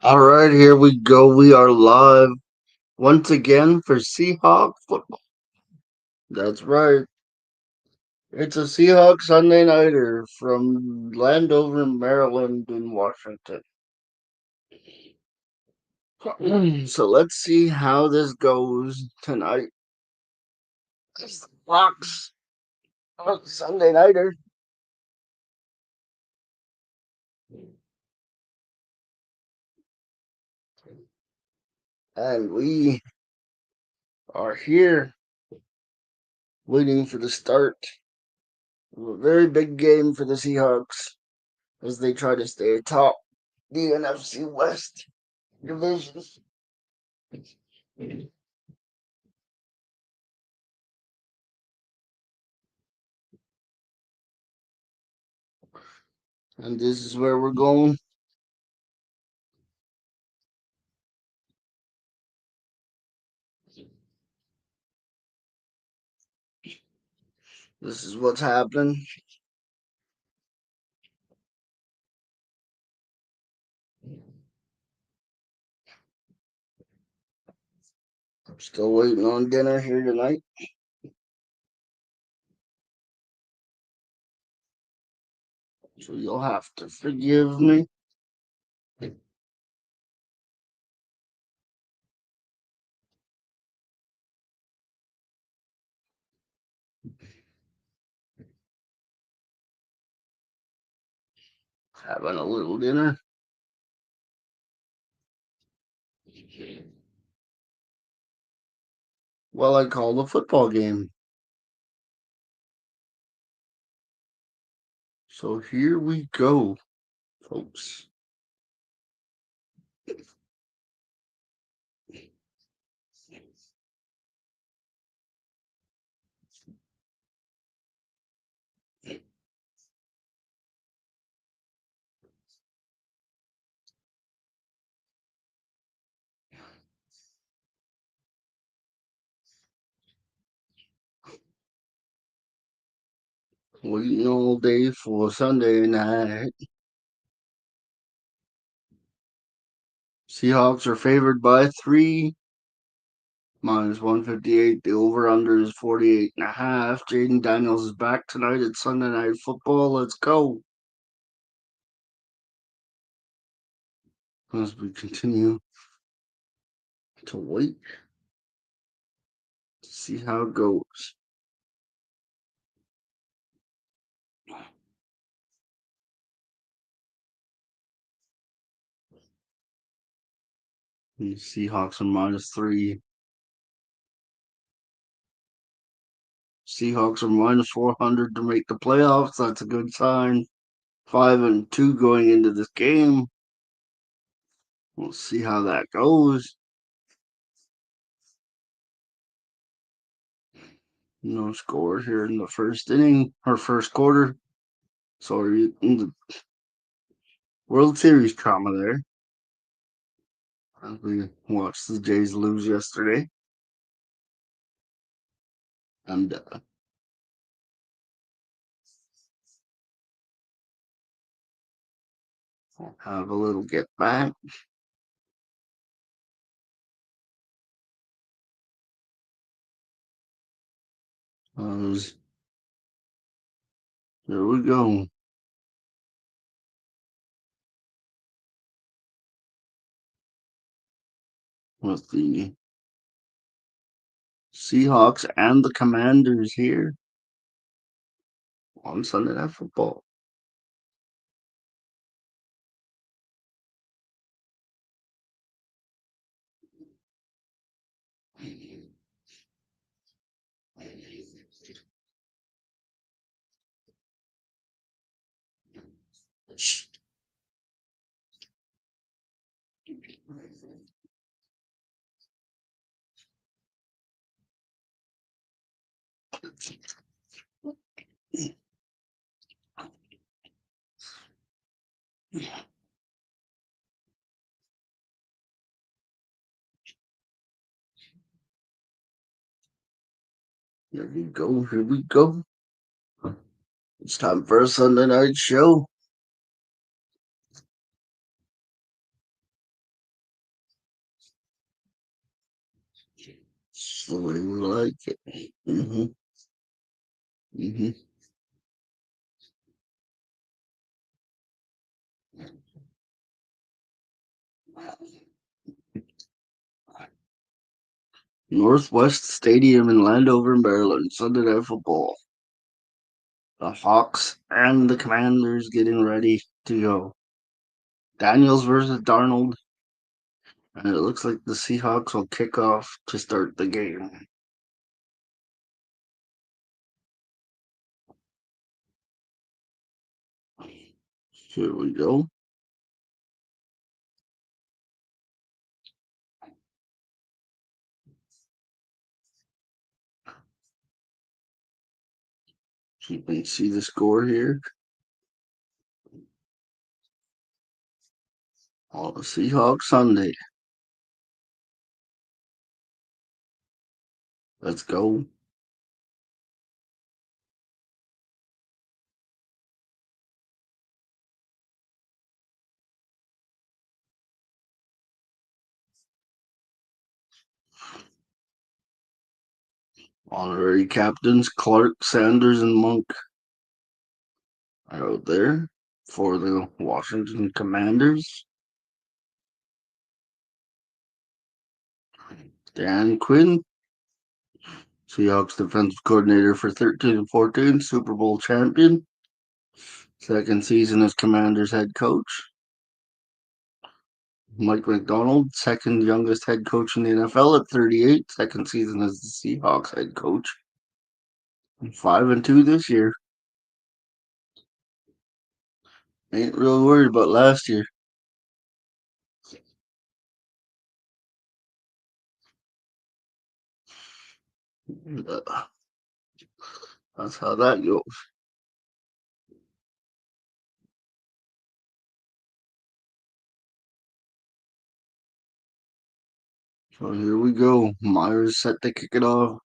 All right, here we go. We are live once again for Seahawks football. That's right. It's a Seahawks Sunday nighter from Landover, Maryland, and Washington. So let's see how this goes tonight. It's the Fox Sunday nighter, and we are here waiting for the start of a very big game for the Seahawks as they try to stay atop the NFC West division. And this is where we're going. This is what's happening. I'm still waiting on dinner here tonight. So you'll have to forgive me. Having a little dinner. Well, I call the football game. So here we go, folks. Waiting all day for Sunday night. Seahawks are favored by 3, minus 158. The over under is 48.5. Jaden Daniels is back tonight. It's Sunday Night Football. Let's go. As we continue to wait to see how it goes. The Seahawks are -3. Seahawks are -400 to make the playoffs. That's a good sign. 5-2 going into this game. We'll see how that goes. No score here in the first inning or first quarter. Sorry, in the World Series drama there. As we watched the Jays lose yesterday. And have a little get back. As there we go. With the Seahawks and the Commanders here on Sunday Night Football. Here we go. Here we go. It's time for a Sunday night show. That's the way we like it. Mm-hmm. Mm-hmm. Northwest Stadium in Landover, Maryland. Sunday Night Football. The Hawks and the Commanders getting ready to go. Daniels versus Darnold. And it looks like the Seahawks will kick off to start the game. Here we go. So you can see the score here. All the Seahawks Sunday. Let's go. Honorary captains Clark, Sanders, and Monk are out there for the Washington Commanders. Dan Quinn, Seahawks defensive coordinator for 13 and 14, Super Bowl champion. Second season as Commanders head coach. Mike McDonald, second youngest head coach in the NFL at 38, second season as the Seahawks head coach. 5-2 this year. Ain't real worried about last year. That's how that goes. So here we go. Myers set to kick it off.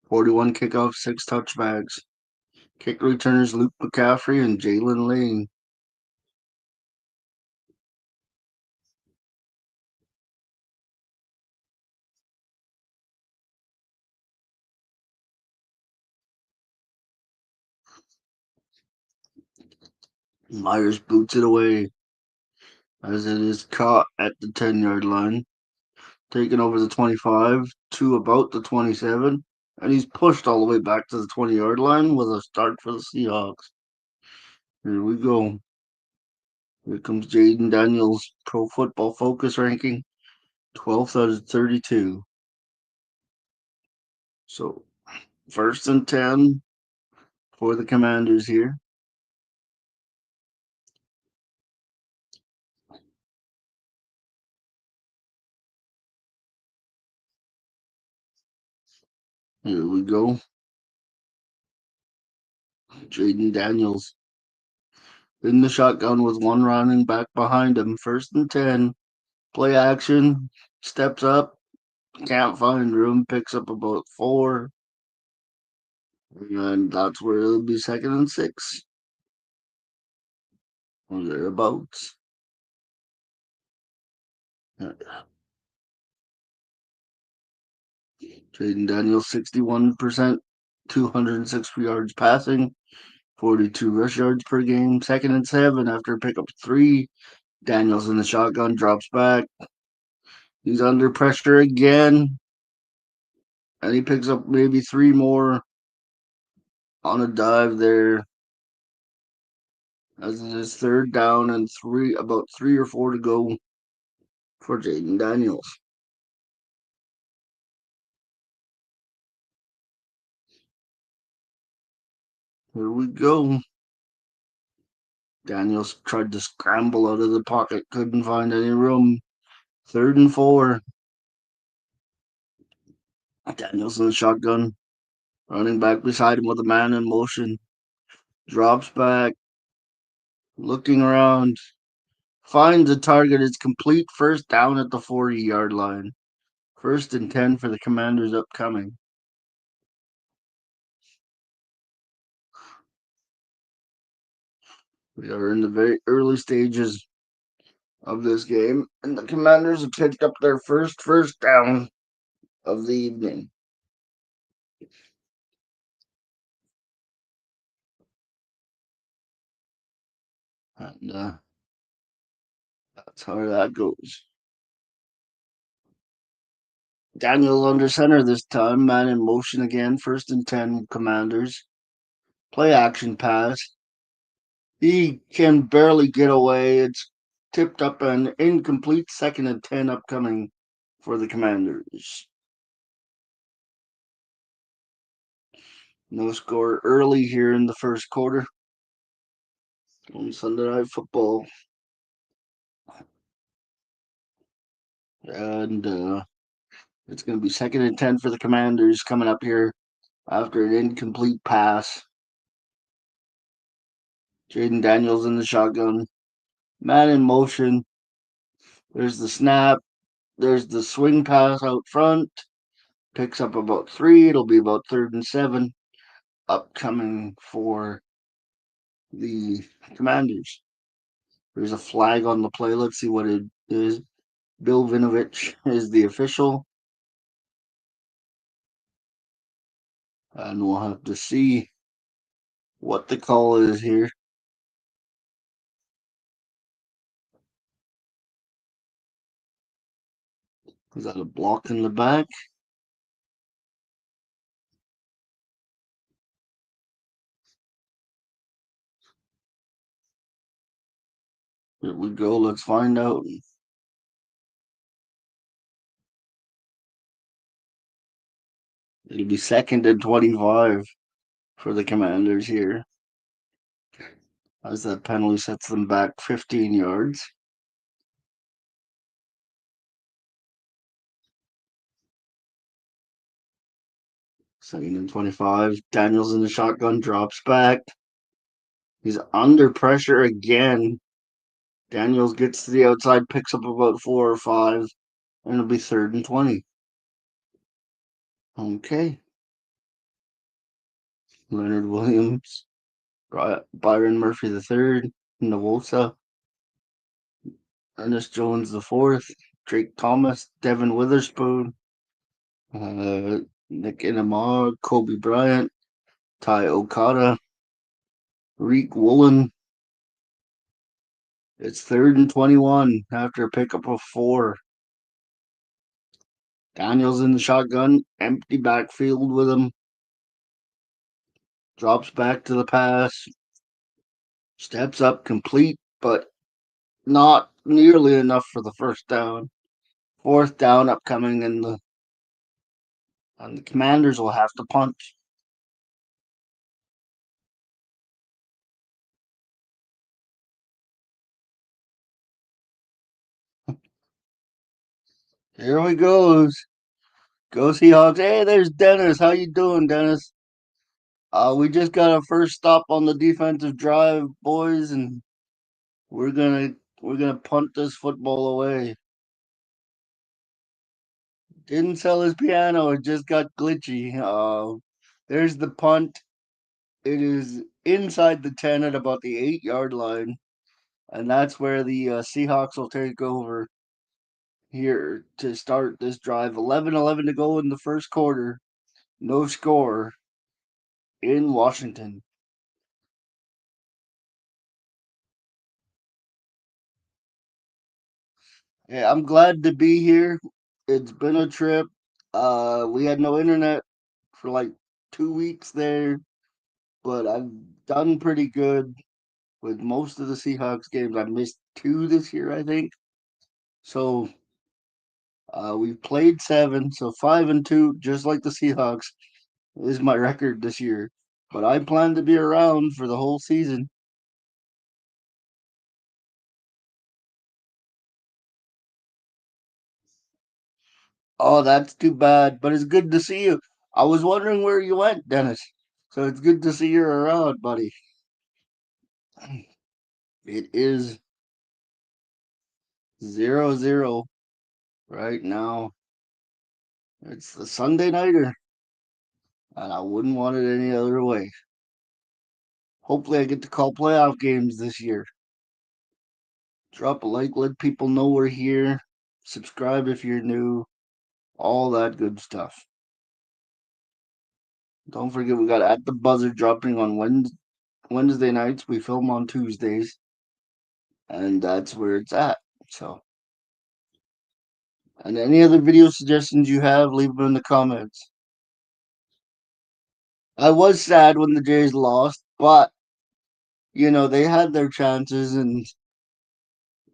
41 kickoffs, 6 touchbacks. Kick returners Luke McCaffrey and Jalen Lane. Myers boots it away as it is caught at the 10-yard line. Taken over the 25 to about the 27. And he's pushed all the way back to the 20-yard line with a start for the Seahawks. Here we go. Here comes Jaden Daniels, Pro Football Focus ranking, 12th out of 32. So, first and 10 for the Commanders here. Here we go. Jaden Daniels in the shotgun with one running back behind him. First and 10. Play action. Steps up. Can't find room. Picks up about 4. And that's where it'll be second and 6. Or thereabouts. Jaden Daniels, 61%, 206 yards passing, 42 rush yards per game. Second and 7 after pickup 3. Daniels in the shotgun drops back. He's under pressure again. And he picks up maybe 3 more on a dive there. As it is third down and about 3 or 4 to go for Jaden Daniels. Here we go. Daniels tried to scramble out of the pocket, couldn't find any room. Third and 4. Daniels in the shotgun, running back beside him with a man in motion. Drops back, looking around, finds a target. It's complete first down at the 40-yard line. First and 10 for the Commanders upcoming. We are in the very early stages of this game, and the Commanders have picked up their first down of the evening. And that's how that goes. Daniel under center this time, man in motion again, 1st and 10 Commanders. Play action pass. He can barely get away. It's tipped up and incomplete, 2nd and 10 upcoming for the Commanders. No score early here in the first quarter on Sunday Night Football. And it's going to be 2nd and 10 for the Commanders coming up here after an incomplete pass. Jaden Daniels in the shotgun. Man in motion. There's the snap. There's the swing pass out front. Picks up about 3. It'll be about 3rd and 7 upcoming for the Commanders. There's a flag on the play. Let's see what it is. Bill Vinovich is the official. And we'll have to see what the call is here. Is that a block in the back? Here we go. Let's find out. It'll be 2nd and 25 for the Commanders here, as that penalty sets them back 15 yards. Second and 25. Daniels in the shotgun, drops back. He's under pressure again. Daniels gets to the outside, picks up about 4 or 5, and it'll be 3rd and 20. Okay. Leonard Williams, Byron Murphy III, Navosa, Ernest Jones IV, Drake Thomas, Devin Witherspoon, Nick Inamar, Kobe Bryant, Ty Okada, Reek Woolen. It's 3rd and 21 after a pickup of 4. Daniels in the shotgun, empty backfield with him. Drops back to the pass. Steps up, complete, but not nearly enough for the first down. 4th down upcoming, and the Commanders will have to punt. Here we goes. Go Seahawks. Hey, there's Dennis. How you doing, Dennis? We just got our first stop on the defensive drive, boys, and we're gonna punt this football away. Didn't sell his piano. It just got glitchy. There's the punt. It is inside the 10 at about the 8-yard line, and that's where the Seahawks will take over here to start this drive. 11-11 to go in the first quarter. No score in Washington. Yeah, I'm glad to be here. It's been a trip. We had no internet for like 2 weeks there, but I've done pretty good with most of the Seahawks games. I missed 2 this year, I think. So we've played 7, so 5-2, just like the Seahawks, is my record this year. But I plan to be around for the whole season. Oh, that's too bad, but it's good to see you. I was wondering where you went, Dennis. So it's good to see you're around, buddy. It is 0-0 right now. It's the Sunday nighter, and I wouldn't want it any other way. Hopefully, I get to call playoff games this year. Drop a like, let people know we're here. Subscribe if you're new. all that good stuff. Don't forget, we got At the Buzzer dropping on Wednesday nights. We film on Tuesdays, and that's where it's at. So, and any other video suggestions you have, leave them in the comments. I was sad when the Jays lost, but they had their chances and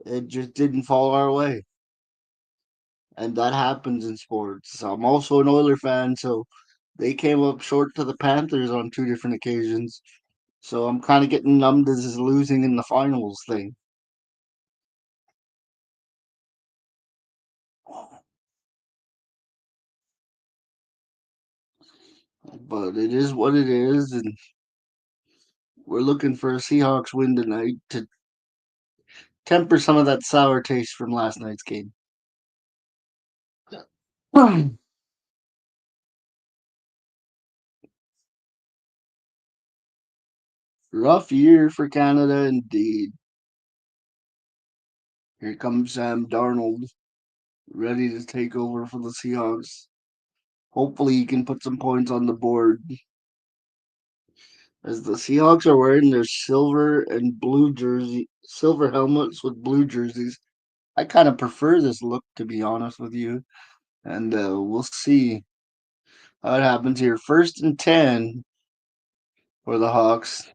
it just didn't fall our way. And that happens in sports. I'm also an Oiler fan, so they came up short to the Panthers on two different occasions. So I'm kind of getting numb to this losing in the finals thing. But it is what it is, and we're looking for a Seahawks win tonight to temper some of that sour taste from last night's game. Rough year for Canada indeed. Here comes Sam Darnold, ready to take over for the Seahawks. Hopefully, he can put some points on the board. As the Seahawks are wearing their silver and blue silver helmets with blue jerseys. I kind of prefer this look, to be honest with you. And we'll see how it happens here. 1st and 10 for the Hawks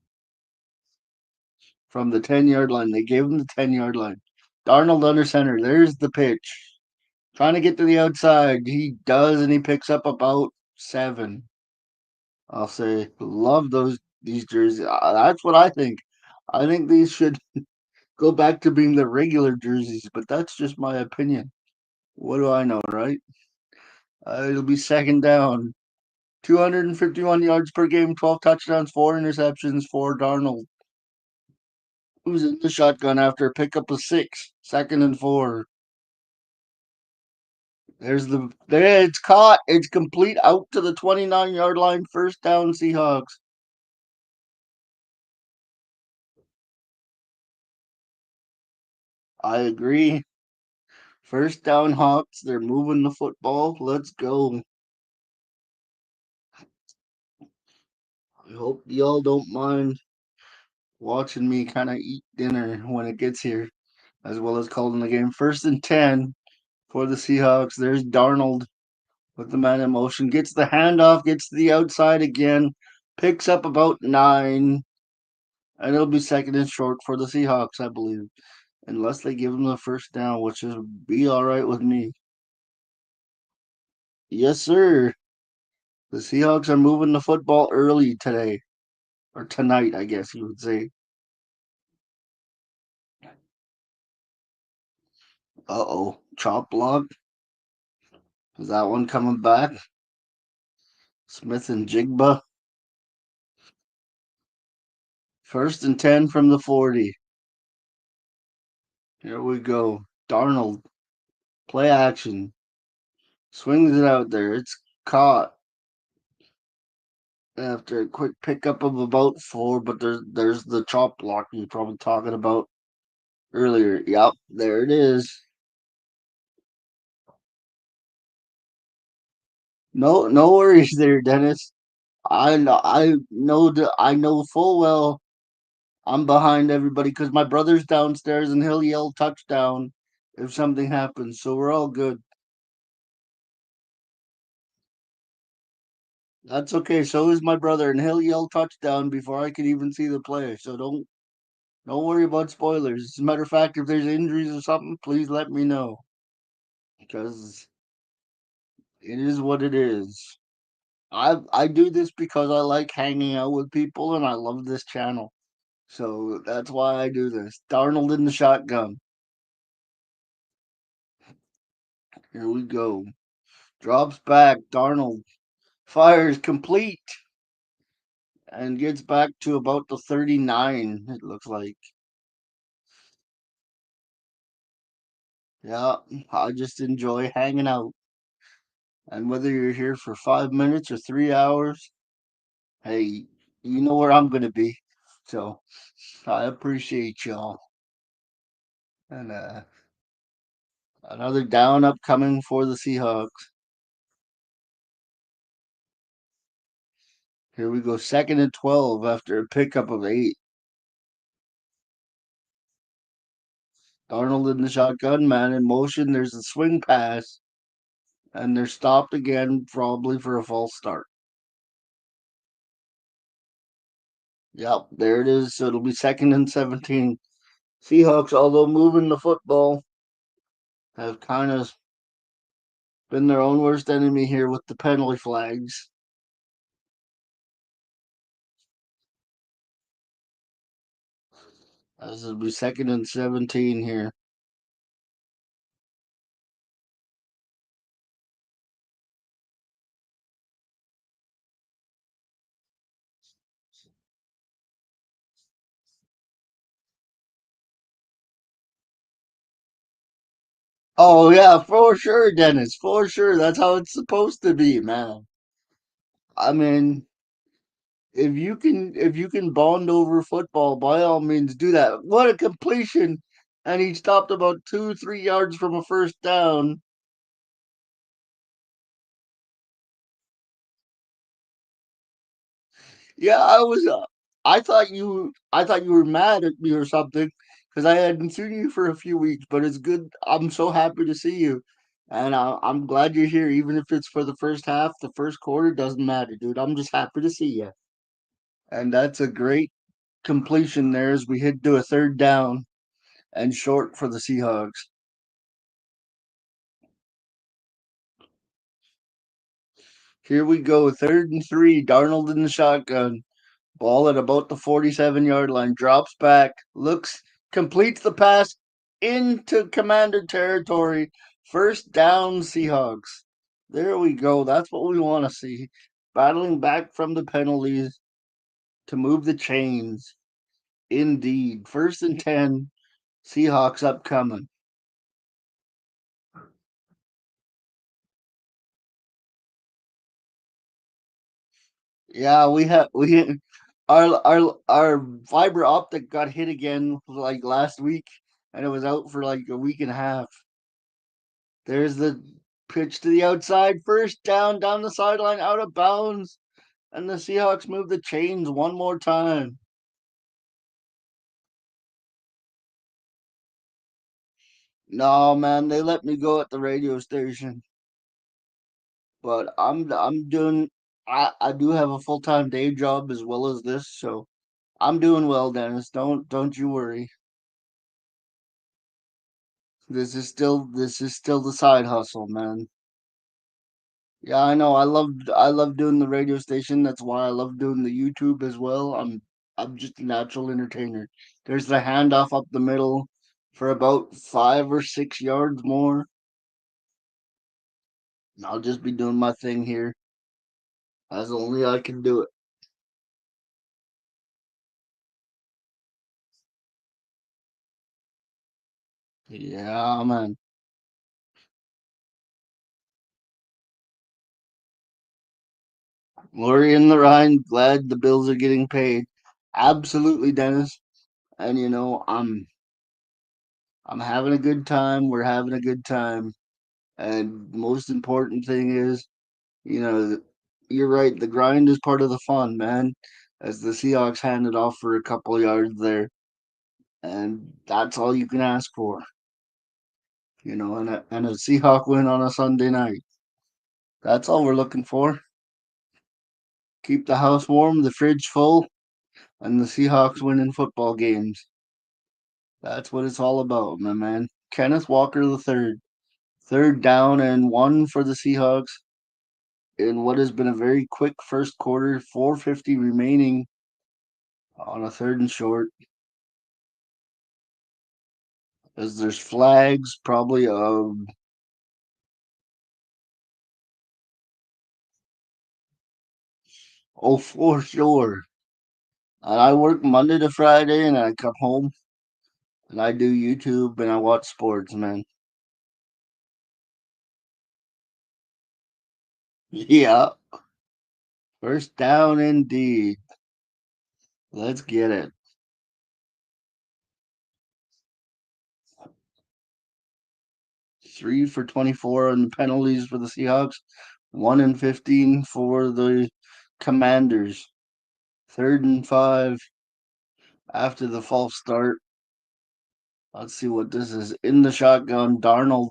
from the 10-yard line. They gave him the 10-yard line. Darnold under center. There's the pitch. Trying to get to the outside. He does, and he picks up about 7. I'll say, love these jerseys. That's what I think. I think these should go back to being the regular jerseys, but that's just my opinion. What do I know, right? It'll be 2nd down. 251 yards per game, 12 touchdowns, 4 interceptions for Darnold, who's in the shotgun after a pickup of 6. 2nd and 4. There it's caught. It's complete out to the 29-yard line. 1st down, Seahawks. I agree. 1st down, Hawks. They're moving the football. Let's go. I hope y'all don't mind watching me kind of eat dinner when it gets here, as well as calling the game. 1st and 10 for the Seahawks. There's Darnold with the man in motion. Gets the handoff, gets to the outside again, picks up about 9, and it'll be 2nd and short for the Seahawks, I believe. Unless they give him the 1st down, which is be all right with me. Yes, sir. The Seahawks are moving the football early today, or tonight, I guess you would say. Uh-oh. Chop block. Is that one coming back? Smith and Jigba. 1st and 10 from the 40. Here we go. Darnold. Play action. Swings it out there. It's caught after a quick pickup of about 4, but there's the chop block you're probably talking about earlier. Yep, there it is. No worries there, Dennis. I know full well I'm behind everybody because my brother's downstairs and he'll yell touchdown if something happens. So we're all good. That's okay. So is my brother, and he'll yell touchdown before I can even see the play. So don't worry about spoilers. As a matter of fact, if there's injuries or something, please let me know because it is what it is. I do this because I like hanging out with people and I love this channel. So that's why I do this. Darnold in the shotgun. Here we go. Drops back. Darnold fires complete and gets back to about the 39, it looks like. Yeah, I just enjoy hanging out. And whether you're here for 5 minutes or 3 hours, hey, you know where I'm going to be. So I appreciate y'all. And another down upcoming for the Seahawks. Here we go, 2nd and 12 after a pickup of 8. Darnold in the shotgun, man in motion. There's a swing pass, and they're stopped again, probably for a false start. Yep, there it is. So it'll be 2nd and 17. Seahawks, although moving the football, have kind of been their own worst enemy here with the penalty flags. As it'll be 2nd and 17 here. Oh yeah, for sure, Dennis. For sure. That's how it's supposed to be, man. I mean, if you can bond over football, by all means do that. What a completion. And he stopped about 2, 3 yards from a first down. Yeah, I thought you were mad at me or something because I hadn't seen you for a few weeks, but it's good. I'm so happy to see you. And I'm glad you're here, even if it's for the first half, the first quarter, doesn't matter, dude. I'm just happy to see you. And that's a great completion there as we head to a third down and short for the Seahawks. Here we go, 3rd and 3. Darnold in the shotgun. Ball at about the 47-yard line. Drops back. Looks. Completes the pass into commander territory. First down, Seahawks. There we go. That's what we want to see. Battling back from the penalties to move the chains. Indeed. 1st and 10. Seahawks upcoming. Yeah, we our fiber optic got hit again like last week, and it was out for like a week and a half. There's the pitch to the outside, first down the sideline, out of bounds, and the Seahawks move the chains one more time. No, man, they let me go at the radio station, but I'm doing. I do have a full time day job as well as this, so I'm doing well, Dennis. Don't you worry. This is still the side hustle, man. Yeah, I know. I love doing the radio station. That's why I love doing the YouTube as well. I'm just a natural entertainer. There's the handoff up the middle for about 5 or 6 yards more. And I'll just be doing my thing here as only I can do it. Yeah, man. Glory in the Rhine. Glad the bills are getting paid. Absolutely, Dennis. And I'm having a good time. We're having a good time. And most important thing is, you know, you're right. The grind is part of the fun, man. As the Seahawks handed off for a couple of yards there, and that's all you can ask for, and a Seahawk win on a Sunday night. That's all we're looking for. Keep the house warm, the fridge full, and the Seahawks winning football games. That's what it's all about, my man. Kenneth Walker the third down and one for the Seahawks in what has been a very quick first quarter. 4:50 remaining on a third and short. As there's flags, probably oh for sure. And I work Monday to Friday, and I come home and I do YouTube and I watch sports, man. Yeah, first down indeed. Let's get it. 3 for 24 on the penalties for the Seahawks. 1 and 15 for the Commanders. 3rd and 5 after the false start. Let's see what this is. In the shotgun, Darnold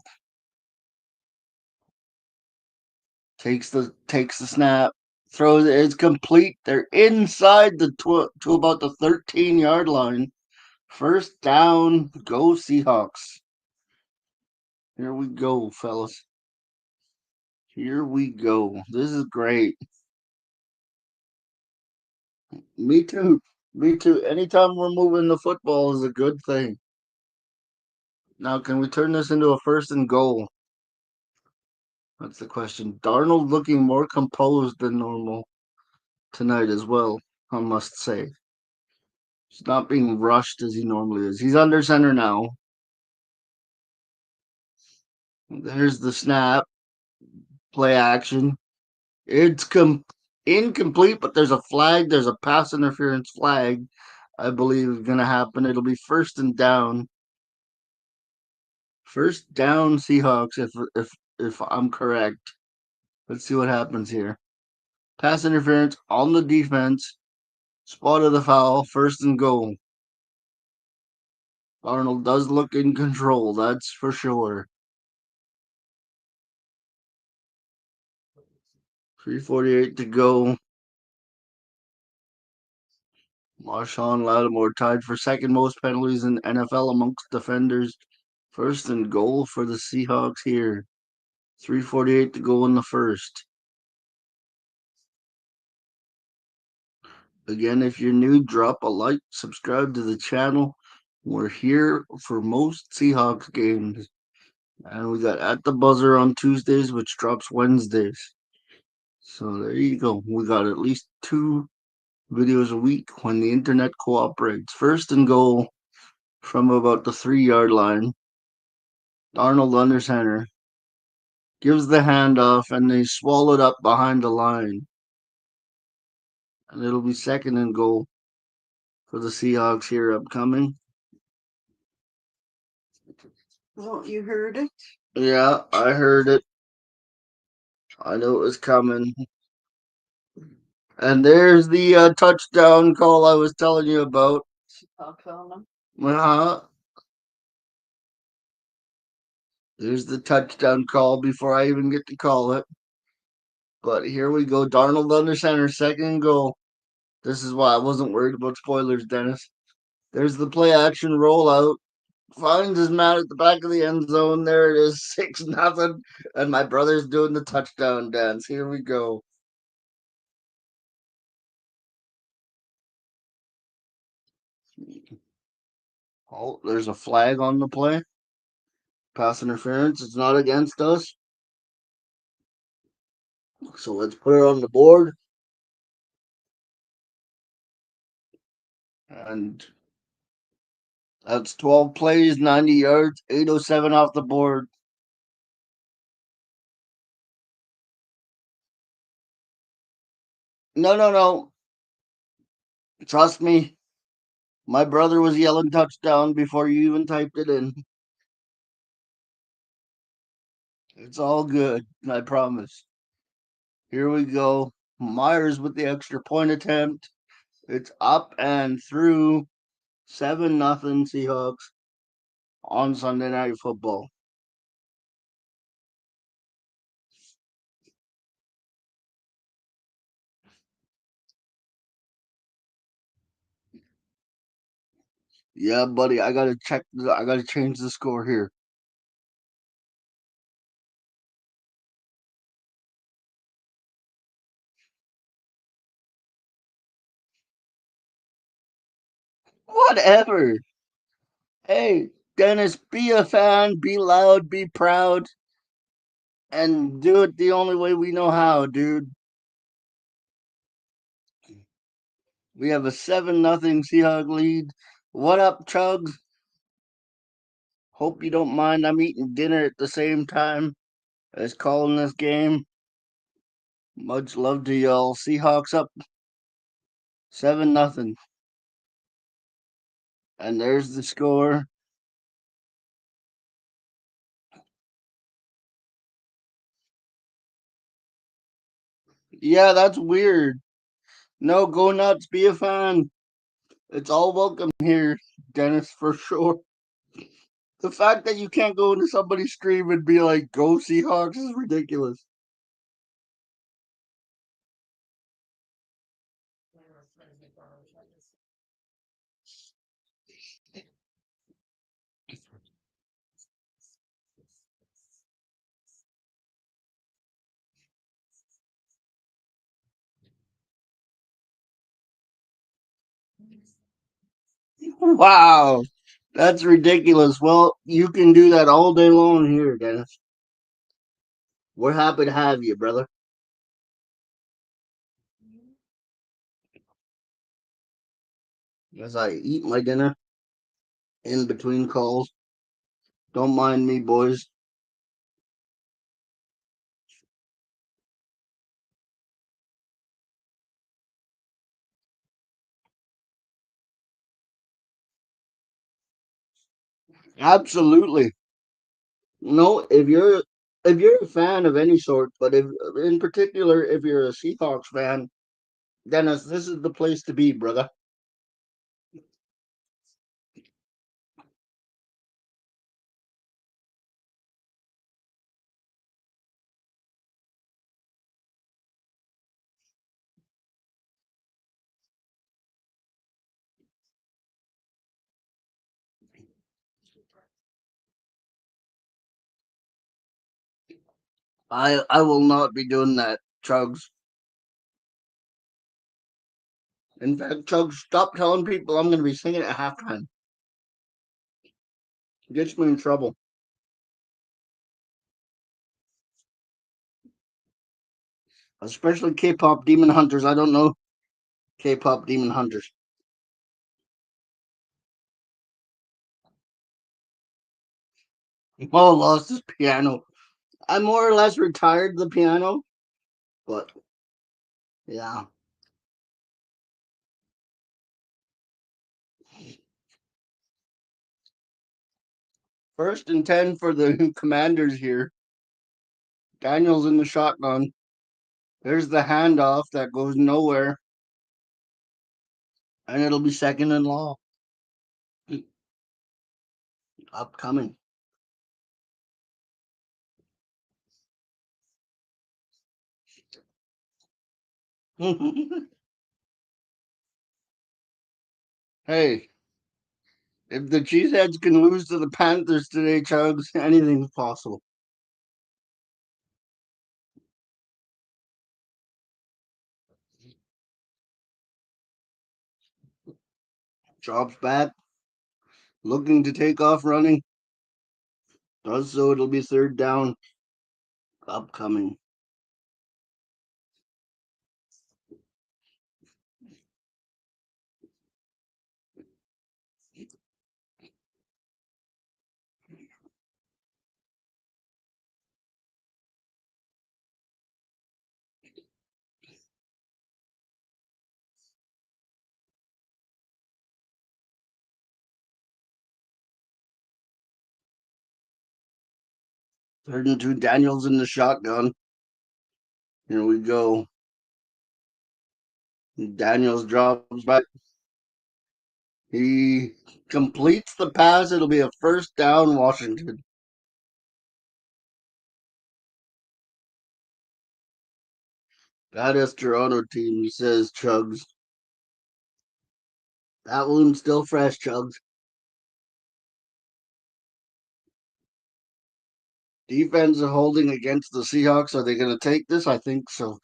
takes the snap, throws it. It's complete. They're inside the to about the 13-yard line. 1st down. Go Seahawks. Here we go, fellas. Here we go. This is great. Me too. Me too. Anytime we're moving the football is a good thing. Now, can we turn this into a 1st and goal? That's the question. Darnold looking more composed than normal tonight as well, I must say. He's not being rushed as he normally is. He's under center now. There's the snap. Play action. It's incomplete, but there's a flag. There's a pass interference flag, I believe, is going to happen. It'll be 1st and down. 1st down Seahawks, if I'm correct. Let's see what happens here. Pass interference on the defense. Spot of the foul. 1st and goal. Arnold does look in control, that's for sure. 3:48 to go. Marshawn Lattimore tied for 2nd most penalties in NFL amongst defenders. 1st and goal for the Seahawks here. 3:48 to go in the 1st. Again, if you're new, drop a like, subscribe to the channel. We're here for most Seahawks games. And we got At the Buzzer on Tuesdays, which drops Wednesdays. So there you go. We got at least 2 videos a week when the internet cooperates. 1st and goal from about the 3-yard line. Darnold under center. Gives the handoff and they swallowed up behind the line. And it'll be 2nd and goal for the Seahawks here upcoming. Well, you heard it. Yeah, I heard it. I knew it was coming. And there's the touchdown call I was telling you about. Uh-huh. There's the touchdown call before I even get to call it. But here we go. Darnold under center, 2nd goal. This is why I wasn't worried about spoilers, Dennis. There's the play action rollout. Finds his man at the back of the end zone. There it is, 6-0. And my brother's doing the touchdown dance. Here we go. Oh, there's a flag on the play. Pass interference. It's not against us. So let's put it on the board. And that's 12 plays, 90 yards, 807 off the board. No, no, no. Trust me. My brother was yelling touchdown before you even typed it in. It's all good, I promise. Here we go. Myers with the extra point attempt. It's up and through. 7-0 Seahawks on Sunday Night Football. Yeah, buddy, I gotta change the score here. Whatever. Hey, Dennis, be a fan, be loud, be proud, and do it the only way we know how, dude. We have a 7-0 Seahawk lead. What up, Chugs? Hope you don't mind. I'm eating dinner at the same time as calling this game. Much love to y'all. Seahawks up 7-0. And there's the score. Yeah, that's weird. No, go nuts, be a fan. It's all welcome here, Dennis, for sure. The fact that you can't go into somebody's stream and be like, go Seahawks is ridiculous. Wow, that's ridiculous. Well, you can do that all day long here, Dennis. We're happy to have you, brother. As I eat my dinner in between calls. Don't mind me, boys. Absolutely. No, if you're a fan of any sort, but if in particular if you're a Seahawks fan, Dennis, this is the place to be, brother. I will not be doing that, Chugs. In fact, Chugs, stop telling people I'm going to be singing at halftime. It gets me in trouble, especially K-pop demon hunters. I don't know K-pop demon hunters. Oh, lost his piano. I more or less retired the piano, but yeah. First and 10 for the Commanders here. Daniels in the shotgun. There's the handoff that goes nowhere, and it'll be second and long. Upcoming. Hey, if the Cheeseheads can lose to the Panthers today, Chugs, anything's possible. Drops back, looking to take off running. Does so, it'll be third down. Upcoming. Third and two, Daniels in the shotgun. Here we go. Daniels drops back. He completes the pass. It'll be a first down, Washington. That is Toronto team, says Chugs. That wound's still fresh, Chugs. Defense is holding against the Seahawks. Are they going to take this? I think so.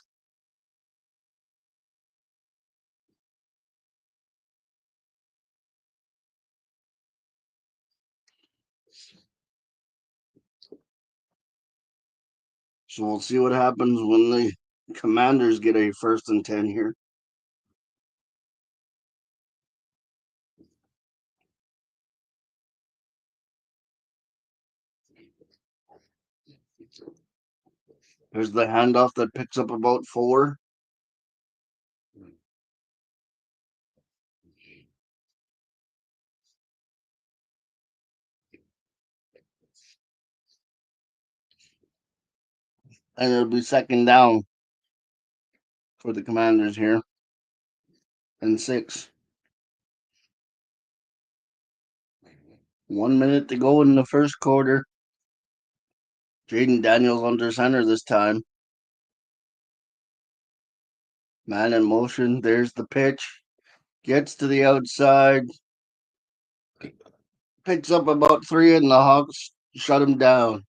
So we'll see what happens when the Commanders get a first and 10 here. There's the handoff that picks up about four. And it'll be second down for the Commanders here. and 6. 1 minute to go in the first quarter. Jaden Daniels under center this time. Man in motion. There's the pitch. Gets to the outside. Picks up about 3, and the Hawks shut him down.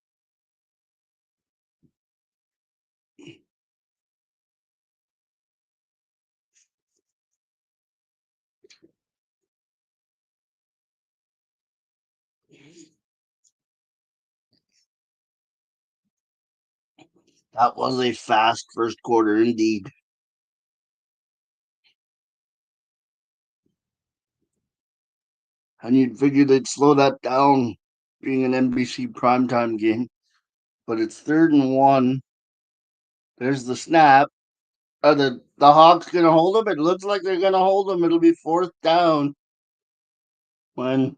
That was a fast first quarter indeed. And you'd figure they'd slow that down, being an NBC primetime game. But it's 3rd and 1. There's the snap. Are the Hawks gonna hold him? It looks like they're gonna hold him. It'll be 4th down when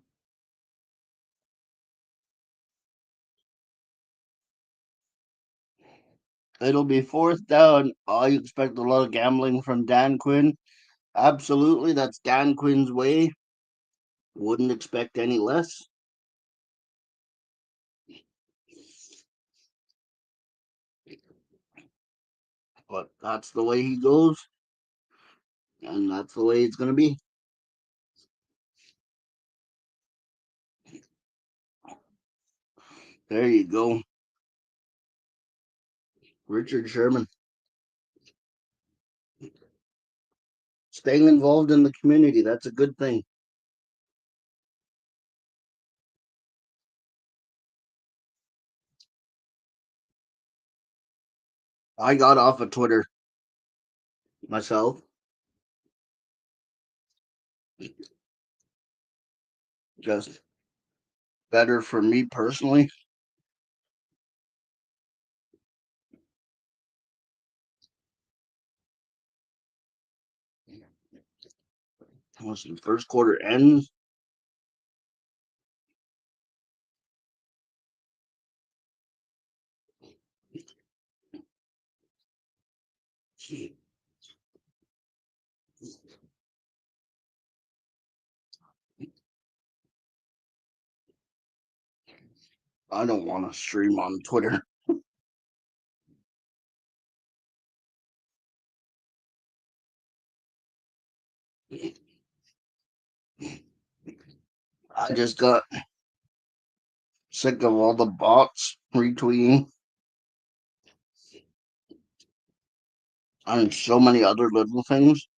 it'll be 4th down. I expect a lot of gambling from Dan Quinn. Absolutely, that's Dan Quinn's way. Wouldn't expect any less. But that's the way he goes, and that's the way it's gonna be. There you go. Richard Sherman. Staying involved in the community, that's a good thing. I got off of Twitter myself. Just better for me personally. Once the first quarter ends, I don't want to stream on Twitter. I just got sick of all the bots retweeting and so many other little things.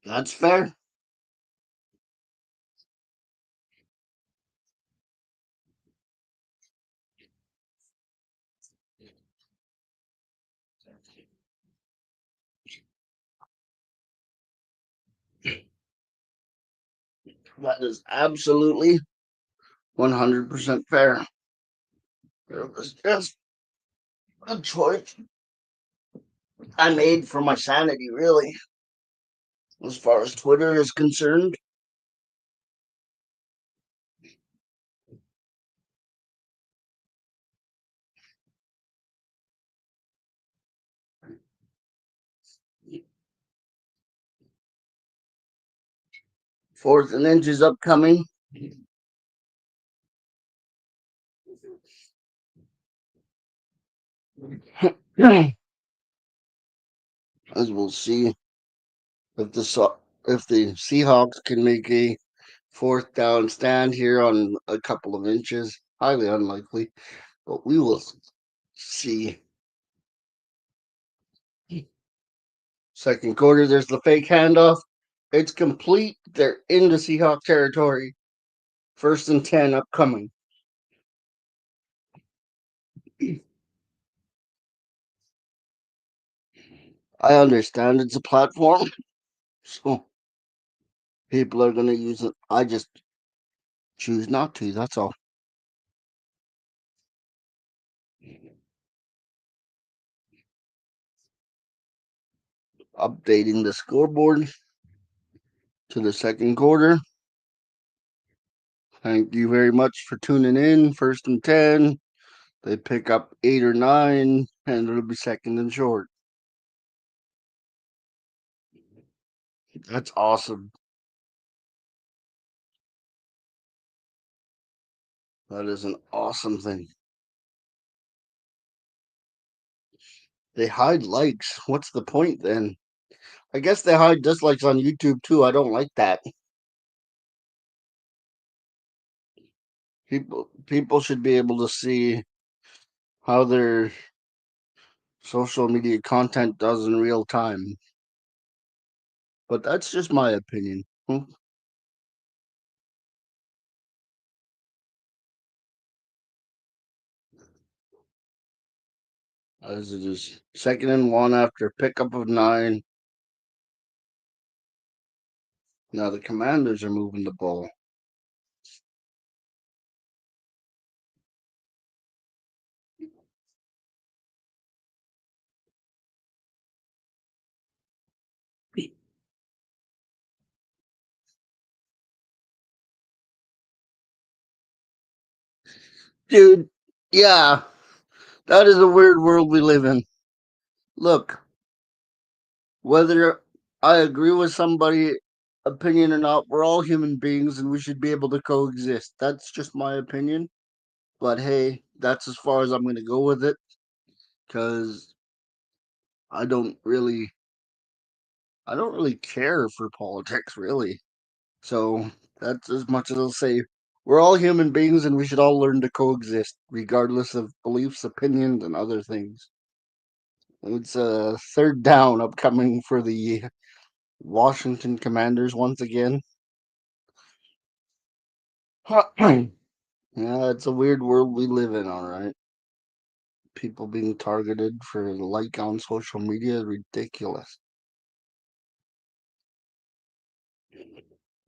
That's fair. That is absolutely 100% fair. It was just a choice I made for my sanity, really, as far as Twitter is concerned. Fourth and inch is upcoming. As we'll see if the Seahawks can make a 4th down stand here on a couple of inches. Highly unlikely, but we will see. Second quarter, there's the fake handoff. It's complete. They're into Seahawk territory. 1st and 10 upcoming. I understand it's a platform, so people are going to use it. I just choose not to. That's all. Updating the scoreboard to the second quarter. Thank you very much for tuning in. 1st and 10. They pick up 8 or 9, and it'll be second and short. That's awesome. That is an awesome thing. They hide likes. What's the point then? I guess they hide dislikes on YouTube too. I don't like that. People should be able to see how their social media content does in real time. But that's just my opinion. As it is second and one after pickup of 9. Now the Commanders are moving the ball. Dude, yeah, that is a weird world we live in. Look, whether I agree with somebody opinion or not, we're all human beings and we should be able to coexist. That's just my opinion. But hey, that's as far as I'm going to go with it cuz I don't really I don't really care for politics really. So, that's as much as I'll say. We're all human beings and we should all learn to coexist regardless of beliefs, opinions and other things. It's a third down upcoming for the Washington Commanders once again. Yeah, it's a weird world we live in, all right. People being targeted for like on social media is ridiculous.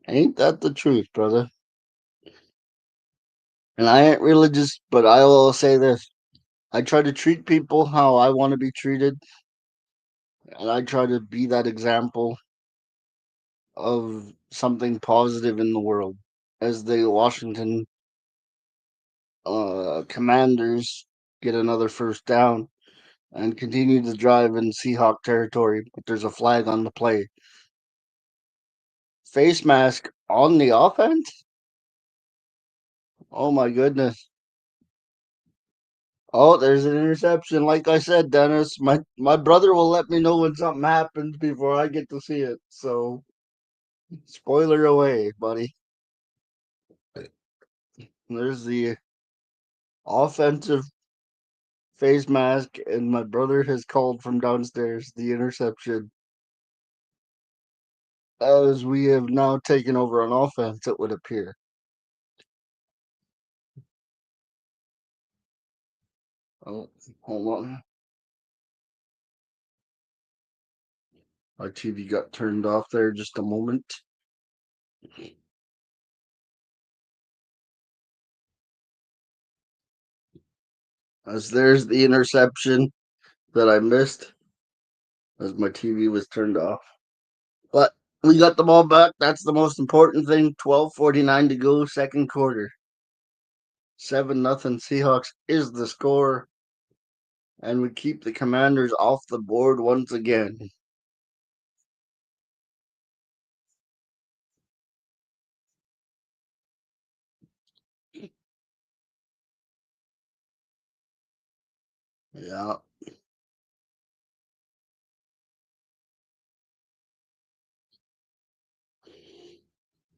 Ain't that the truth, brother? And I ain't religious, but I will say this. I try to treat people how I want to be treated, and I try to be that example of something positive in the world. As the Washington Commanders get another first down and continue to drive in Seahawk territory, but there's a flag on the play. Face mask on the offense? Oh my goodness. Oh, there's an interception. Like I said, Dennis, my brother will let me know when something happens before I get to see it. So, spoiler away, buddy. There's the offensive face mask, and my brother has called from downstairs the interception. As we have now taken over on offense, it would appear. Oh, hold on. My TV got turned off there just a moment. As there's the interception that I missed as my TV was turned off. But we got the ball back. That's the most important thing. 12:49 to go, second quarter. 7-0 Seahawks is the score. And we keep the Commanders off the board once again. Yeah,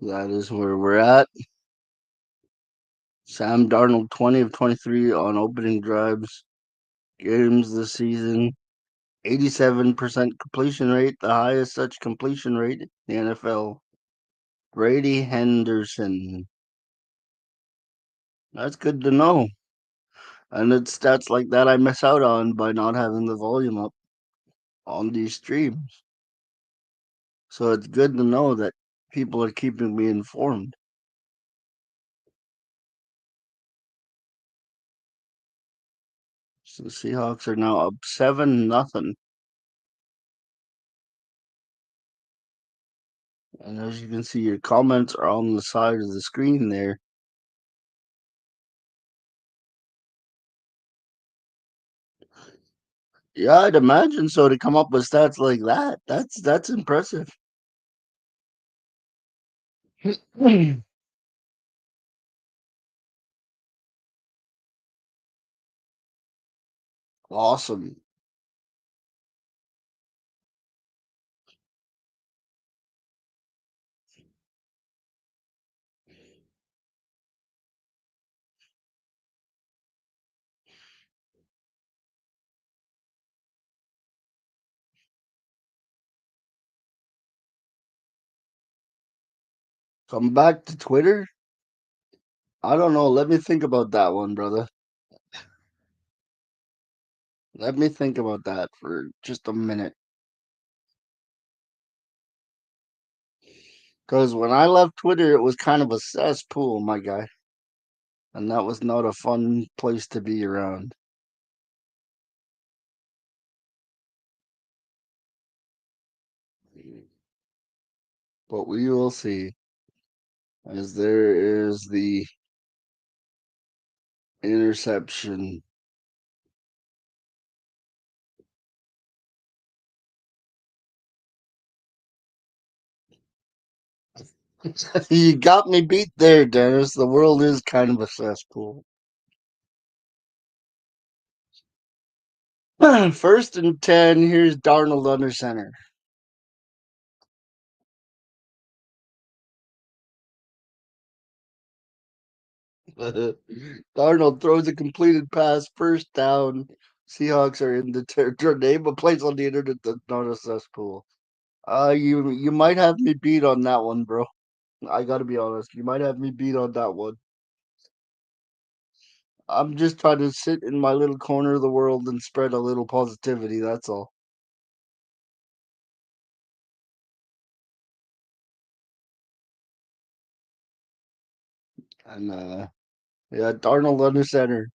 that is where we're at. Sam Darnold, 20 of 23 on opening drives, games this season. 87% completion rate, the highest such completion rate in the NFL. Brady Henderson. That's good to know. And it's stats like that I miss out on by not having the volume up on these streams. So it's good to know that people are keeping me informed. So the Seahawks are now up 7-0. And as you can see, your comments are on the side of the screen there. Yeah, I'd imagine so to come up with stats like that. That's impressive. Awesome. Come back to Twitter? I don't know. Let me think about that one, brother. Let me think about that for just a minute. Because when I left Twitter, it was kind of a cesspool, my guy. And that was not a fun place to be around. But we will see. As there is the interception. You got me beat there, Dennis. The world is kind of a cesspool. First and 10. Here's Darnold under center. Darnold throws a completed pass, first down. Seahawks are in the territory. Name a place on the internet that's not a cesspool. You might have me beat on that one, bro. I gotta be honest. You might have me beat on that one. I'm just trying to sit in my little corner of the world and spread a little positivity. That's all. And yeah, Darnold under center.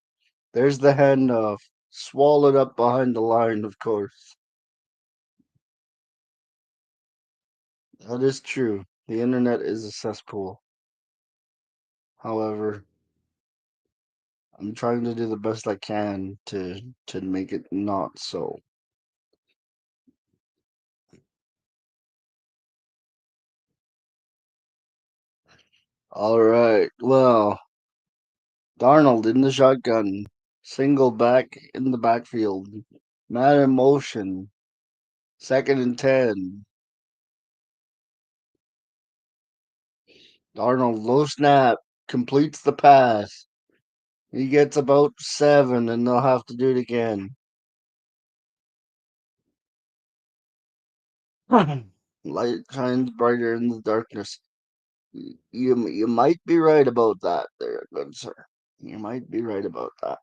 There's the handoff. Swallowed up behind the line, of course. That is true. The internet is a cesspool. However, I'm trying to do the best I can to make it not so. All right. Well, Darnold in the shotgun, single back in the backfield, man in motion, second and 10. Darnold low snap, completes the pass. He gets about 7, and they'll have to do it again. Light shines brighter in the darkness. You might be right about that, there, good sir. You might be right about that.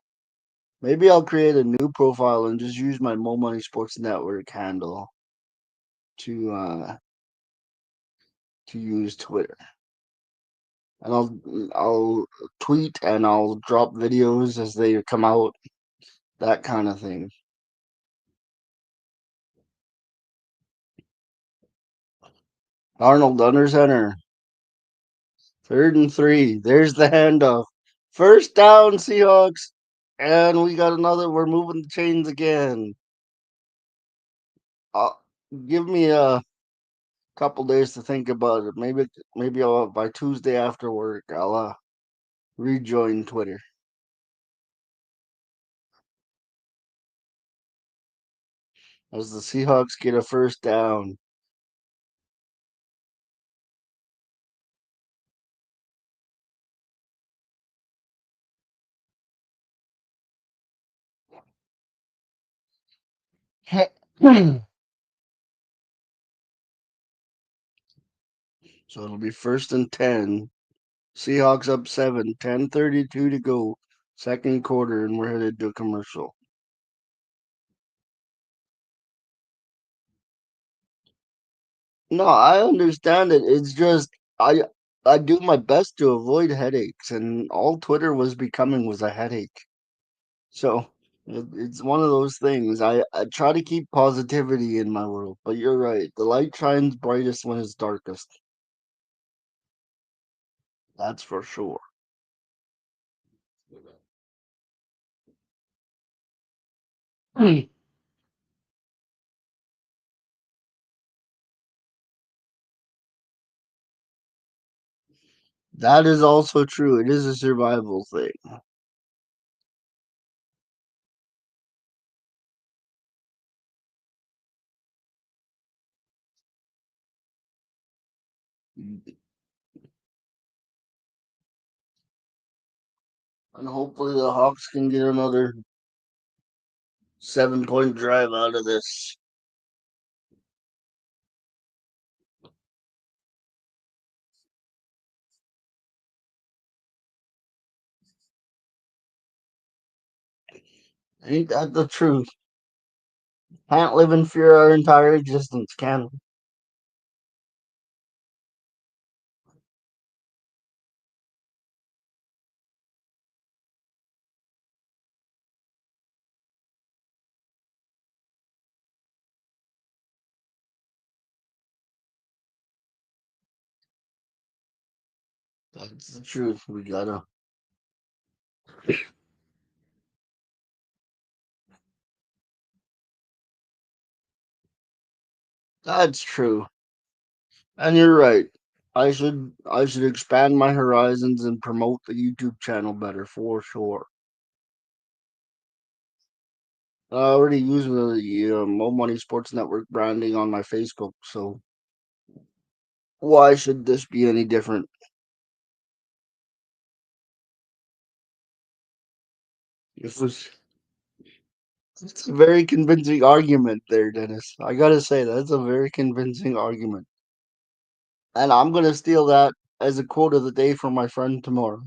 Maybe I'll create a new profile and just use my Mo Money Sports Network handle to use Twitter, and I'll tweet and I'll drop videos as they come out, that kind of thing. Arnold under center, third and 3. There's the handoff. First down, Seahawks, and we got another. We're moving the chains again. Uh, Give me a couple days to think about it. Maybe I'll, by Tuesday after work I'll rejoin Twitter as the Seahawks get a first down. So it'll be first and 10. Seahawks up 7, 10:32 to go, second quarter, and we're headed to a commercial. No, I understand it. It's just I do my best to avoid headaches, and all Twitter was becoming was a headache. So it's one of those things. I try to keep positivity in my world, but you're right. The light shines brightest when it's darkest. That's for sure. That is also true. It is a survival thing. And hopefully the Hawks can get another 7 point drive out of this. Ain't that the truth? Can't live in fear our entire existence, can we? That's the truth. We gotta. That's true. And you're right. I should expand my horizons and promote the YouTube channel better for sure. I already use the Mo Money Sports Network branding on my Facebook, so why should this be any different? It was It's a very convincing argument there, Dennis. I gotta say that's a very convincing argument, and I'm gonna steal that as a quote of the day from my friend tomorrow.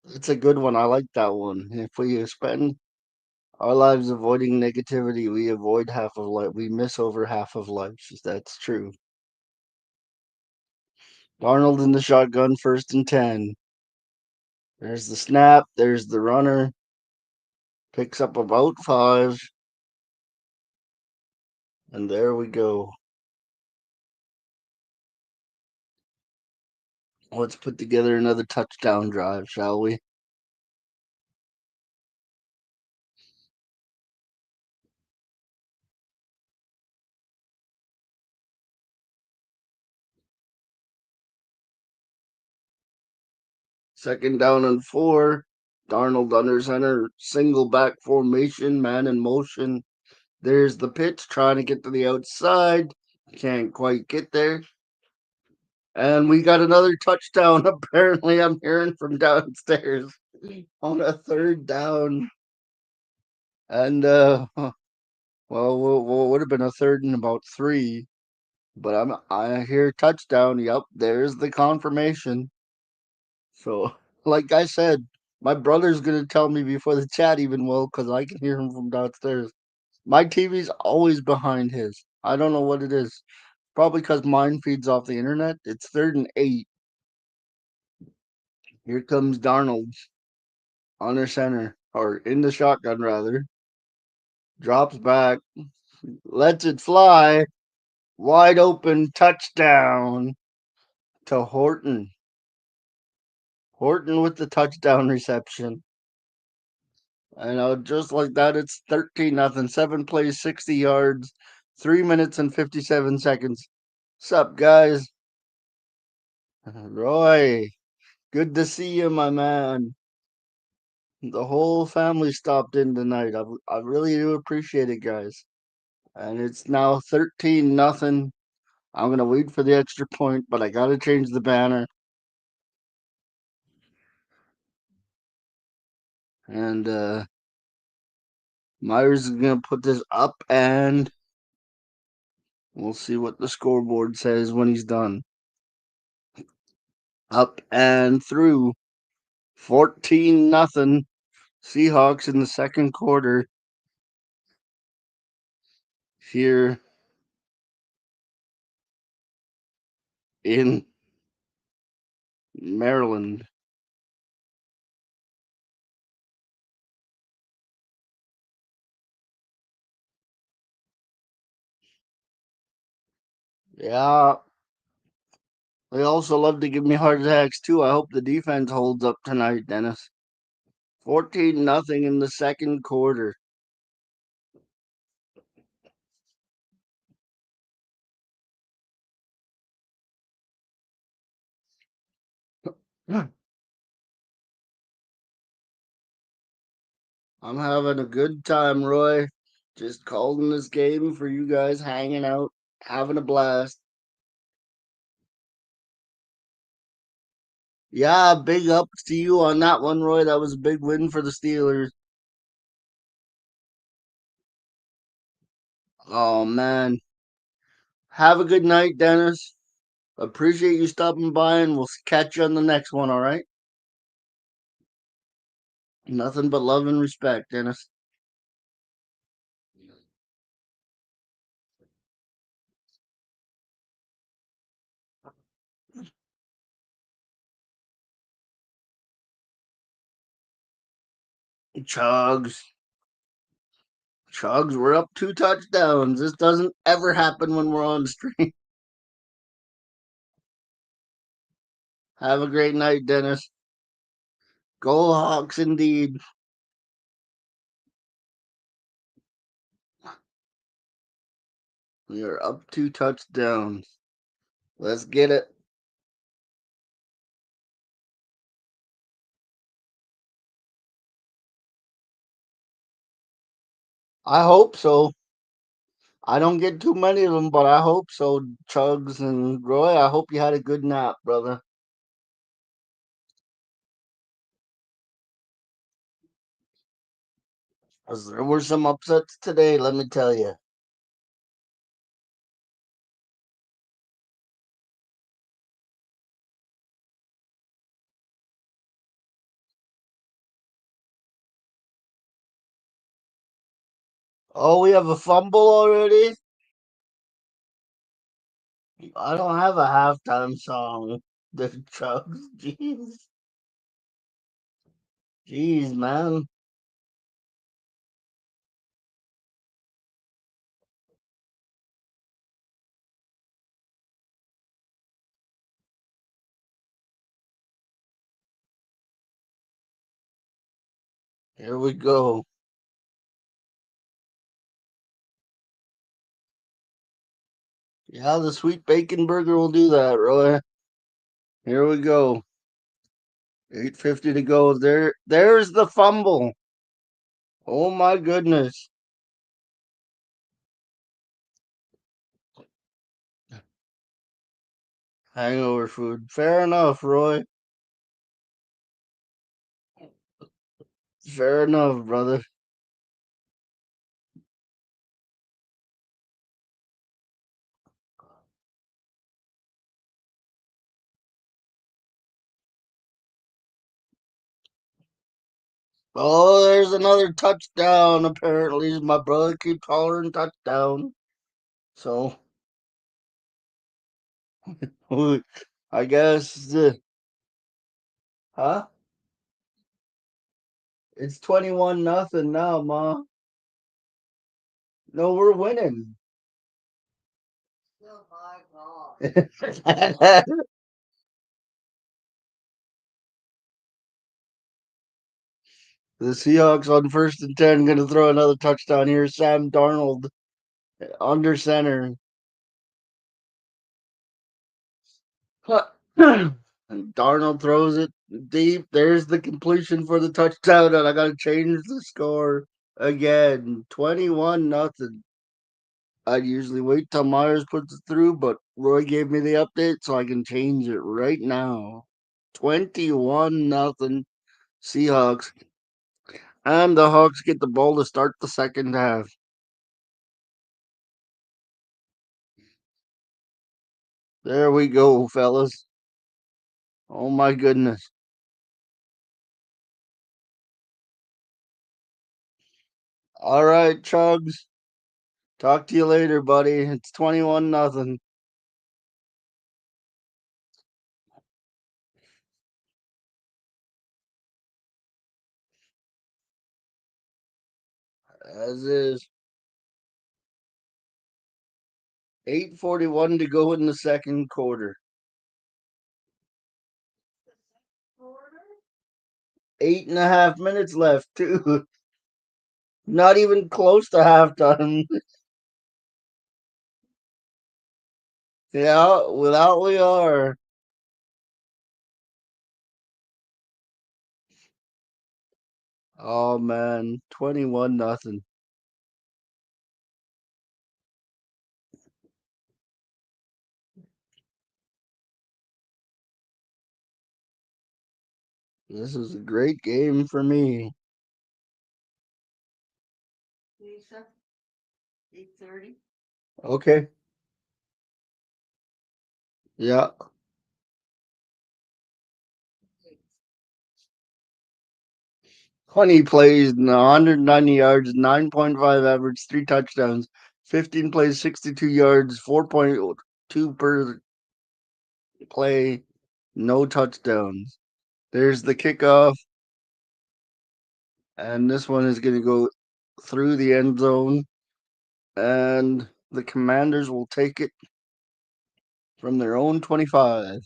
It's a good one. I like that one. If we spend our lives avoiding negativity, we avoid half of life. We miss over half of life. That's true. Arnold in the shotgun, 1st and 10. There's the snap. There's the runner. Picks up about 5. And there we go. Let's put together another touchdown drive, shall we? Second down and 4. Darnold under center, single back formation, man in motion. There's the pitch, trying to get to the outside. Can't quite get there. And we got another touchdown. Apparently, I'm hearing from downstairs on a 3rd down. And, well, would have been a 3rd and about 3. But I hear touchdown. Yep, there's the confirmation. So, like I said, my brother's gonna tell me before the chat even will, because I can hear him from downstairs. My TV's always behind his. I don't know what it is. Probably because mine feeds off the internet. It's 3rd and 8. Here comes Darnold under center, or in the shotgun rather. Drops back, lets it fly. Wide open touchdown to Horton. Horton with the touchdown reception. Just like that, it's 13-0. 7 plays, 60 yards, 3 minutes and 57 seconds. Sup, guys? Roy, good to see you, my man. The whole family stopped in tonight. I really do appreciate it, guys. And it's now 13-0. I'm gonna wait for the extra point, but I gotta change the banner. And Myers is gonna put this up, and we'll see what the scoreboard says when he's done. Up and through. 14-0. Seahawks in the second quarter here in Maryland. Yeah, they also love to give me heart attacks too. I hope the defense holds up tonight, Dennis. 14-0 in the second quarter. I'm having a good time, Roy. Just calling this game for you guys hanging out, having a blast. Yeah, big ups to you on that one, Roy. That was a big win for the Steelers. Oh, man. Have a good night, Dennis. Appreciate you stopping by, and we'll catch you on the next one, all right? Nothing but love and respect, Dennis. Chugs. Chugs, we're up 2 touchdowns. This doesn't ever happen when we're on the stream. Have a great night, Dennis. Go Hawks, indeed. We are up 2 touchdowns. Let's get it. I hope so. I don't get too many of them, but I hope so. Chugs and Roy, I hope you had a good nap, brother. 'Cause there were some upsets today, let me tell you. Oh, we have a fumble already? I don't have a halftime song. The Chugs, jeez. Jeez, man. Here we go. Yeah, the sweet bacon burger will do that, Roy. Here we go. 8:50 to go. There's the fumble. Oh my goodness. Hangover food. Fair enough, Roy. Fair enough, brother. Oh, there's another touchdown. Apparently, my brother keeps hollering touchdown. So, I guess, huh? It's 21 nothing now, Ma. No, we're winning. The Seahawks on 1st and 10 going to throw another touchdown here. Sam Darnold under center. And Darnold throws it deep. There's the completion for the touchdown, and I got to change the score again. 21 nothing. I'd usually wait till Myers puts it through, but Roy gave me the update, so I can change it right now. 21 nothing Seahawks. And the Hawks get the ball to start the second half. There we go, fellas. Oh my goodness. All right, Chugs. Talk to you later, buddy. It's 21 nothing. As is. 8:41 to go in the second quarter. 8.5 minutes left, too. Not even close to halftime. Yeah, without we are. Oh man, 21-0. This is a great game for me. Lisa, 8:30. Okay. Yeah. Honey plays 190 yards, 9.5 average, 3 touchdowns, 15 plays, 62 yards, 4.2 per play, no touchdowns. There's the kickoff, and this one is going to go through the end zone, and the Commanders will take it from their own 25.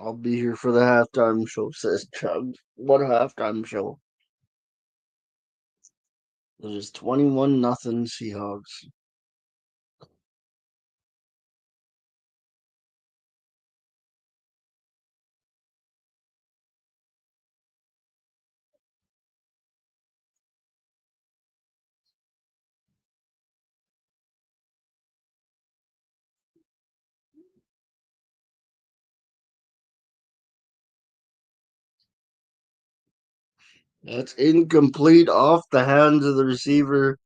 I'll be here for the halftime show, says Chubb. What halftime show? It is 21-0 Seahawks. That's incomplete off the hands of the receiver.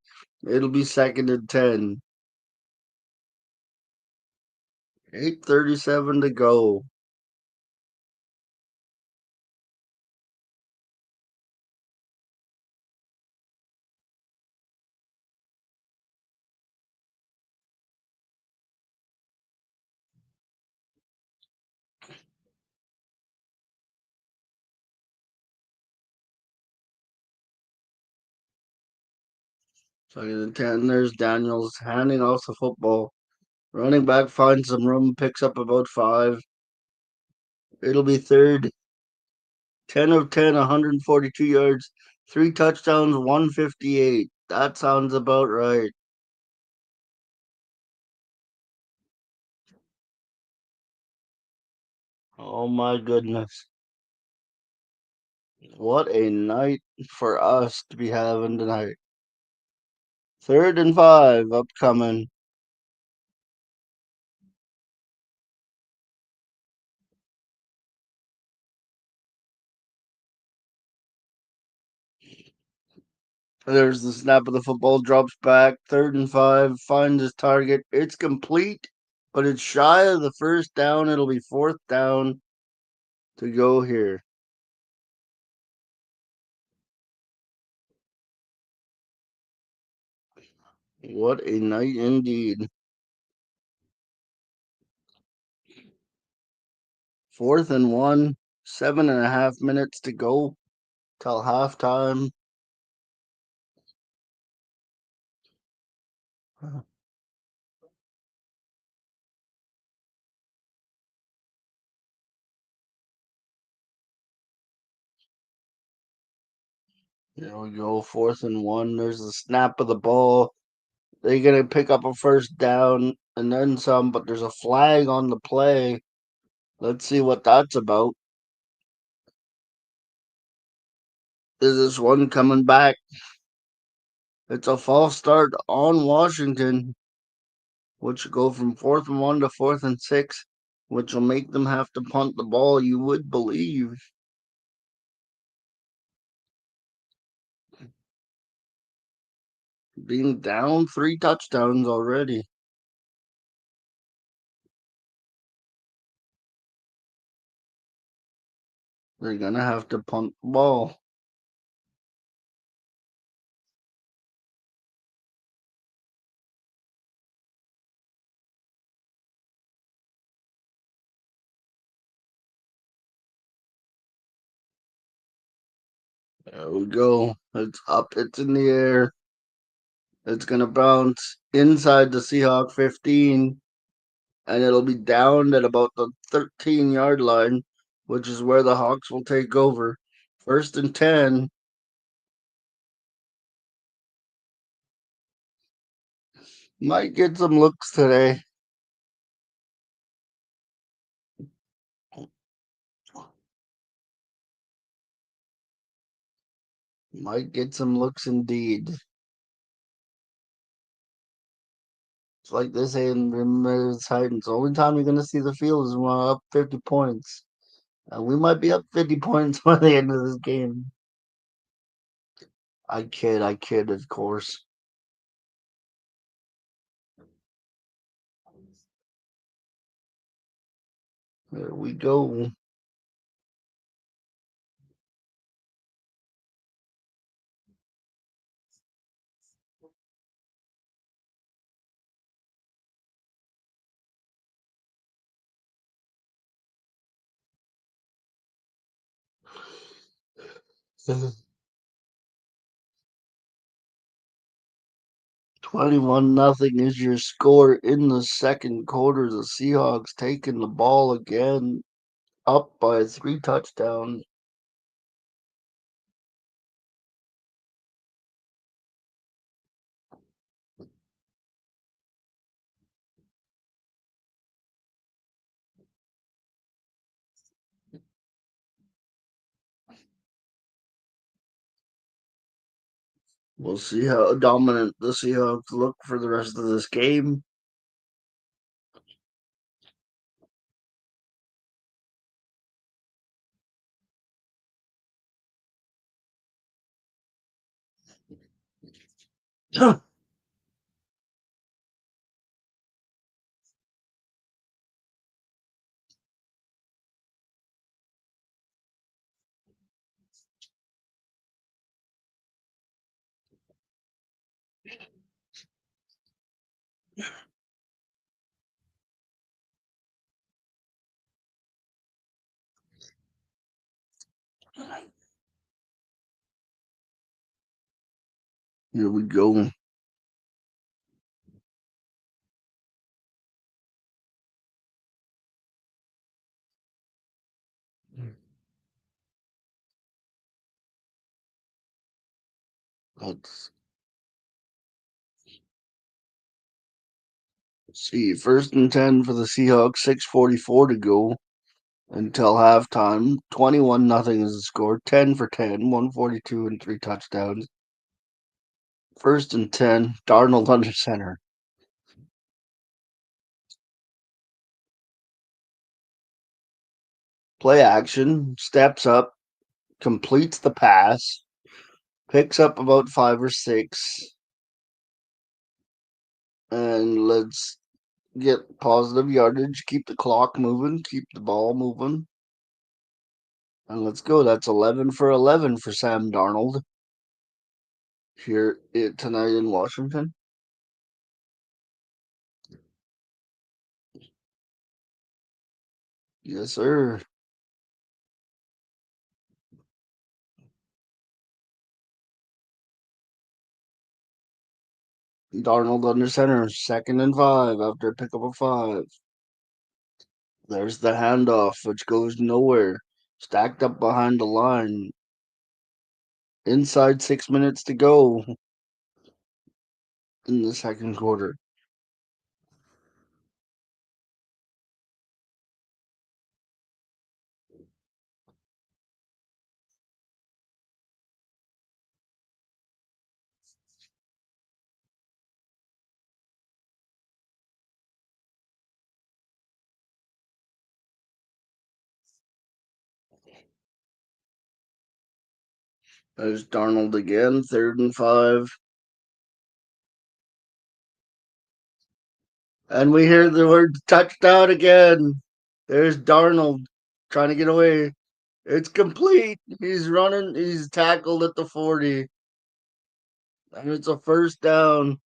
It'll be 2nd and 10. 8:37 to go. Second and 10. There's Daniels handing off the football. Running back finds some room, picks up about 5. It'll be third. 10 of 10, 142 yards, 3 touchdowns, 158. That sounds about right. Oh my goodness. What a night for us to be having tonight. 3rd and 5 upcoming. There's the snap of the football, drops back. 3rd and 5, finds his target. It's complete, but it's shy of the first down. It'll be 4th down to go here. What a night indeed. 4th and 1, 7.5 minutes to go till halftime. There we go, 4th and 1. There's the snap of the ball. They're going to pick up a first down and then some, but there's a flag on the play. Let's see what that's about. Is this one coming back? It's a false start on Washington, which will go from 4th and 1 to 4th and 6, which will make them have to punt the ball, you would believe. Being down 3 touchdowns already. They're going to have to punt the ball. There we go. It's up, it's in the air. It's going to bounce inside the Seahawk 15, and it'll be down at about the 13-yard line, which is where the Hawks will take over. 1st and 10. Might get some looks today. Might get some looks indeed. It's like this in the Titans. The only time you're going to see the field is when we're up 50 points. And we might be up 50 points by the end of this game. I kid, of course. There we go. Mhm. 21-0 is your score in the second quarter. The Seahawks taking the ball again, up by 3 touchdowns. We'll see how dominant the Seahawks look for the rest of this game. Here we go. Let's see. 1st and 10 for the Seahawks. 6:44 to go until halftime. 21-0 is the score. 10 for 10. 142 and 3 touchdowns. 1st and 10. Darnold under center. Play action. Steps up. Completes the pass. Picks up about 5 or 6. And let's get positive yardage. Keep the clock moving. Keep the ball moving. And let's go. That's 11 for 11 for Sam Darnold here tonight in Washington. Yes, sir. Darnold under center. 2nd and 5 after a pickup of 5. There's the handoff, which goes nowhere. Stacked up behind the line. Inside 6 minutes to go in the second quarter. There's Darnold again. 3rd and 5. And we hear the word touchdown again. There's Darnold trying to get away. It's complete. He's running. He's tackled at the 40. And it's a 1st down.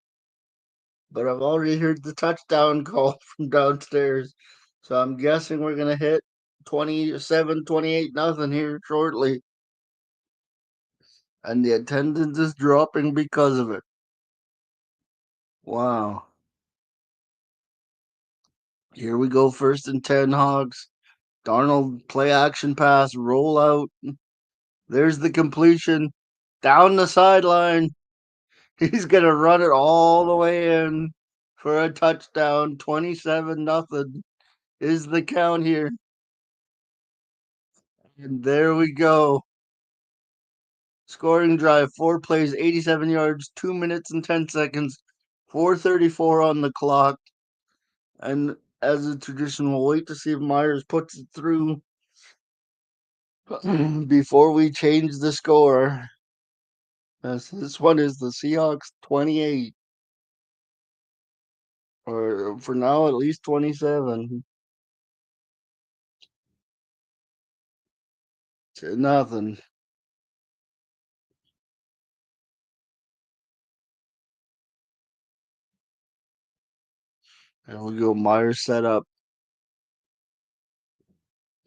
But I've already heard the touchdown call from downstairs. So I'm guessing we're going to hit 27, 28-0 here shortly. And the attendance is dropping because of it. Wow. Here we go. 1st and 10 Hogs. Darnold play action pass, roll out. There's the completion. Down the sideline. He's going to run it all the way in for a touchdown. 27-0 is the count here. And there we go. Scoring drive, 4 plays, 87 yards, 2 minutes and 10 seconds, 4:34 on the clock. And as a tradition, we'll wait to see if Myers puts it through before we change the score. This one is the Seahawks 28, or for now at least 27 to nothing. There we go. Myers set up.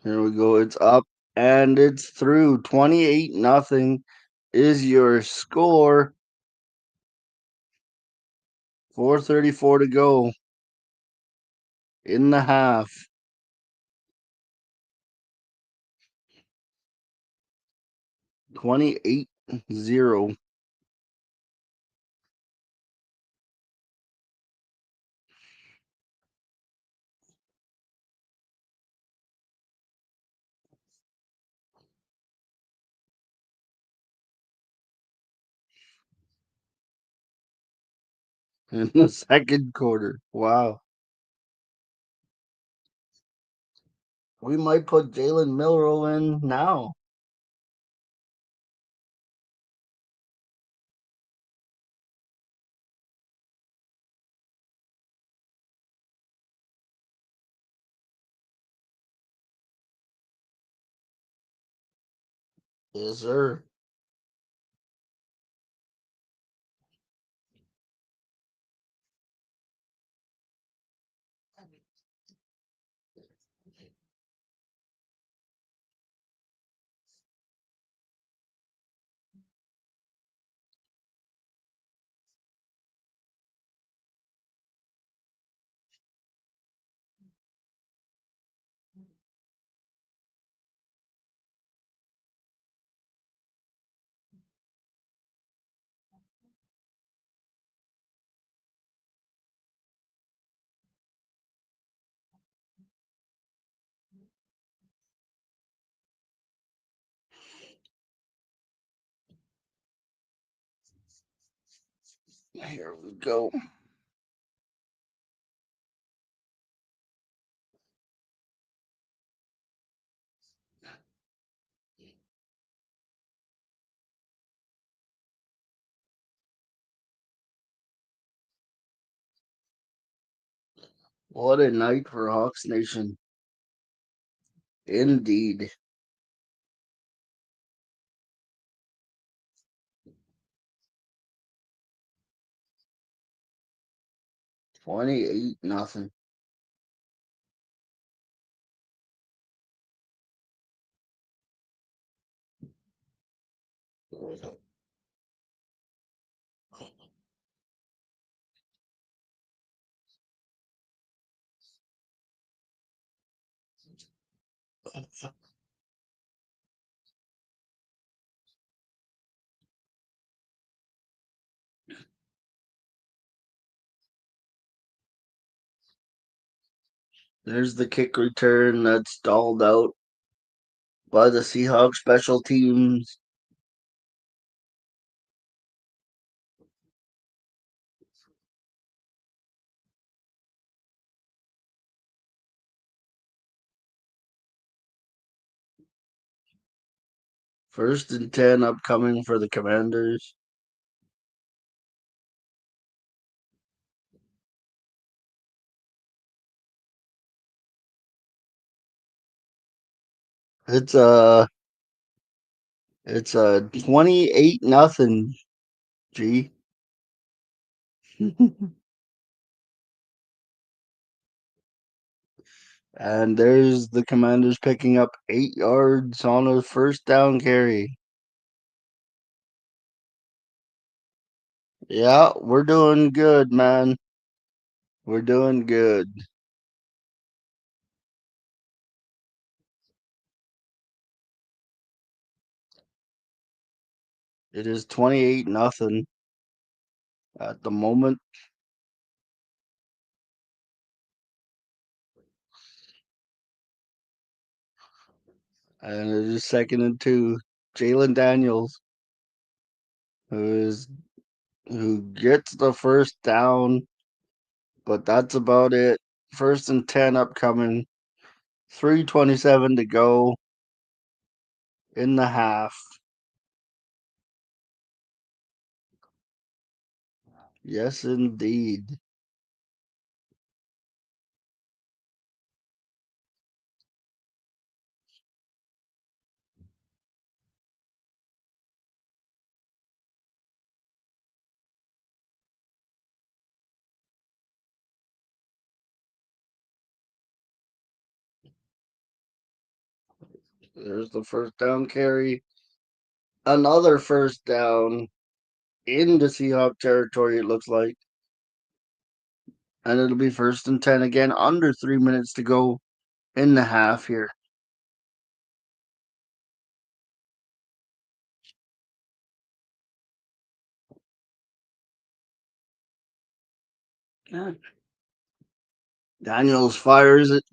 Here we go. It's up and it's through. 28-0 is your score. 4:34 to go in the half. 28-0. In the second quarter. Wow. We might put Jalen Milrow in now. Yes, sir. Here we go. What a night for Hawks Nation. Indeed. 28-0. There's the kick return that's stalled out by the Seahawks special teams. First and 10 upcoming for the Commanders. It's a 28-0. G. And there's the Commanders picking up 8 yards on a first down carry. Yeah, we're doing good, man. We're doing good. It is 28-0 at the moment. And it is 2nd and 2. Jalen Daniels. who's who gets the first down, but that's about it. First and 10 upcoming. 3:27 to go in the half. Yes, indeed. There's the first down carry. Another first down into Seahawk territory, it looks like. And it'll be first and 10 again, under 3 minutes to go in the half here. Yeah. Daniels fires it.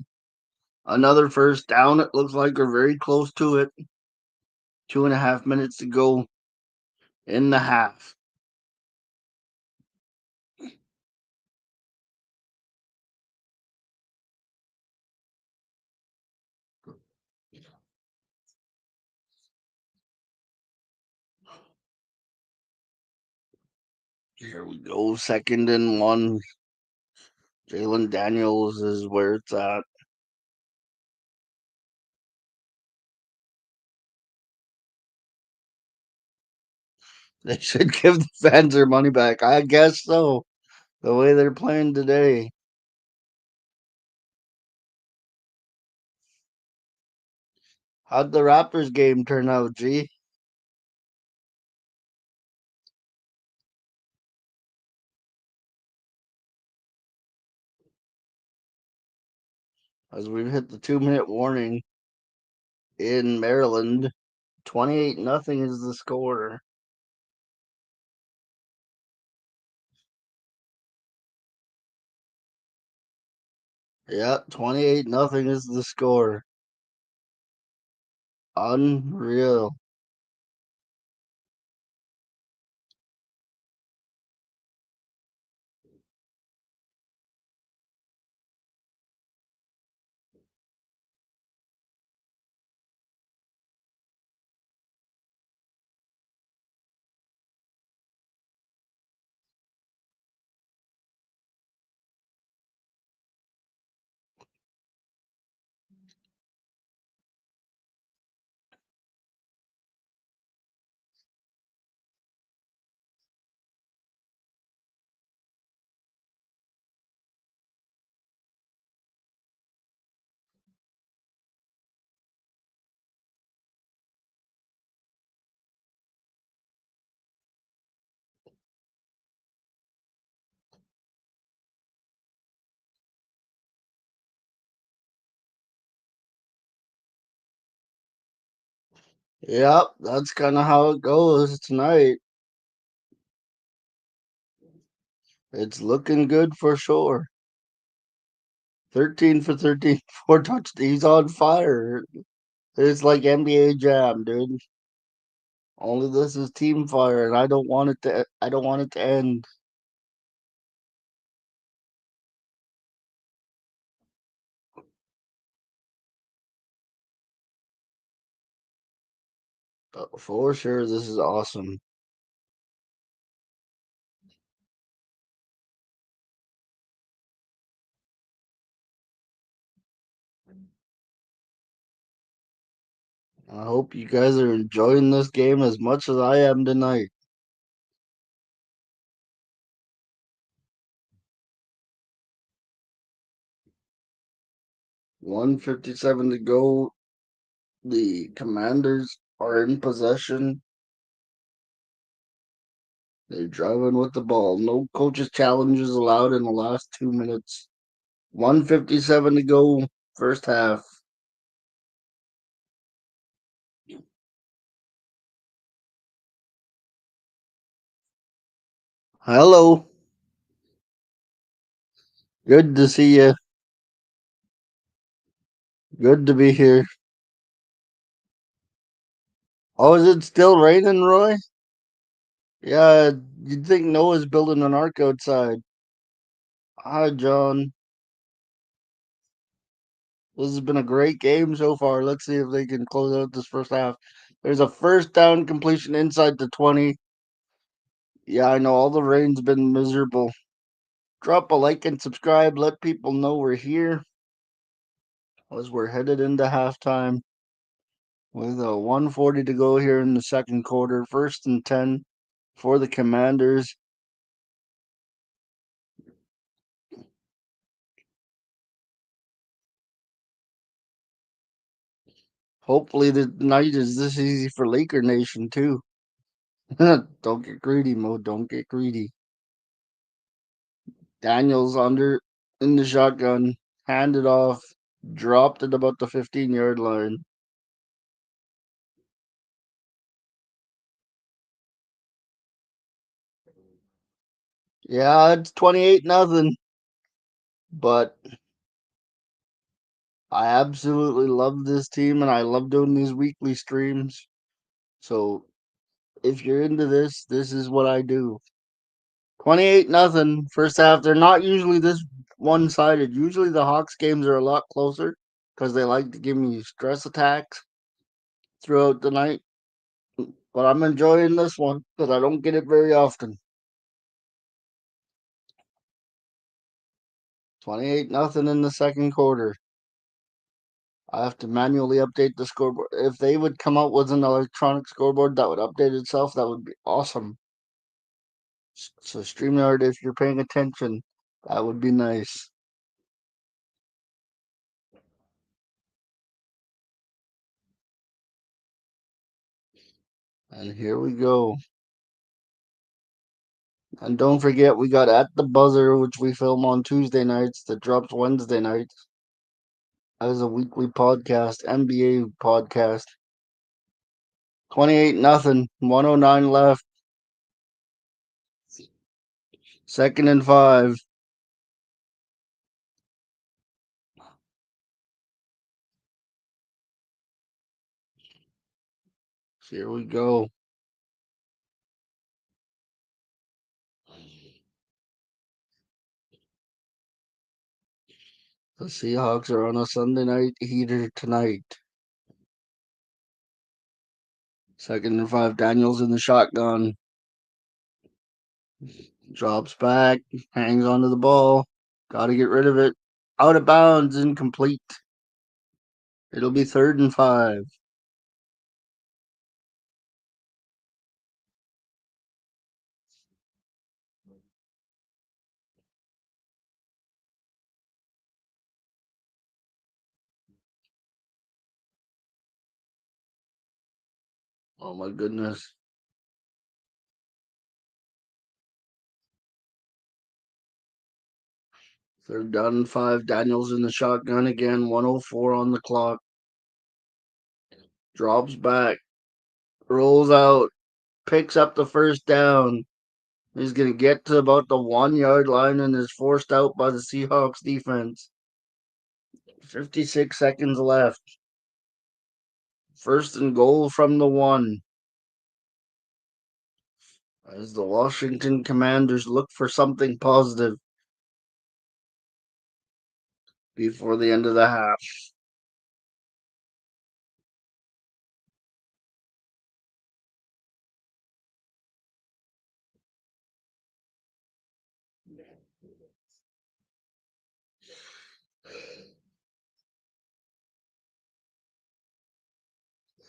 Another first down, it looks like we're very close to it. 2.5 minutes to go in the half. Here we go. Second and one. Jalen Daniels is where it's at. They should give the fans their money back. I guess so. The way they're playing today. How'd the Raptors game turn out, G? As we've hit the 2 minute warning in Maryland. 28-0 is the score. Yeah, 28-0 is the score. Unreal. Yep, that's kind of how it goes tonight. It's looking good for sure. 13 for 13, 4 touchdowns. He's on fire. It's like NBA Jam, dude. Only this is team fire, and I don't want it to. I don't want it to end. But for sure, this is awesome. I hope you guys are enjoying this game as much as I am tonight. 1:57 to go. The Commanders are in possession. They're driving with the ball. No coaches' challenges allowed in the last 2 minutes. 1:57 to go, first half. Hello. Good to see you. Good to be here. Oh, is it still raining, Roy? Yeah, you'd think Noah's building an ark outside. Hi, John. This has been a great game so far. Let's see if they can close out this first half. There's a first down completion inside the 20. Yeah, I know all the rain's been miserable. Drop a like and subscribe. Let people know we're here as we're headed into halftime with a 140 to go here in the second quarter. First and 10 for the Commanders. Hopefully the night is this easy for Laker Nation too. Don't get greedy, Mo. Don't get greedy. Daniels under in the shotgun, handed off, dropped at about the 15-yard line. Yeah, it's 28-0, but I absolutely love this team and I love doing these weekly streams. So if you're into this, this is what I do. 28-0 first half. They're not usually this one-sided. Usually the Hawks games are a lot closer because they like to give me stress attacks throughout the night. But I'm enjoying this one because I don't get it very often. 28-0 in the second quarter. I have to manually update the scoreboard. If they would come out with an electronic scoreboard that would update itself, that would be awesome. So StreamYard, if you're paying attention, that would be nice. And here we go. And don't forget, we got At the Buzzer, which we film on Tuesday nights, that drops Wednesday nights as a weekly podcast, NBA podcast. 28-0, 109 left. Second and 5. Here we go. The Seahawks are on a Sunday night heater tonight. Second and 5. Daniels in the shotgun. Drops back. Hangs onto the ball. Got to get rid of it. Out of bounds. Incomplete. It'll be third and 5. Oh my goodness. Third down and 5. Daniels in the shotgun again. 104 on the clock. Drops back. Rolls out. Picks up the first down. He's going to get to about the 1 yard line and is forced out by the Seahawks defense. 56 seconds left. First and goal from the 1. As the Washington Commanders look for something positive before the end of the half.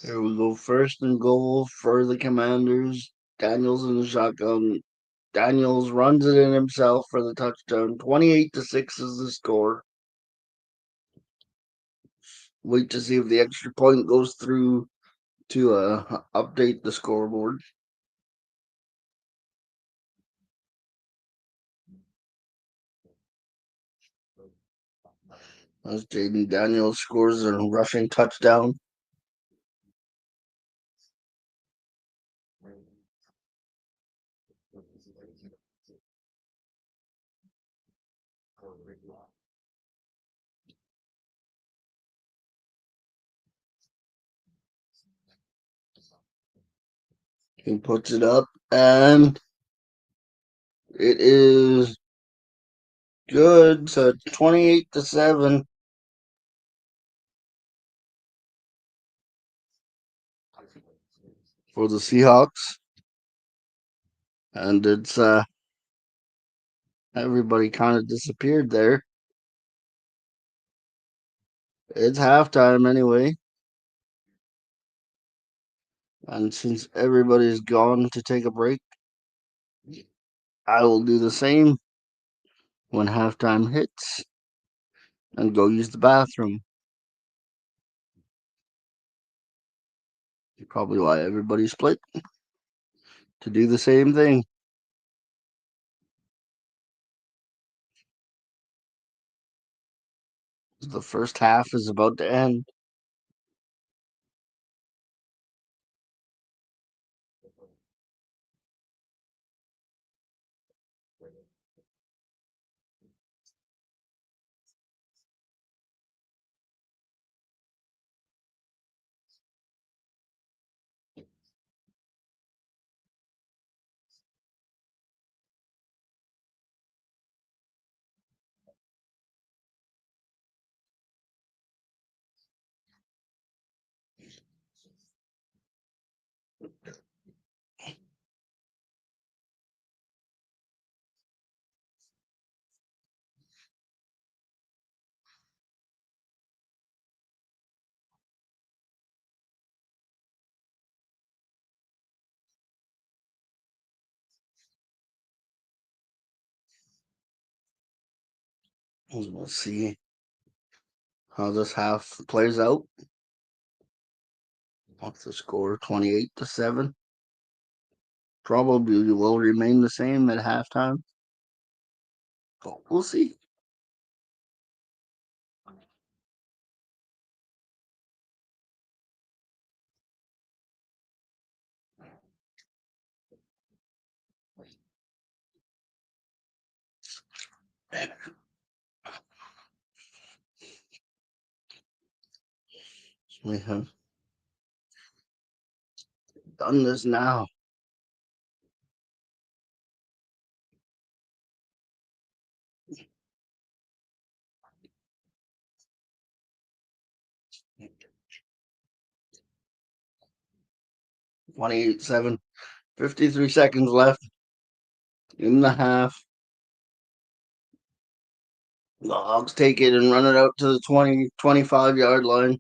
Here we go. First and goal for the Commanders. Daniels in the shotgun. Daniels runs it in himself for the touchdown. 28-6 is the score. Wait to see if the extra point goes through to update the scoreboard. As Jaden Daniels scores a rushing touchdown. He puts it up, and it is good. So 28-7 for the Seahawks, and it's everybody kind of disappeared there. It's halftime anyway, and since everybody's gone to take a break, I will do the same when halftime hits and go use the bathroom. Probably why everybody split to do the same thing. The first half is about to end. We'll see how this half plays out. What's the score? 28-7. Probably will remain the same at halftime. But we'll see. We have done this now. Twenty-eight 7. 53 seconds left in the half. The Hawks take it and run it out to the 25-yard line.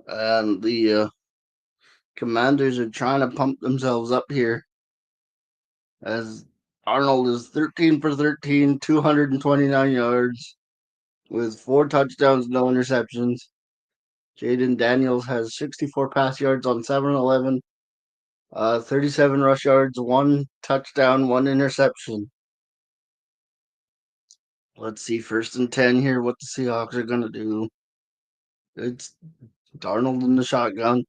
And the Commanders are trying to pump themselves up here as Arnold is 13 for 13, 229 yards with 4 touchdowns, no interceptions. Jaden Daniels has 64 pass yards on 7-11, 37 rush yards, 1 touchdown, 1 interception. Let's see, 1st and 10 here, what the Seahawks are going to do. It's Darnold in the shotgun.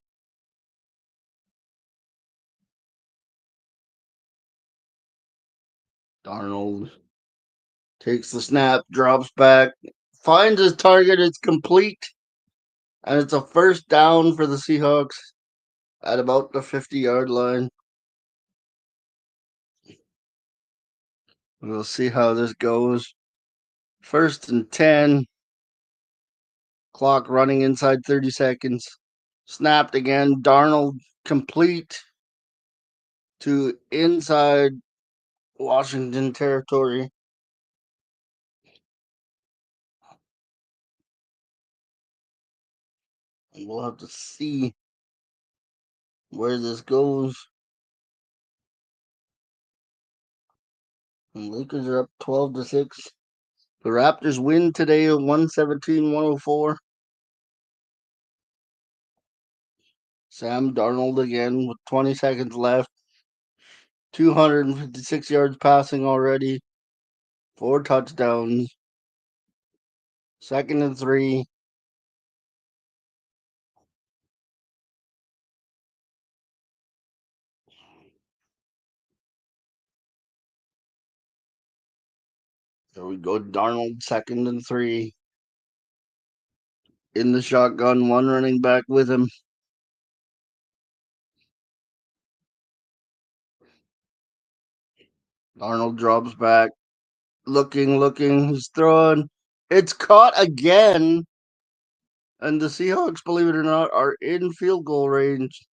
Darnold takes the snap, drops back, finds his target. It's complete. And it's a 1st down for the Seahawks at about the 50-yard line. We'll see how this goes. 1st and 10. Clock running inside 30 seconds. Snapped again. Darnold complete to inside Washington territory. And we'll have to see where this goes. And Lakers are up 12-6. The Raptors win today at 117-104. Sam Darnold again with 20 seconds left. 256 yards passing already. 4 touchdowns. 2nd and 3. There we go. Darnold, 2nd and 3. In the shotgun, one running back with him. Arnold drops back, looking. He's throwing. It's caught again. And the Seahawks, believe it or not, are in field goal range.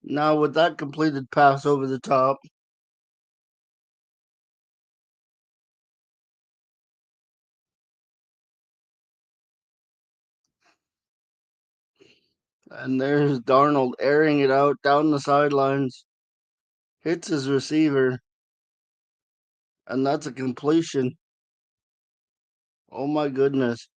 Now, with that completed pass over the top, and there's Darnold airing it out down the sidelines, hits his receiver, and that's a completion. Oh my goodness.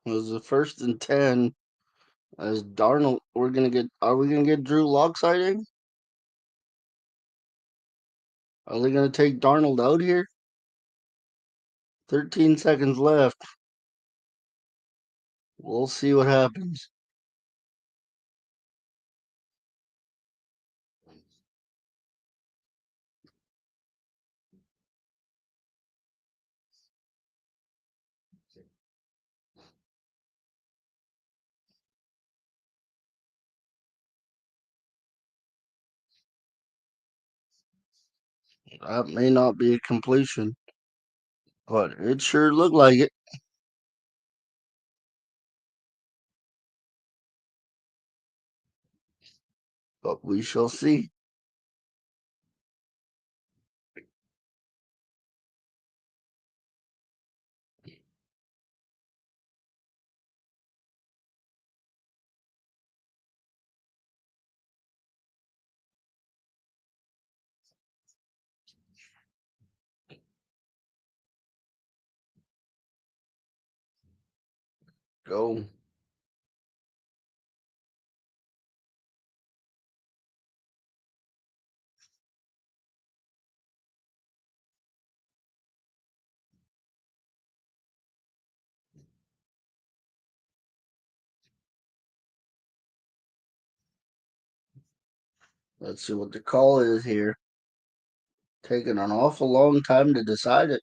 It was the 1st and 10 as Darnold. Are we gonna get Drew Lock sighting? Are they gonna take Darnold out here? 13 seconds left. We'll see what happens. That may not be a completion, but it sure looked like it. But we shall see. Go. Let's see what the call is here. Taking an awful long time to decide it.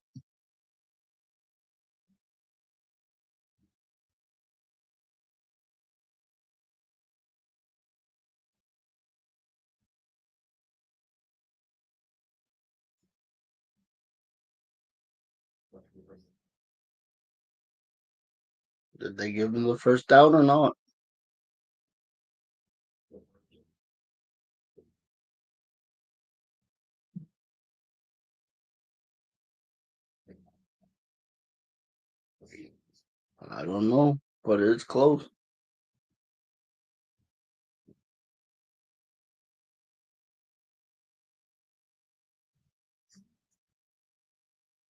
Did they give him the first down or not? I don't know, but it's close.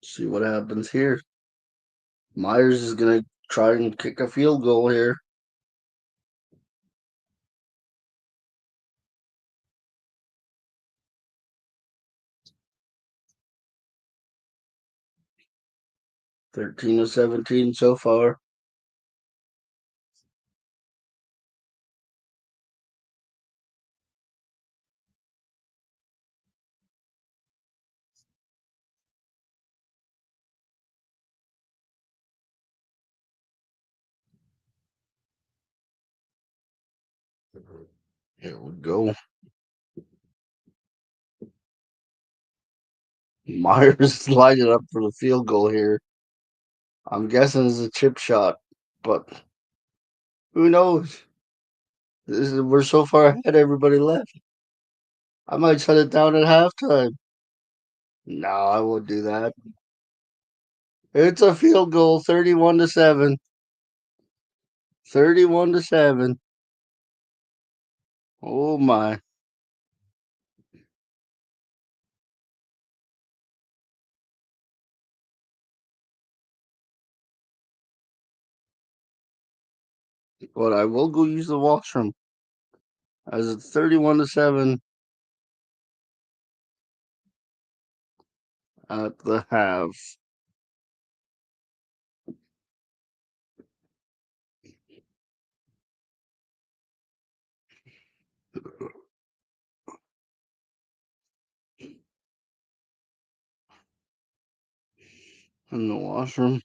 See what happens here. Myers is going to try and kick a field goal here. Thirteen of 17 so far. Here we go. Myers lining up for the field goal here. I'm guessing it's a chip shot, but who knows? We're so far ahead, everybody left. I might shut it down at halftime. No, I won't do that. It's a field goal, 31-7. 31-7. Oh my. But I will go use the washroom. As it's 31-7 at the half. in the washroom.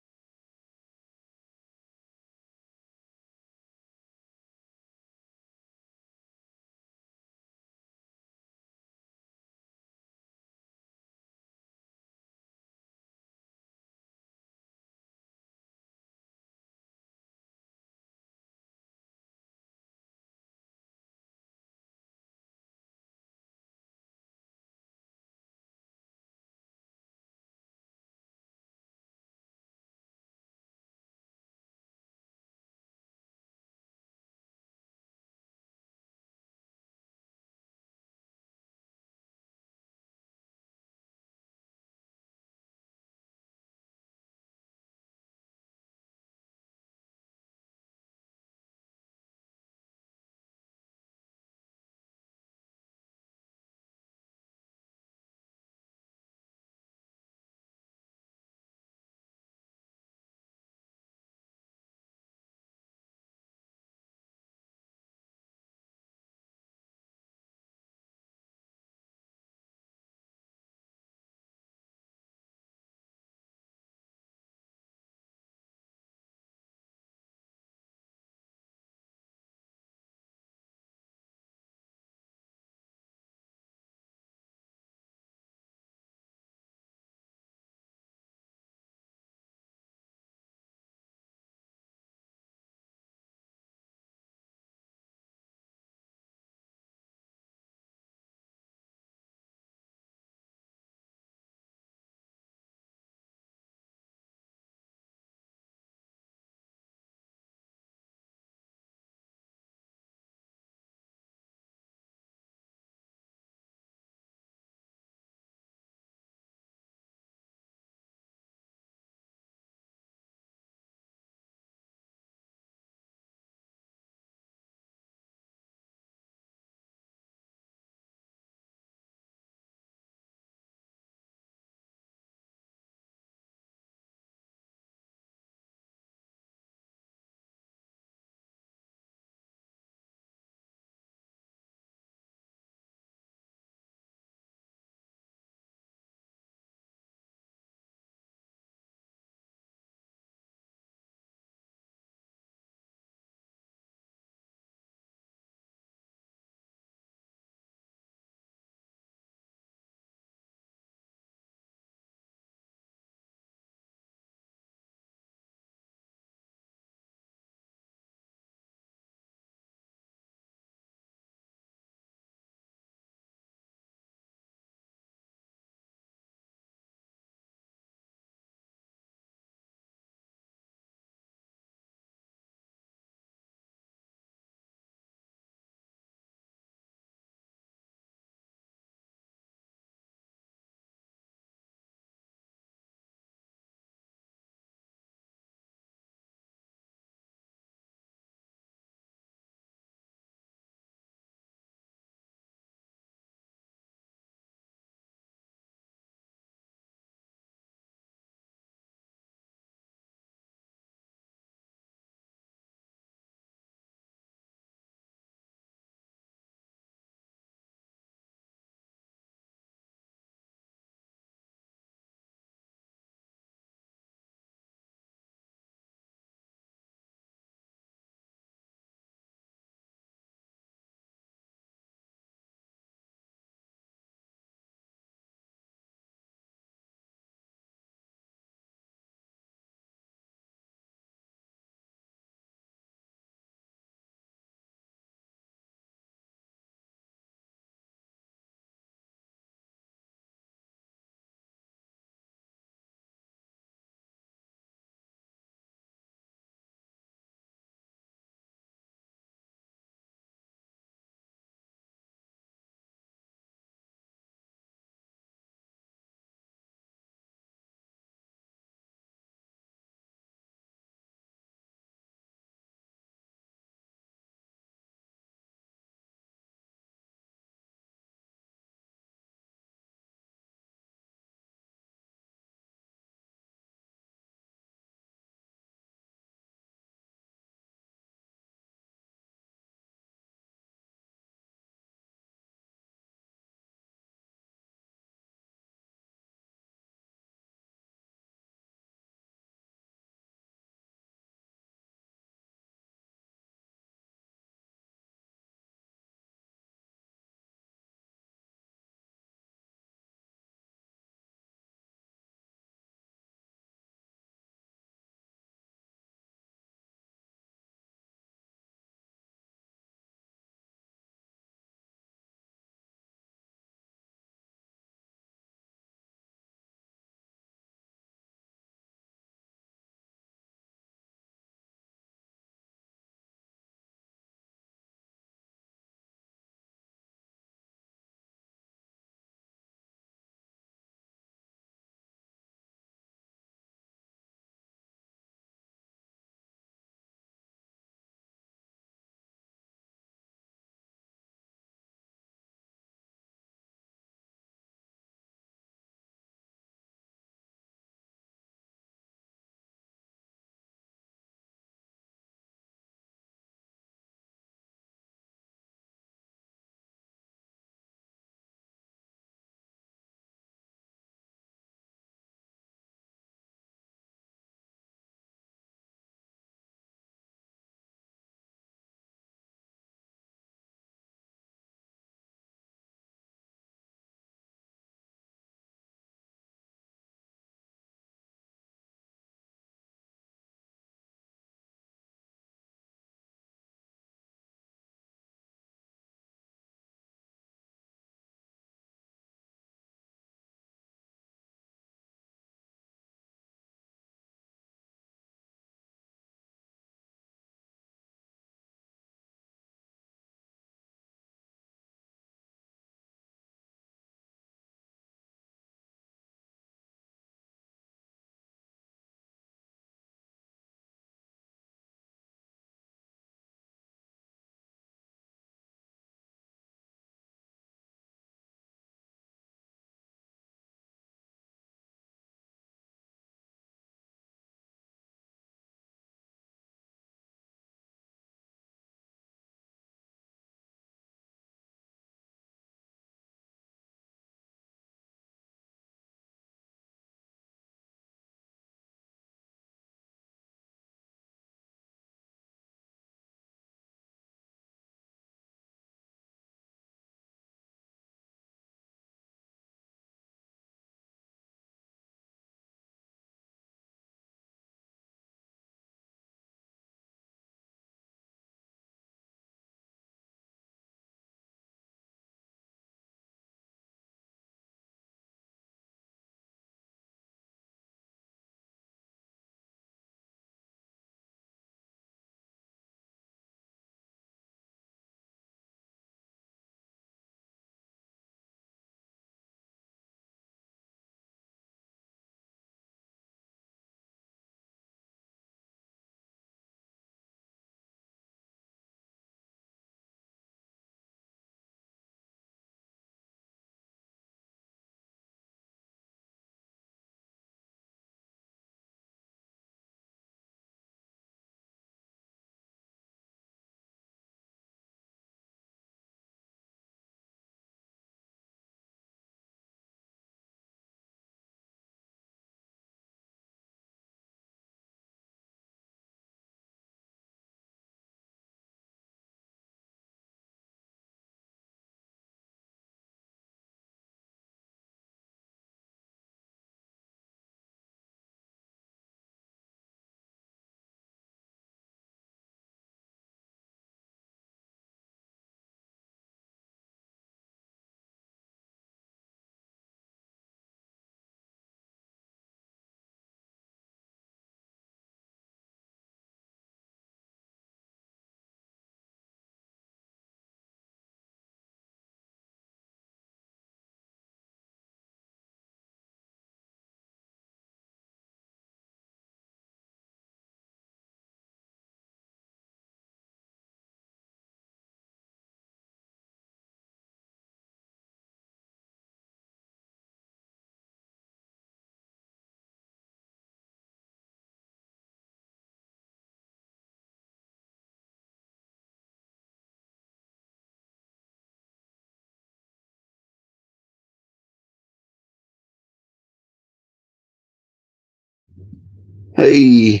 Hey,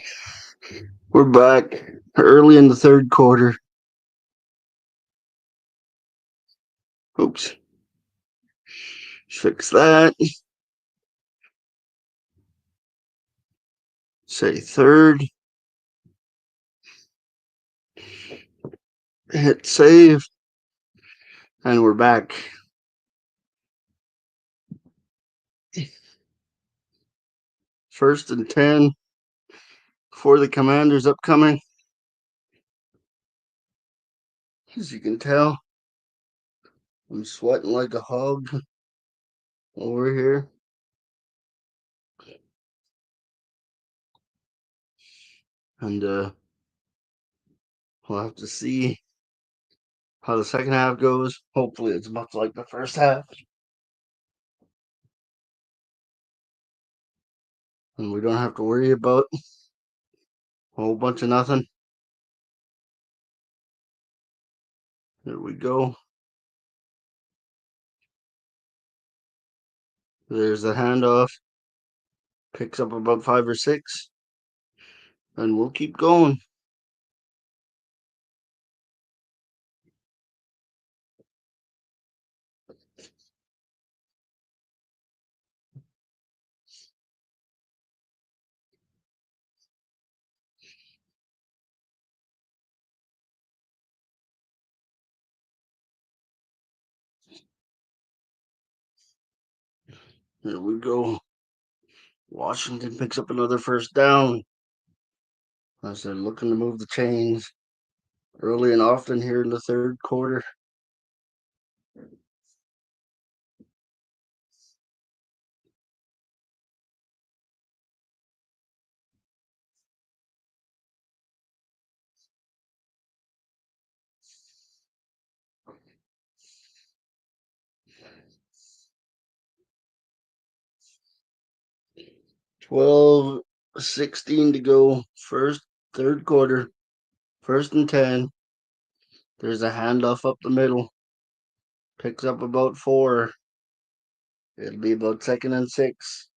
we're back early in the third quarter. Oops, fix that. Say third. Hit save. And we're back. First and 10 for the Commanders upcoming. As you can tell, I'm sweating like a hog over here. And we'll have to see how the second half goes. Hopefully, it's much like the first half. And we don't have to worry about a whole bunch of nothing. There we go. There's the handoff. Picks up about 5 or 6. And we'll keep going. There we go. Washington picks up another first down. As they're looking to move the chains early and often here in the third quarter. Twelve 16 to go. Third quarter. First and 10. There's a handoff up the middle. Picks up about 4. It'll be about second and 6.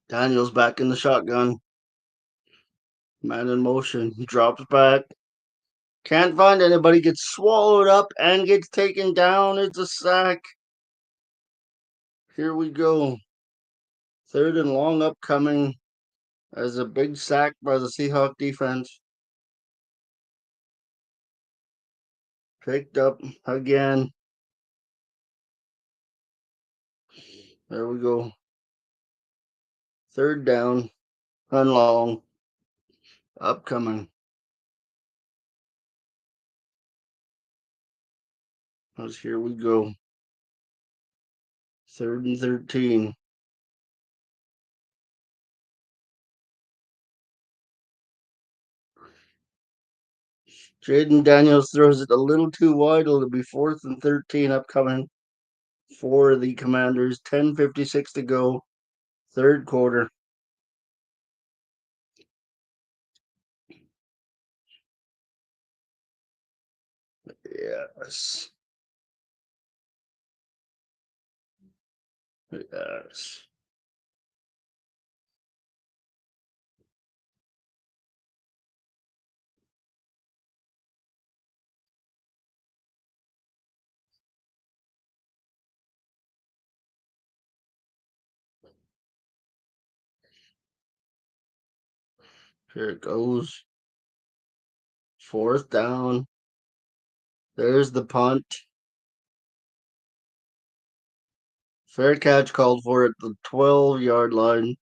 Daniel's back in the shotgun. Man in motion. He drops back. Can't find anybody. Gets swallowed up and gets taken down. It's a sack. Here we go. Third and long upcoming as a big sack by the Seahawks defense. Picked up again. There we go. Third down and long upcoming. As here we go. Third and 13. Jaden Daniels throws it a little too wide. It'll be 4th and 13 upcoming for the Commanders. 10:56 to go. Third quarter. Yes. Yes. Here it goes. 4th down. There's the punt. Fair catch called for at the 12-yard line.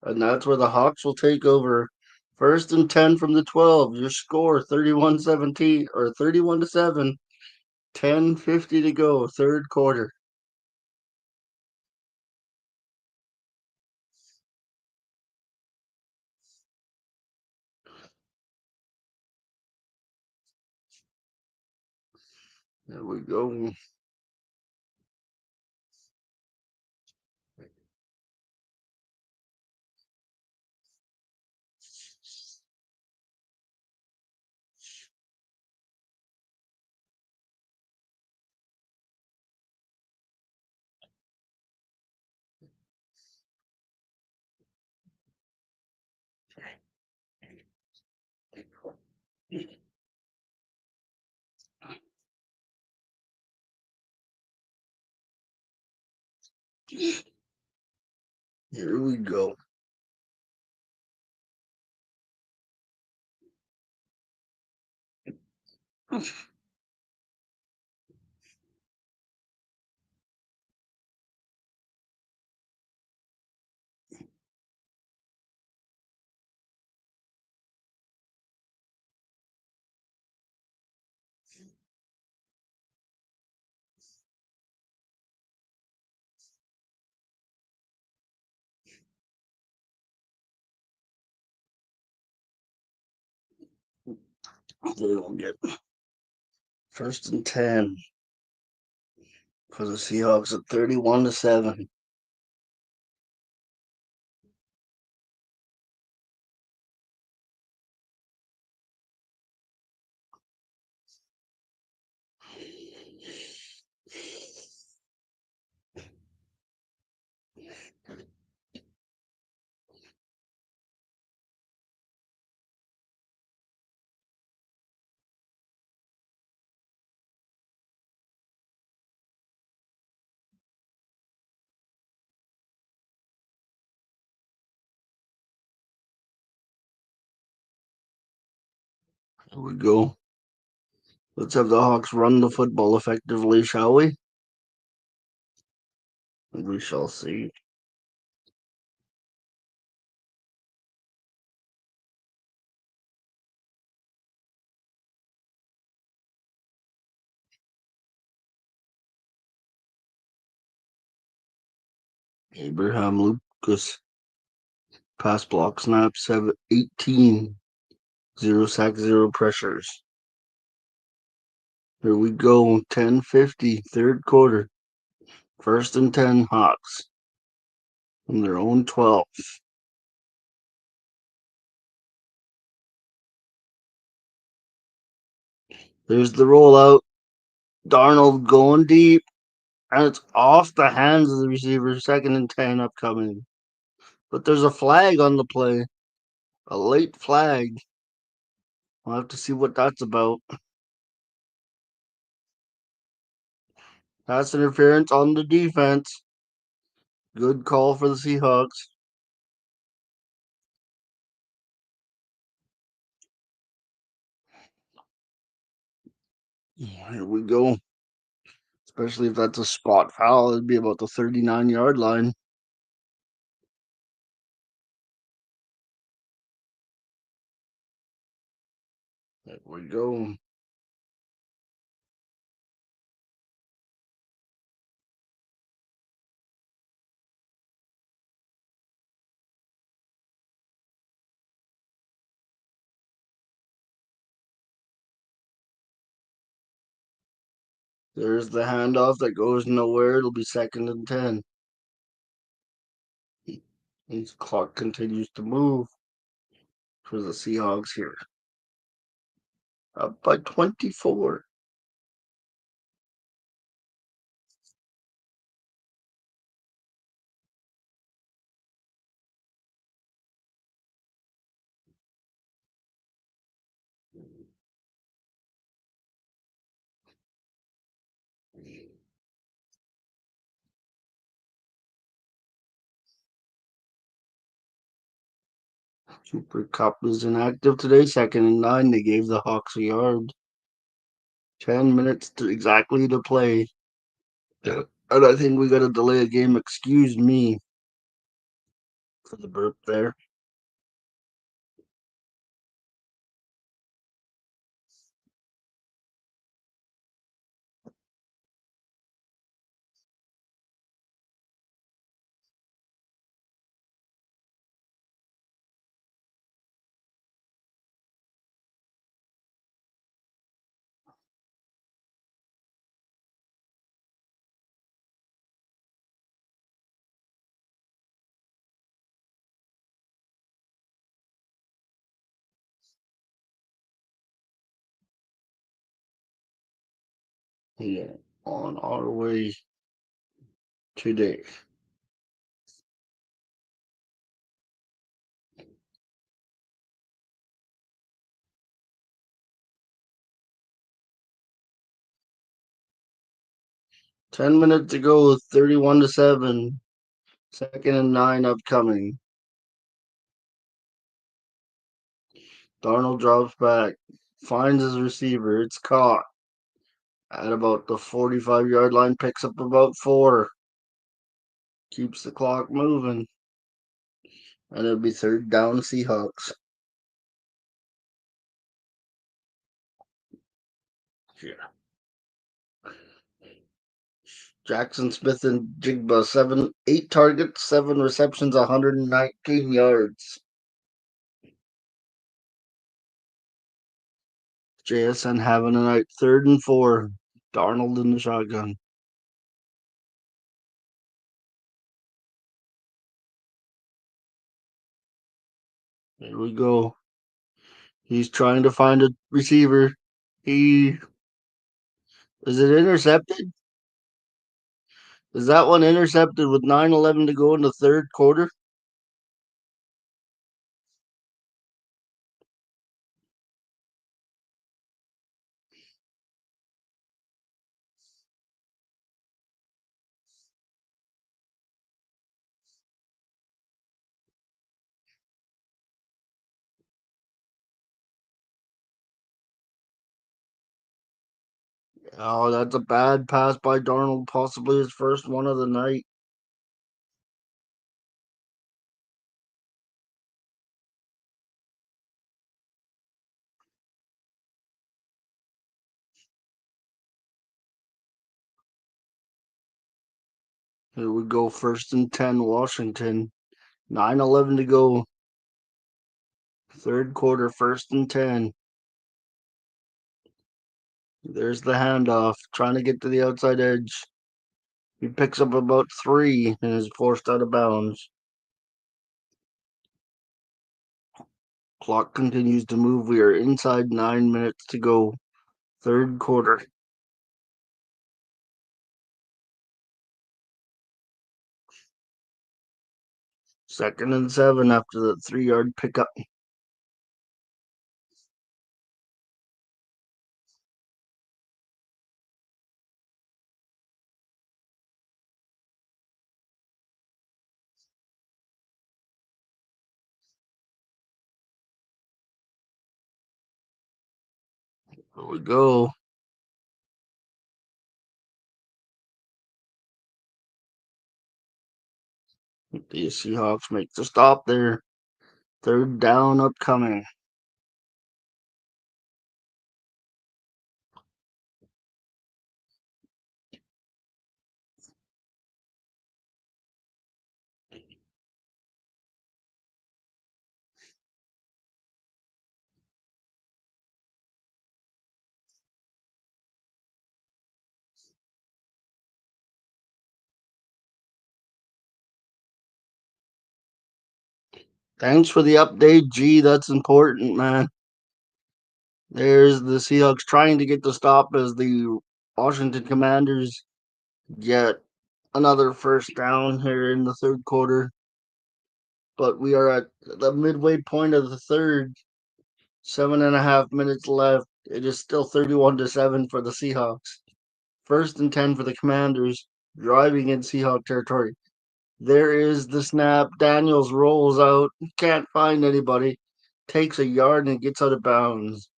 And that's where the Hawks will take over. First and 10 from the 12. Your score 31-17 or 31-7. 10:50 to go. Third quarter. There we go. Here we go. They don't get first and 10 for the Seahawks at 31-7. Here we go. Let's have the Hawks run the football effectively, shall we? We shall see. Abraham Lucas pass block snaps have 18. 0 sacks, 0 pressures. Here we go. 10:50, third quarter. First and 10 Hawks from their own 12. There's the rollout. Darnold going deep, and it's off the hands of the receiver. Second and 10 upcoming. But there's a flag on the play. A late flag. We'll have to see what that's about. Pass interference on the defense. Good call for the Seahawks. Here we go. Especially if that's a spot foul, it'd be about the 39-yard line. There we go. There's the handoff that goes nowhere. It'll be second and 10. And clock continues to move for the Seahawks here. Up by 24. Cooper Cup is inactive today. Second and 9. They gave the Hawks a yard. 10 minutes exactly to play. And I think we got to delay a game. Excuse me for the burp there. Yeah, on our way today. 10 minutes to go, 31-7. Second and 9 upcoming. Darnold drops back, finds his receiver. It's caught at about the 45-yard line, picks up about 4. Keeps the clock moving. And it'll be third down Seahawks. Yeah. Jackson Smith and Jigba, 8 targets, 7 receptions, 119 yards. JSN having a night, 3rd and 4. Darnold in the shotgun. Here we go. He's trying to find a receiver. Is it intercepted? Is that one intercepted with 9:11 to go in the third quarter? Oh, that's a bad pass by Darnold, possibly his first one of the night. Here we go, 1st and 10, Washington. 9:11 to go. Third quarter, 1st and 10. There's the handoff, trying to get to the outside edge. He picks up about 3 and is forced out of bounds. Clock continues to move. We are inside 9 minutes to go. Third quarter. Second and 7 after the 3-yard pickup. Here we go. The Seahawks make the stop there. Third down upcoming. Thanks for the update, G. That's important, man. There's the Seahawks trying to get the stop as the Washington Commanders get another first down here in the third quarter. But we are at the midway point of the third. 7.5 minutes left. It is still 31-7 for the Seahawks. 1st and 10 for the Commanders, driving in Seahawk territory. There is the snap. Daniels rolls out, can't find anybody, takes a yard and gets out of bounds.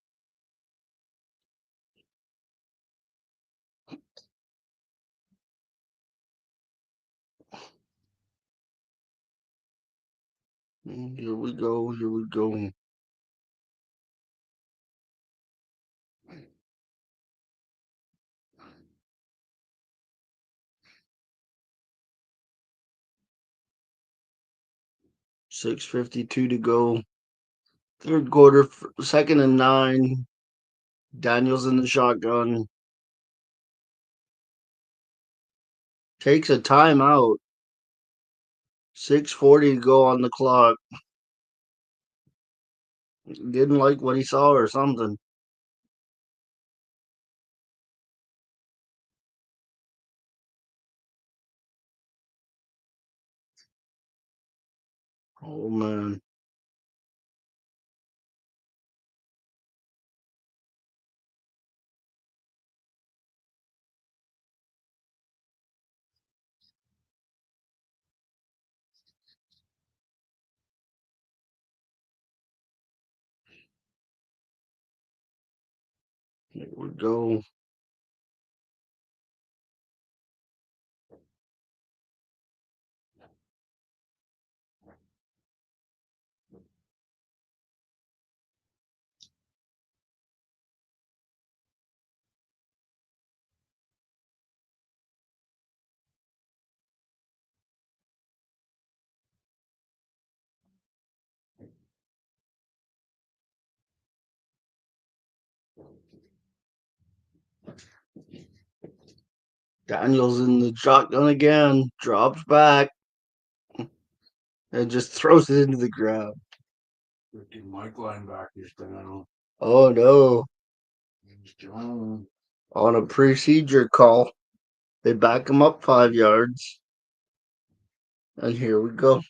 Here we go. Here we go. $6:52 to go. Third quarter, 2nd and 9. Daniels in the shotgun. Takes a timeout. 6:40 to go on the clock. Didn't like what he saw or something. Oh, man. Here we go. Daniels in the shotgun again. Drops back and just throws it into the ground. Freaking Mike linebackers down. Oh no. He's down. On a procedure call. They back him up 5 yards. And here we go.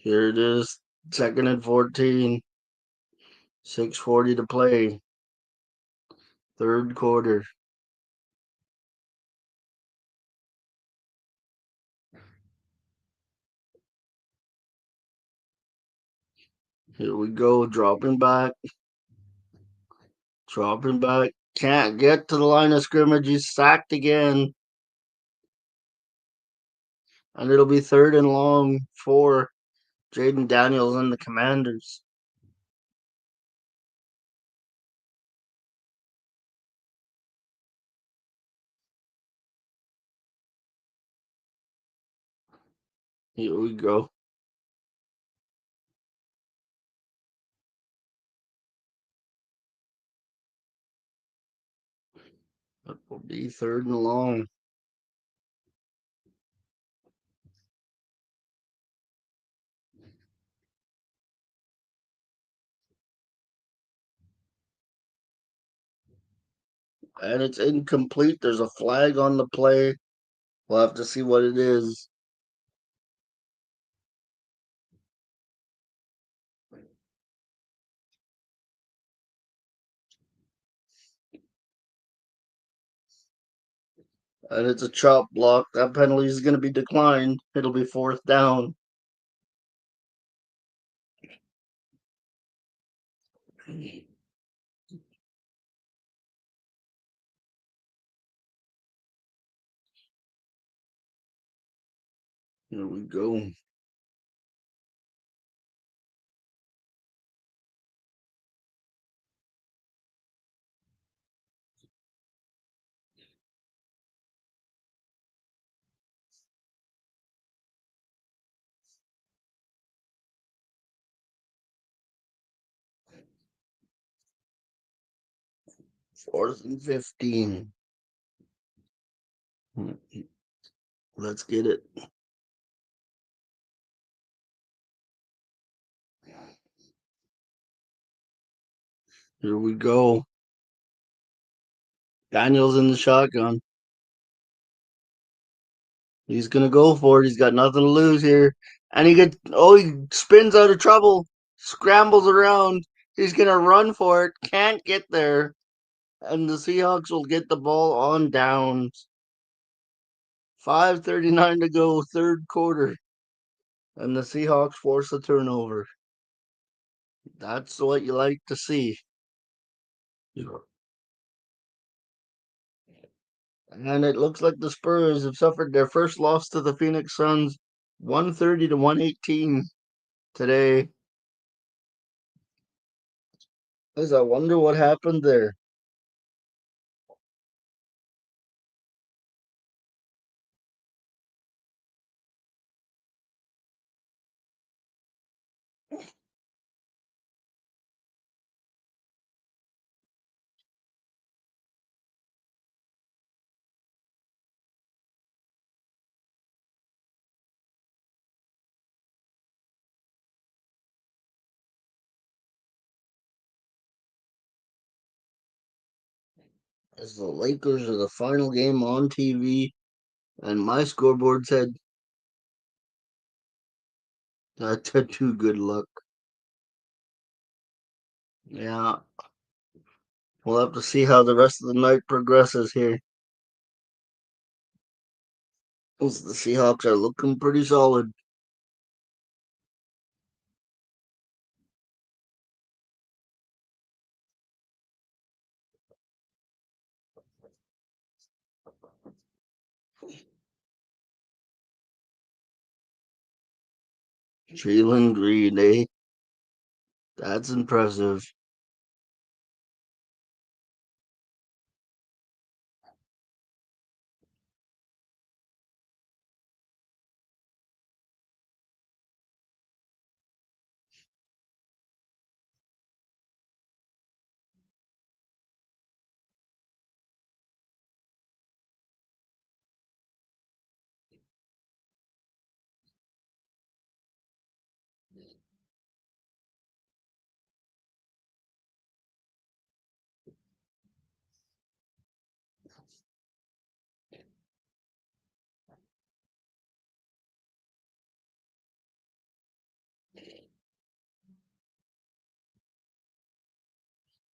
Here it is. 2nd and 14. 6:40 to play. Third quarter. Here we go. Dropping back. Dropping back. Can't get to the line of scrimmage. He's sacked again. And it'll be 3rd and long for Jaden Daniels and the Commanders. Here we go. That will be 3rd and long. And it's incomplete. There's a flag on the play. We'll have to see what it is. And it's a chop block. That penalty is going to be declined. It'll be 4th down. Here we go. Fourth and 15. Let's get it. Here we go. Daniels in the shotgun. He's gonna go for it. He's got nothing to lose here. And he spins out of trouble. Scrambles around. He's gonna run for it. Can't get there. And the Seahawks will get the ball on downs. 5:39 to go, third quarter. And the Seahawks force a turnover. That's what you like to see. And it looks like the Spurs have suffered their first loss to the Phoenix Suns, 130 to 118 today. As I wonder what happened there. As the Lakers are the final game on TV, and my scoreboard said that's a too good luck. Yeah, We'll have to see how the rest of the night progresses here. The Seahawks are looking pretty solid. Jalen Green, eh? That's impressive.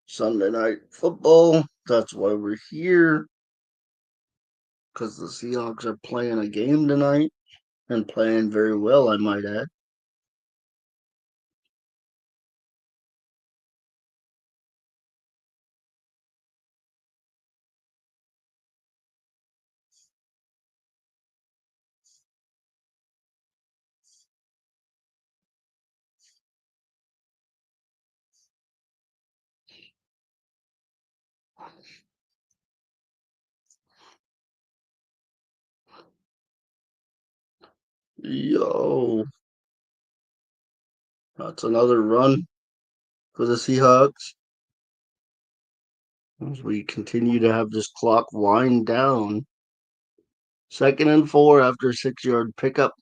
Sunday night football. That's why we're here. Because the Seahawks are playing a game tonight and playing very well, I might add. Yo, that's another run for the Seahawks as we continue to have this clock wind down. 2nd and 4 after a 6-yard pickup.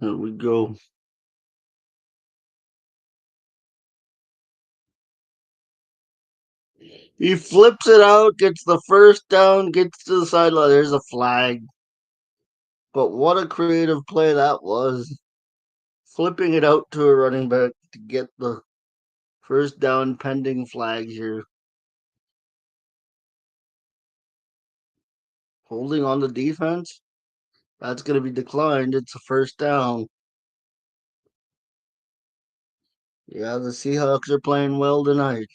There we go. He flips it out, gets the first down, gets to the sideline. There's a flag. But what a creative play that was. Flipping it out to a running back to get the first down pending flag here. Holding on the defense. That's going to be declined. It's a first down. Yeah, the Seahawks are playing well tonight.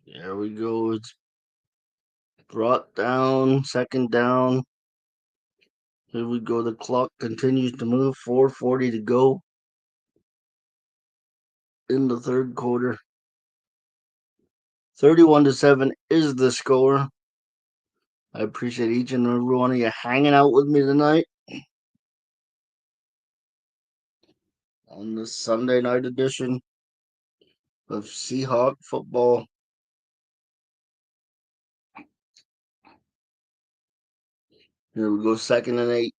There we go. It's brought down. 2nd down. Here we go. The clock continues to move. 4:40 to go in the third quarter. 31-7 is the score. I appreciate each and every one of you hanging out with me tonight on this Sunday night edition of Seahawk football. Here we go, 2nd and 8.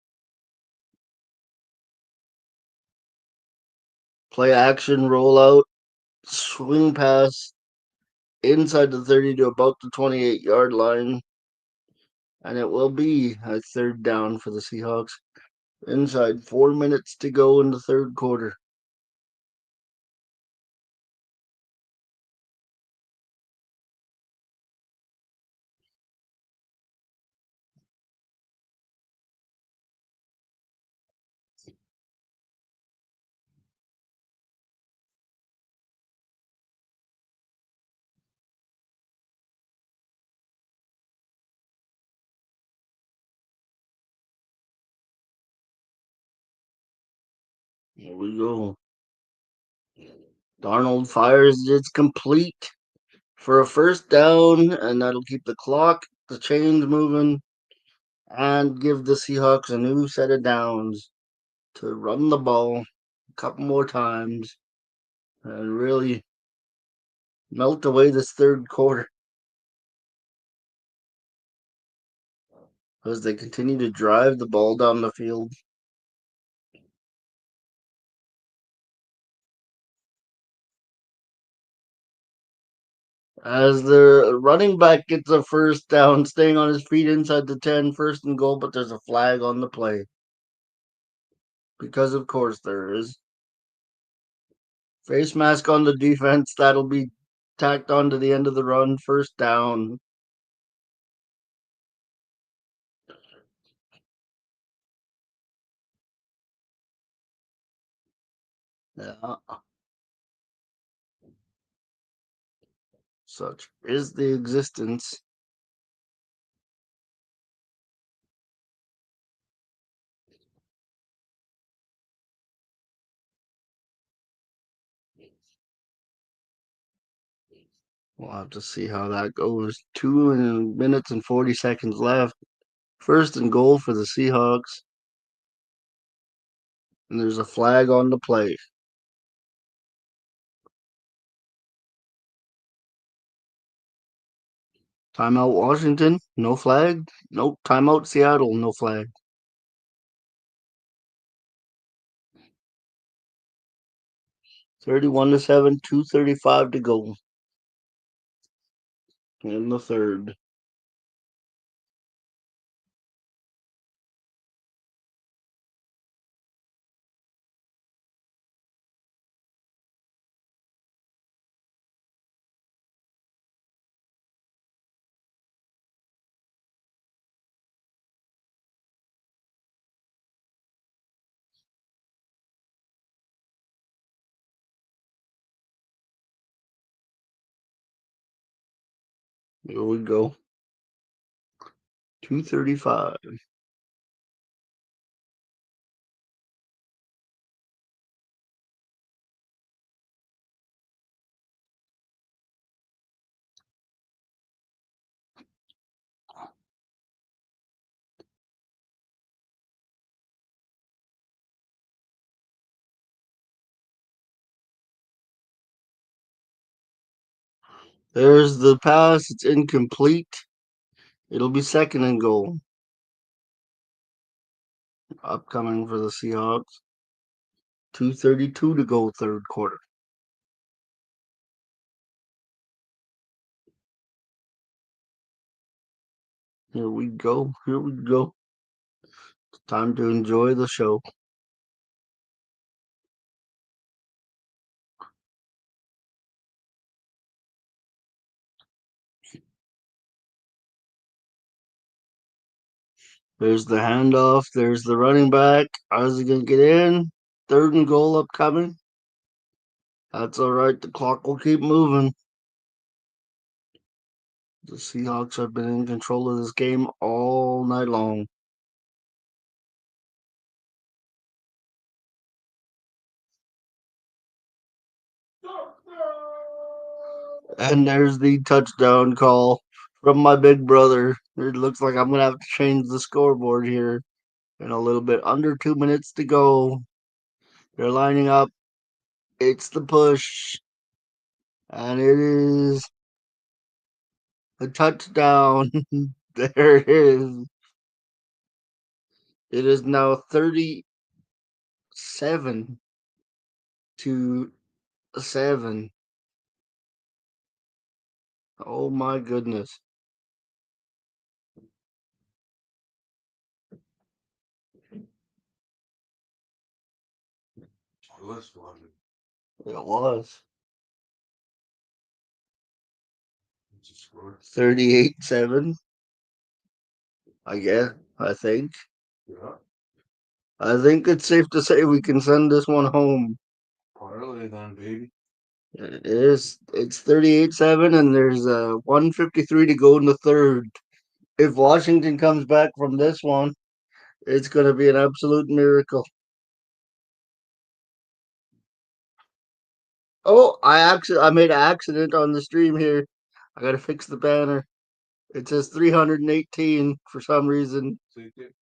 Play action, rollout, swing pass inside the 30 to about the 28-yard line. And it will be a third down for the Seahawks. Inside 4 minutes to go in the third quarter. Here we go. Darnold fires. It's complete for a first down, and that'll keep the clock, the chains moving, and give the Seahawks a new set of downs to run the ball a couple more times. and really melt away this third quarter as they continue to drive the ball down the field. As the running back gets a first down, staying on his feet inside the 10, first and goal, but there's a flag on the play. Because of course there is. Face mask on the defense, that'll be tacked on to the end of the run, first down. Yeah. Such is the existence. We'll have to see how that goes. 2 minutes and 40 seconds left. First and goal for the Seahawks. And there's a flag on the play. Timeout Washington, no flag. Nope. Timeout Seattle, no flag. 31-7, 2:35 to go in the third. Here we go. 2:35. There's the pass. It's incomplete. It'll be second and goal. Upcoming for the Seahawks. 2:32 to go, third quarter. Here we go. Here we go. It's time to enjoy the show. There's the handoff. There's the running back. How's he going to get in? Third and goal upcoming. That's all right. The clock will keep moving. The Seahawks have been in control of this game all night long. And there's the touchdown call from my big brother. It looks like I'm going to have to change the scoreboard here in a little bit. Under 2 minutes to go. They're lining up. It's the push. And it is a touchdown. There it is. It is now 37-7. Oh my goodness. Let's watch it. It was. What's the score? 38-7. I guess. I think. Yeah. I think it's safe to say we can send this one home. Parlay then, baby. It is. It's 38-7, and there's 1:53 to go in the third. If Washington comes back from this one, it's going to be an absolute miracle. Oh, I made an accident on the stream here. I got to fix the banner. It says 318 for some reason. Take it.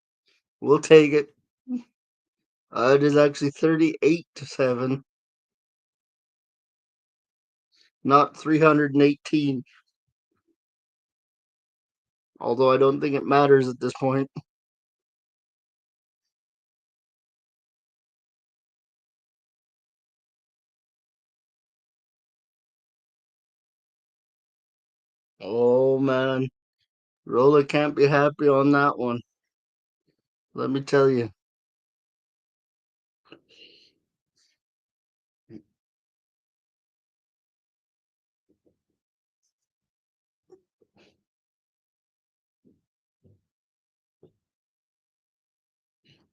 We'll take it. It is actually 38-7. not 318. Although I don't think it matters at this point. Oh man, Rolla can't be happy on that one. Let me tell you.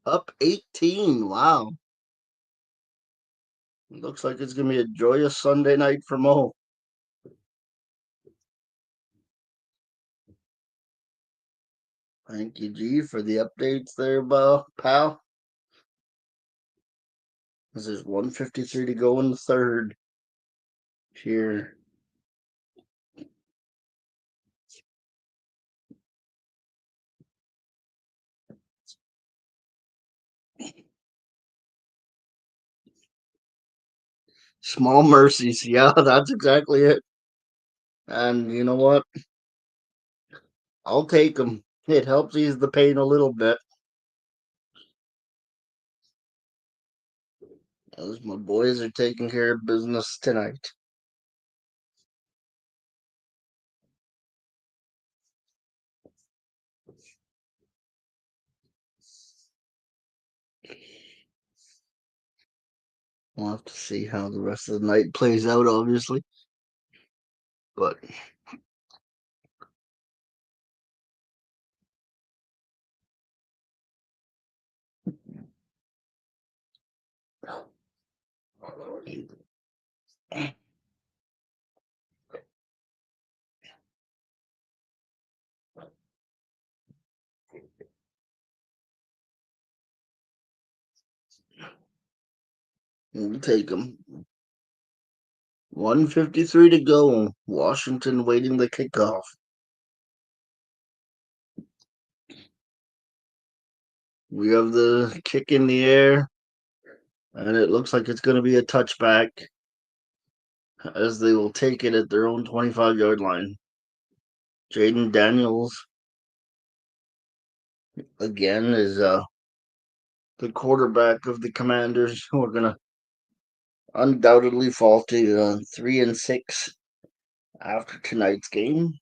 Up 18. Wow. Looks like it's going to be a joyous Sunday night for Mo. Thank you, G, for the updates there, pal. This is 153 to go in the third. Here. Small mercies. Yeah, that's exactly it. And you know what? I'll take them. It helps ease the pain a little bit. As my boys are taking care of business tonight. We'll have to see how the rest of the night plays out, obviously. But we'll take them. 153 to go. Washington waiting the kickoff. We have the kick in the air, and it looks like it's going to be a touchback as they will take it at their own 25-yard line. Jaden Daniels again is the quarterback of the Commanders, who are going to undoubtedly fall to 3-6 after tonight's game.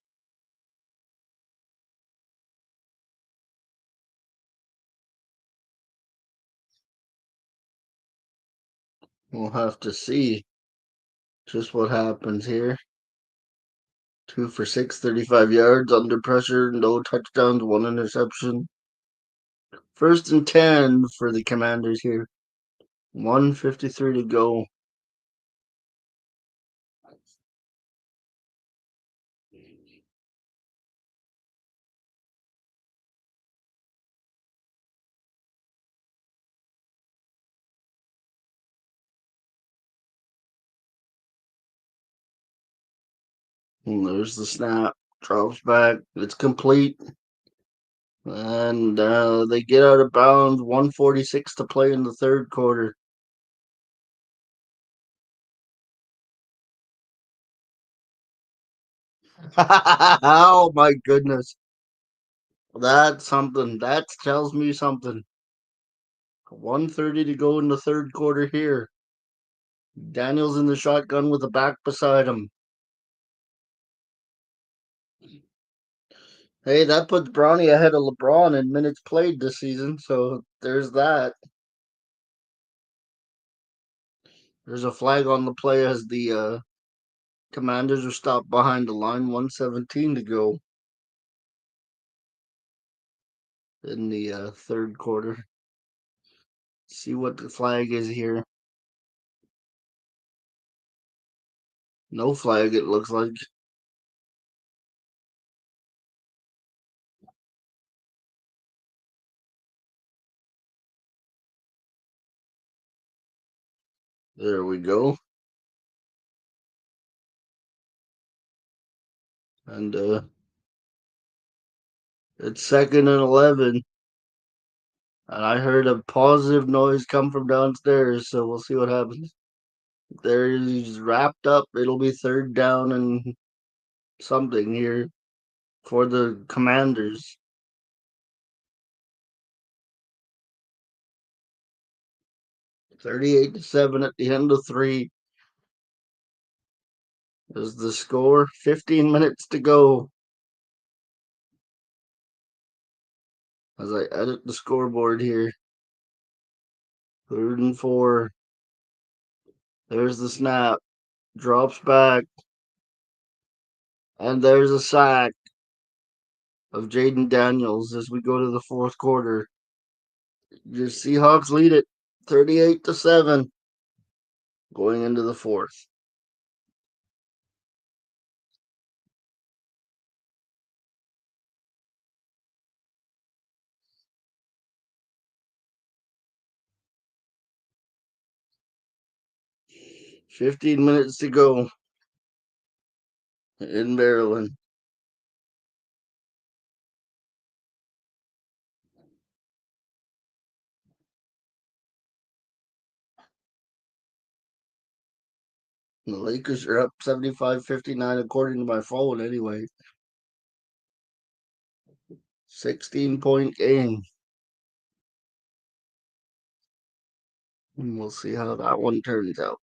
We'll have to see just what happens here. 2 for 6, 35 yards under pressure, no touchdowns, one interception. 1st and 10 for the Commanders here. 153 to go. And there's the snap. Drops back. It's complete. And they get out of bounds. 146 to play in the third quarter. Oh my goodness. That's something. That tells me something. 1:30 to go in the third quarter here. Daniels in the shotgun with the back beside him. Hey, that puts Bronny ahead of LeBron in minutes played this season, so there's that. There's a flag on the play as the Commanders are stopped behind the line. 117 to go in the third quarter. See what the flag is here. No flag, it looks like. There we go. And it's 2nd and 11. And I heard a positive noise come from downstairs, so we'll see what happens. They're wrapped up. It'll be third down and something here for the Commanders. 38-7 at the end of three is the score. 15 minutes to go. As I edit the scoreboard here. 3rd and 4. There's the snap. Drops back. And there's a sack of Jaden Daniels as we go to the fourth quarter. Your Seahawks lead it 38-7 going into the fourth. Fifteen minutes to go in Maryland. The Lakers are up 75-59 according to my phone anyway. 16-point game. And we'll see how that one turns out.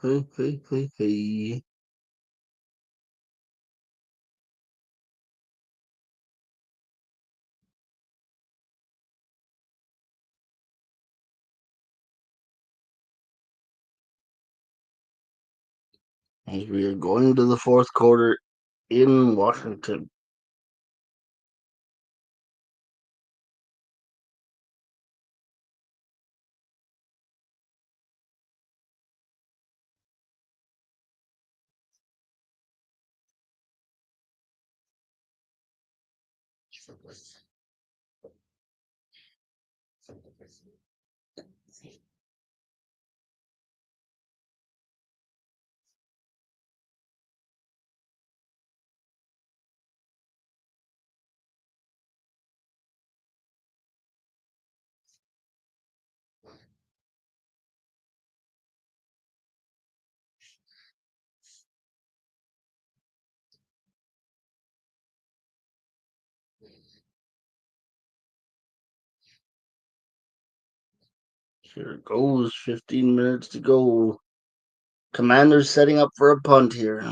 Hey. As we are going to the fourth quarter in Washington. Here it goes. 15 minutes to go. Commanders setting up for a punt here.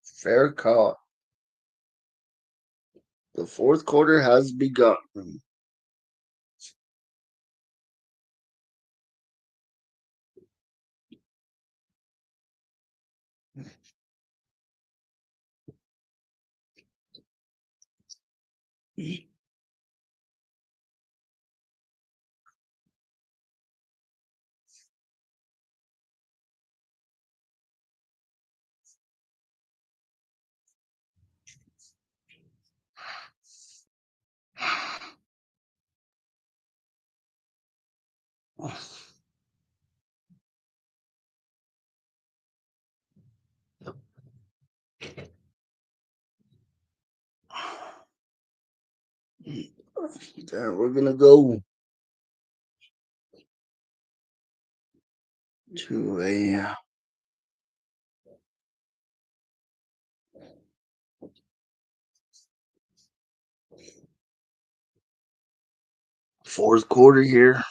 Fair call. The fourth quarter has begun. There, we're gonna go to a fourth quarter here.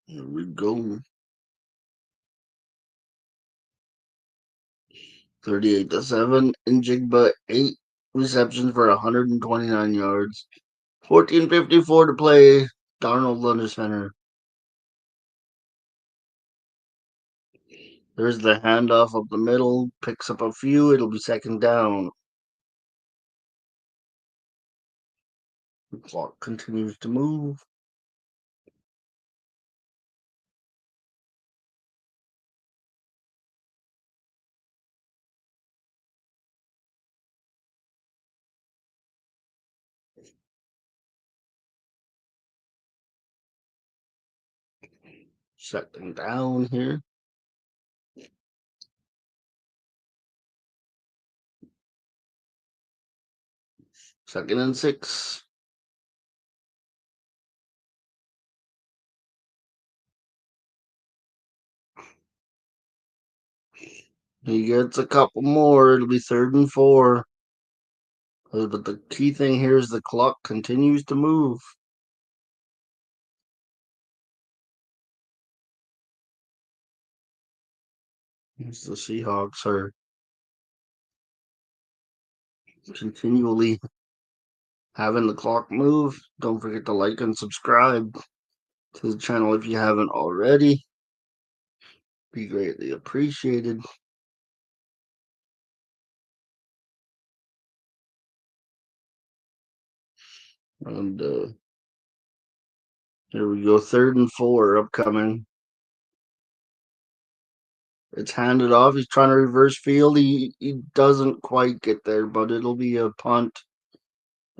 Here we go. 38-7. Njigba 8 receptions for 129 yards. 14:54 to play. Darnold under center. There's the handoff up the middle. Picks up a few. It'll be second down. The clock continues to move. Second down here. Second and 6. He gets a couple more. It'll be 3rd and 4. But the key thing here is the clock continues to move. As the Seahawks are continually having the clock move. Don't forget to like and subscribe to the channel if you haven't already. Be greatly appreciated. And here we go, 3rd and 4 upcoming. It's handed off. He's trying to reverse field. He doesn't quite get there, but it'll be a punt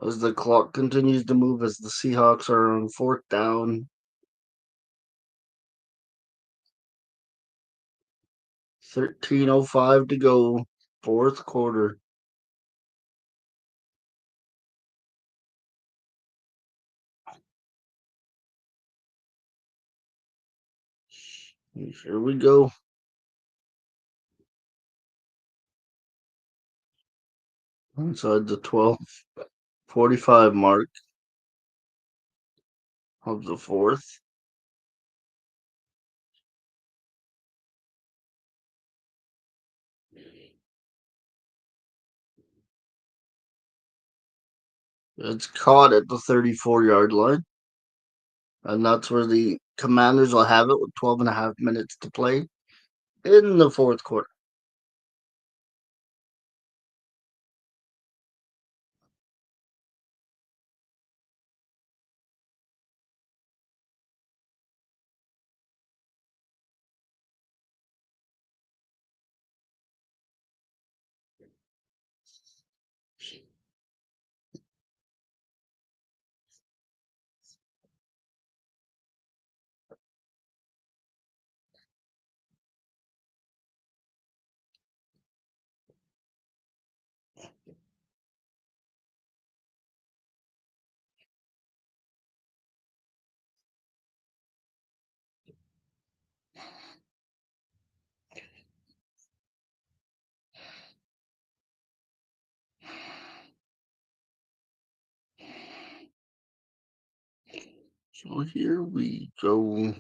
as the clock continues to move as the Seahawks are on 4th down. 13:05 to go, 4th quarter. Here we go. Inside the 12:45 mark of the 4th. It's caught at the 34-yard line. And that's where the Commanders will have it with 12.5 minutes to play in the 4th quarter. So here we go.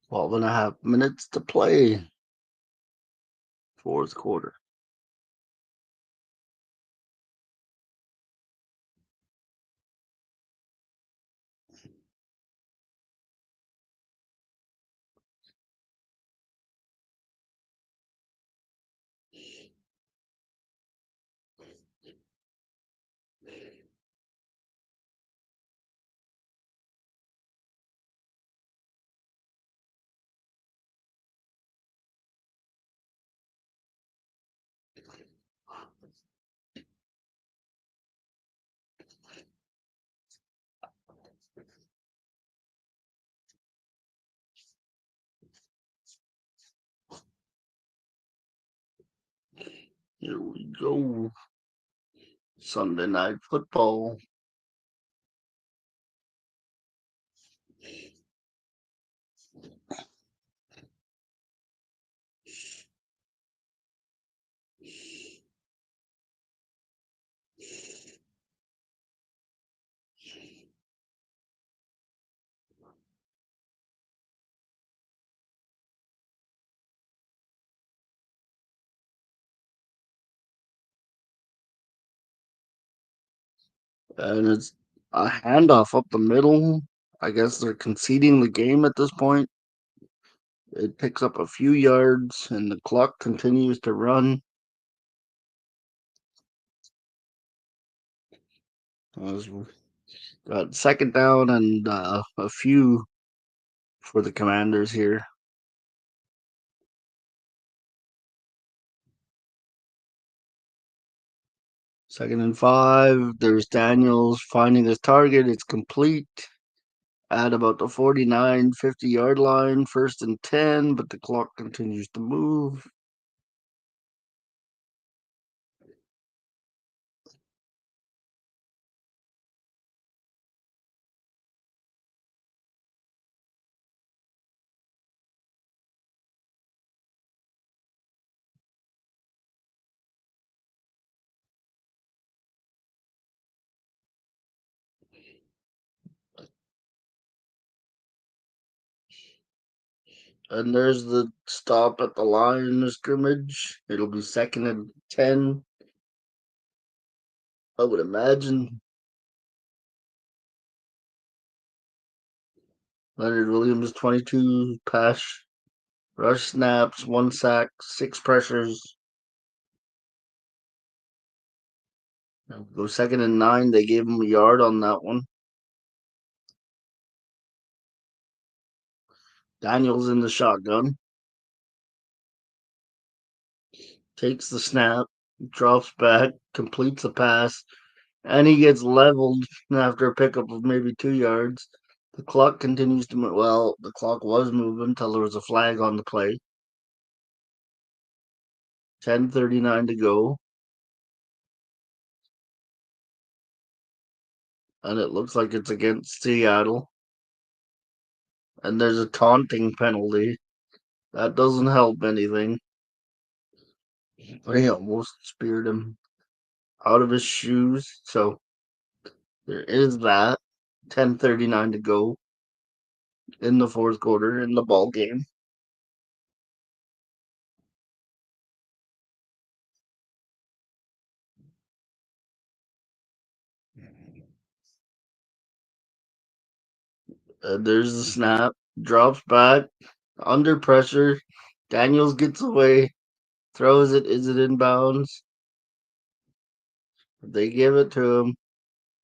Twelve and a half minutes to play. Fourth quarter. Here we go. Sunday night football. And it's a handoff up the middle. I guess they're conceding the game at this point. It picks up a few yards, and the clock continues to run. Got second down and a few for the Commanders here. Second and 5. There's Daniels finding his target. It's complete at about the 49, 50-yard line. First and 10, but the clock continues to move. And there's the stop at the line of scrimmage. It'll be second and 10. I would imagine. Leonard Williams, 22 pass rush snaps, 1 sack, 6 pressures. Go second and 9. They gave him a yard on that one. Daniels in the shotgun. Takes the snap, drops back, completes the pass, and he gets leveled after a pickup of maybe 2 yards. The clock continues to move. Well, the clock was moving until there was a flag on the play. 10:39 to go. And it looks like it's against Seattle. And there's a taunting penalty. That doesn't help anything. But he almost speared him out of his shoes. So there is that. 10:39 to go in the fourth quarter in the ball game. There's the snap, drops back, under pressure. Daniels gets away, throws it. Is it inbounds? They give it to him.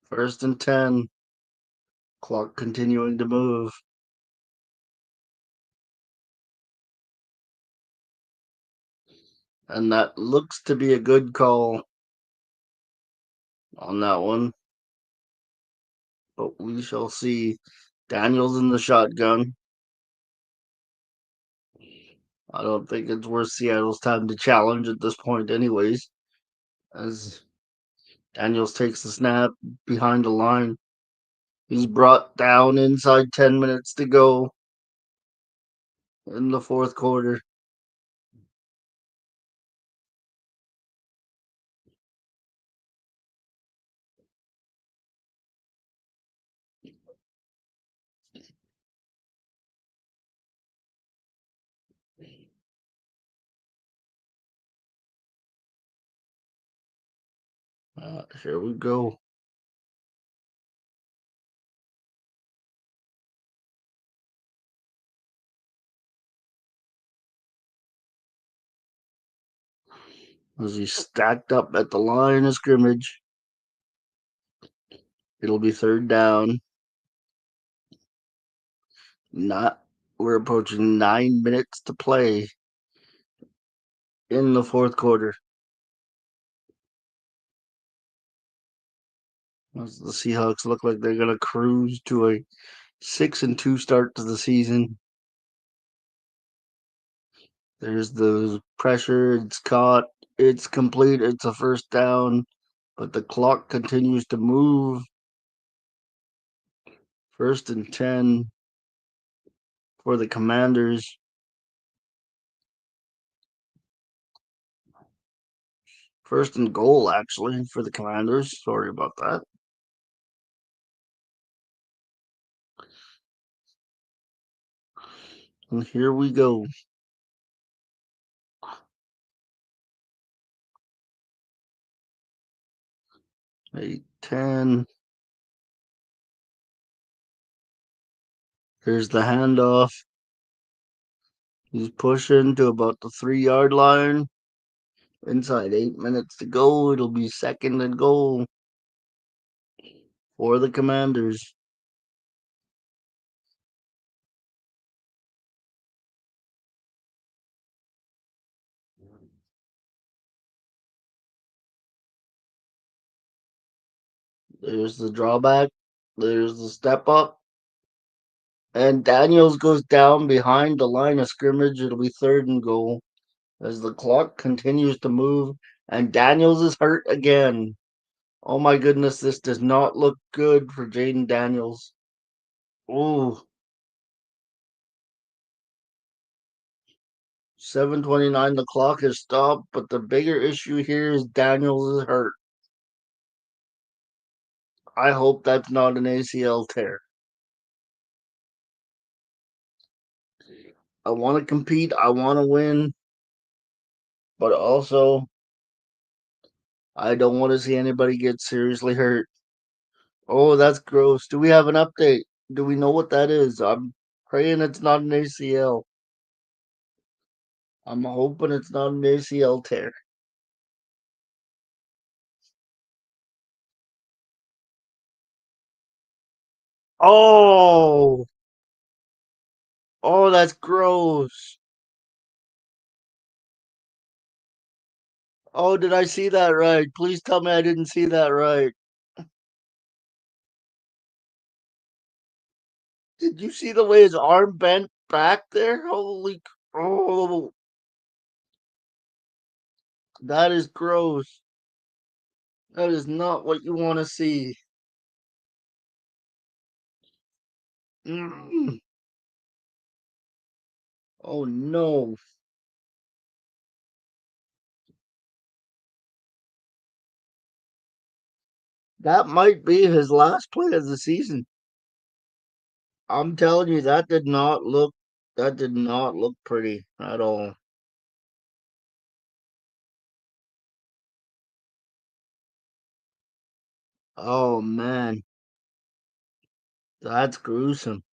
First and 10. Clock continuing to move. And that looks to be a good call on that one. But we shall see. Daniels in the shotgun. I don't think it's worth Seattle's time to challenge at this point, anyways. As Daniels takes the snap behind the line, he's brought down inside 10 minutes to go in the fourth quarter. Here we go. As he's stacked up at the line of scrimmage, it'll be third down. Not we're approaching 9 minutes to play in the fourth quarter. As the Seahawks look like they're gonna cruise to a 6-2 start to the season. There's the pressure. It's caught. It's complete. It's a first down, but the clock continues to move. First and 10 for the Commanders. First and goal, actually, for the Commanders. Sorry about that. And here we go. 8-10. Here's the handoff. He's pushing to about the 3-yard line. Inside 8 minutes to go. It'll be second and goal for the Commanders. There's the drawback. There's the step up. And Daniels goes down behind the line of scrimmage. It'll be third and goal as the clock continues to move. And Daniels is hurt again. Oh my goodness, this does not look good for Jaden Daniels. Ooh. 7:29, the clock has stopped, but the bigger issue here is Daniels is hurt. I hope that's not an ACL tear. I want to compete. I want to win. But also, I don't want to see anybody get seriously hurt. Oh, that's gross. Do we have an update? Do we know what that is? I'm praying it's not an ACL. I'm hoping it's not an ACL tear. Oh, oh, that's gross. Oh, did I see that right? Please tell me I didn't see that right. Did you see the way his arm bent back there? Holy, oh, that is gross. That is not what you want to see. Mm. Oh no. That might be his last play of the season. I'm telling you, that did not look pretty at all. Oh man, that's gruesome.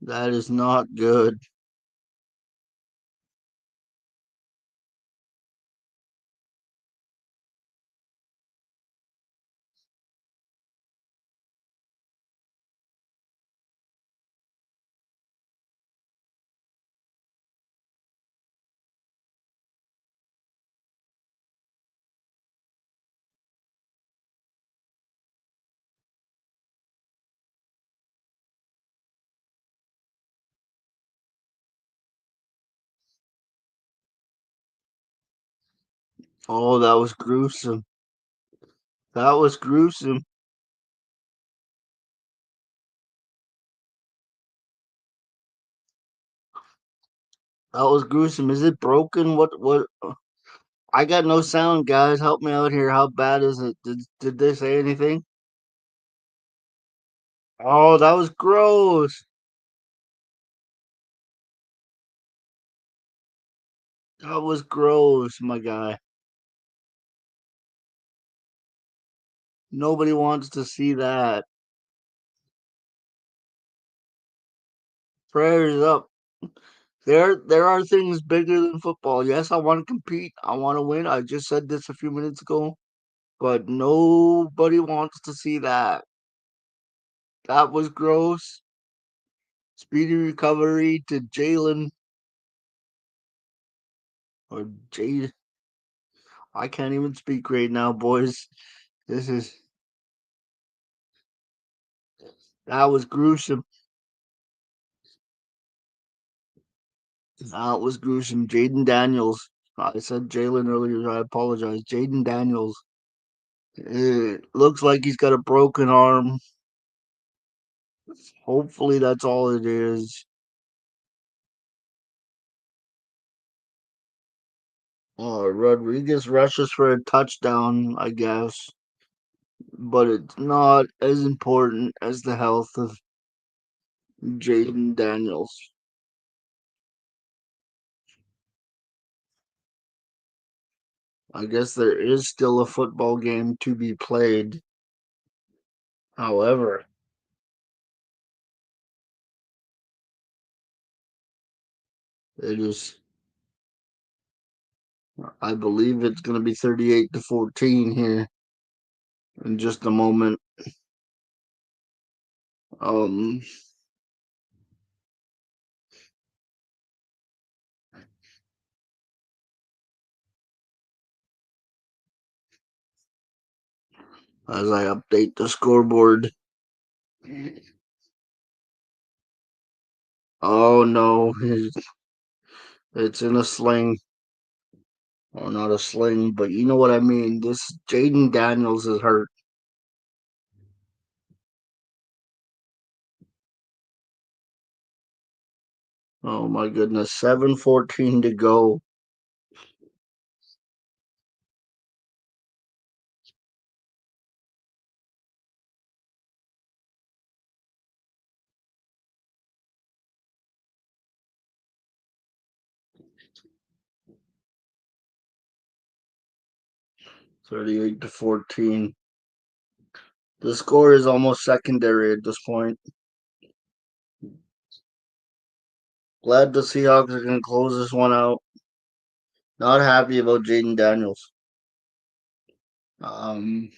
That is not good. Oh, that was gruesome. That was gruesome. That was gruesome. Is it broken? What? I got no sound, guys. Help me out here. How bad is it? Did they say anything? Oh, that was gross. That was gross, my guy. Nobody wants to see that. Prayers up. There are things bigger than football. Yes, I want to compete. I want to win. I just said this a few minutes ago, but nobody wants to see that. That was gross. Speedy recovery to Jalen or Jade. I can't even speak right now, boys. This is that was gruesome. That was gruesome. Jaden Daniels. I said Jalen earlier. I apologize. Jaden Daniels. It looks like he's got a broken arm. Hopefully that's all it is. Rodriguez rushes for a touchdown, I guess, but it's not as important as the health of Jaden Daniels. I guess there is still a football game to be played. However, it is, I believe it's going to be 38-14 here in just a moment. Um, as I update the scoreboard. Oh no, it's in a sling. Or not a sling, but you know what I mean. This Jaden Daniels is hurt. Oh my goodness. 7:14 to go. 38-14. The score is almost secondary at this point. Glad the Seahawks are going to close this one out. Not happy about Jaden Daniels. Um,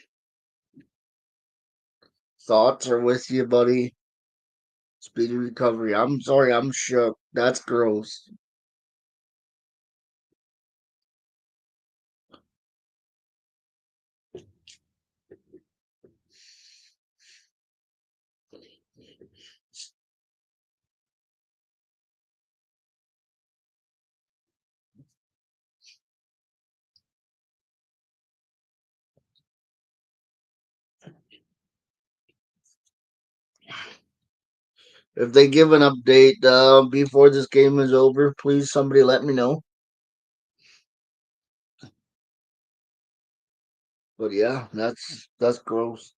Thoughts are with you, buddy. Speedy recovery. I'm sorry, I'm shook. That's gross. If they give an update before this game is over, please somebody let me know. But yeah, that's gross.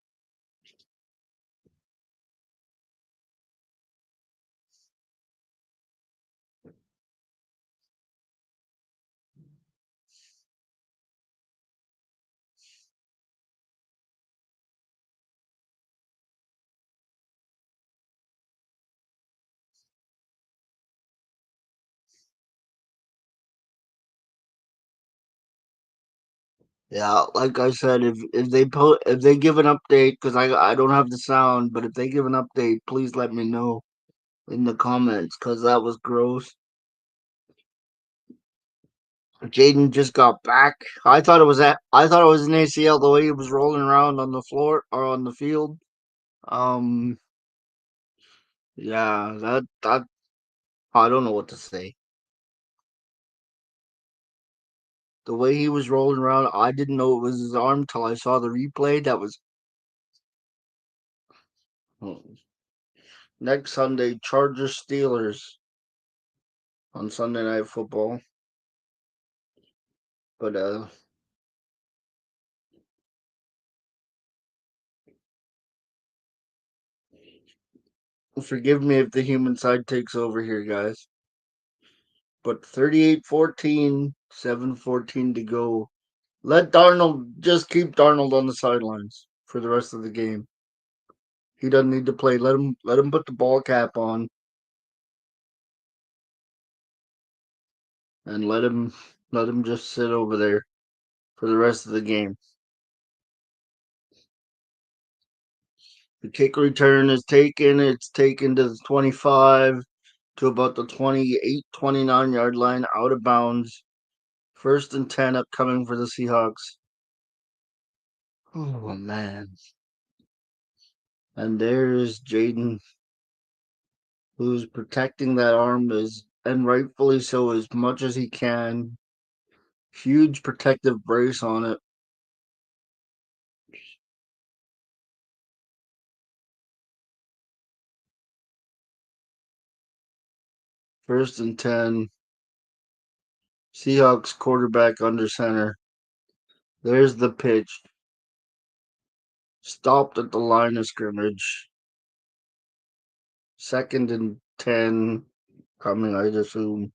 Yeah, like I said, if they give an update, because I don't have the sound, but if they give an update, please let me know in the comments, because that was gross. Jaden just got back. I thought it was an ACL the way he was rolling around on the floor or on the field. Um, yeah, that, that, I don't know what to say. The way he was rolling around, I didn't know it was his arm till I saw the replay. That was next Sunday, Chargers Steelers on Sunday Night Football. But forgive me if the human side takes over here, guys. But 38-14, 7:14 to go. Let Darnold just keep Darnold on the sidelines for the rest of the game. He doesn't need to play. Let him put the ball cap on and let him just sit over there for the rest of the game. The kick return is taken. It's taken to the 25 to about the 28, 29-yard line, out of bounds. 1st and 10 upcoming for the Seahawks. Oh, man. And there's Jaden, who's protecting that arm, and rightfully so, as much as he can. Huge protective brace on it. First and 10. Seahawks quarterback under center. There's the pitch. Stopped at the line of scrimmage. 2nd and 10 coming, I assume.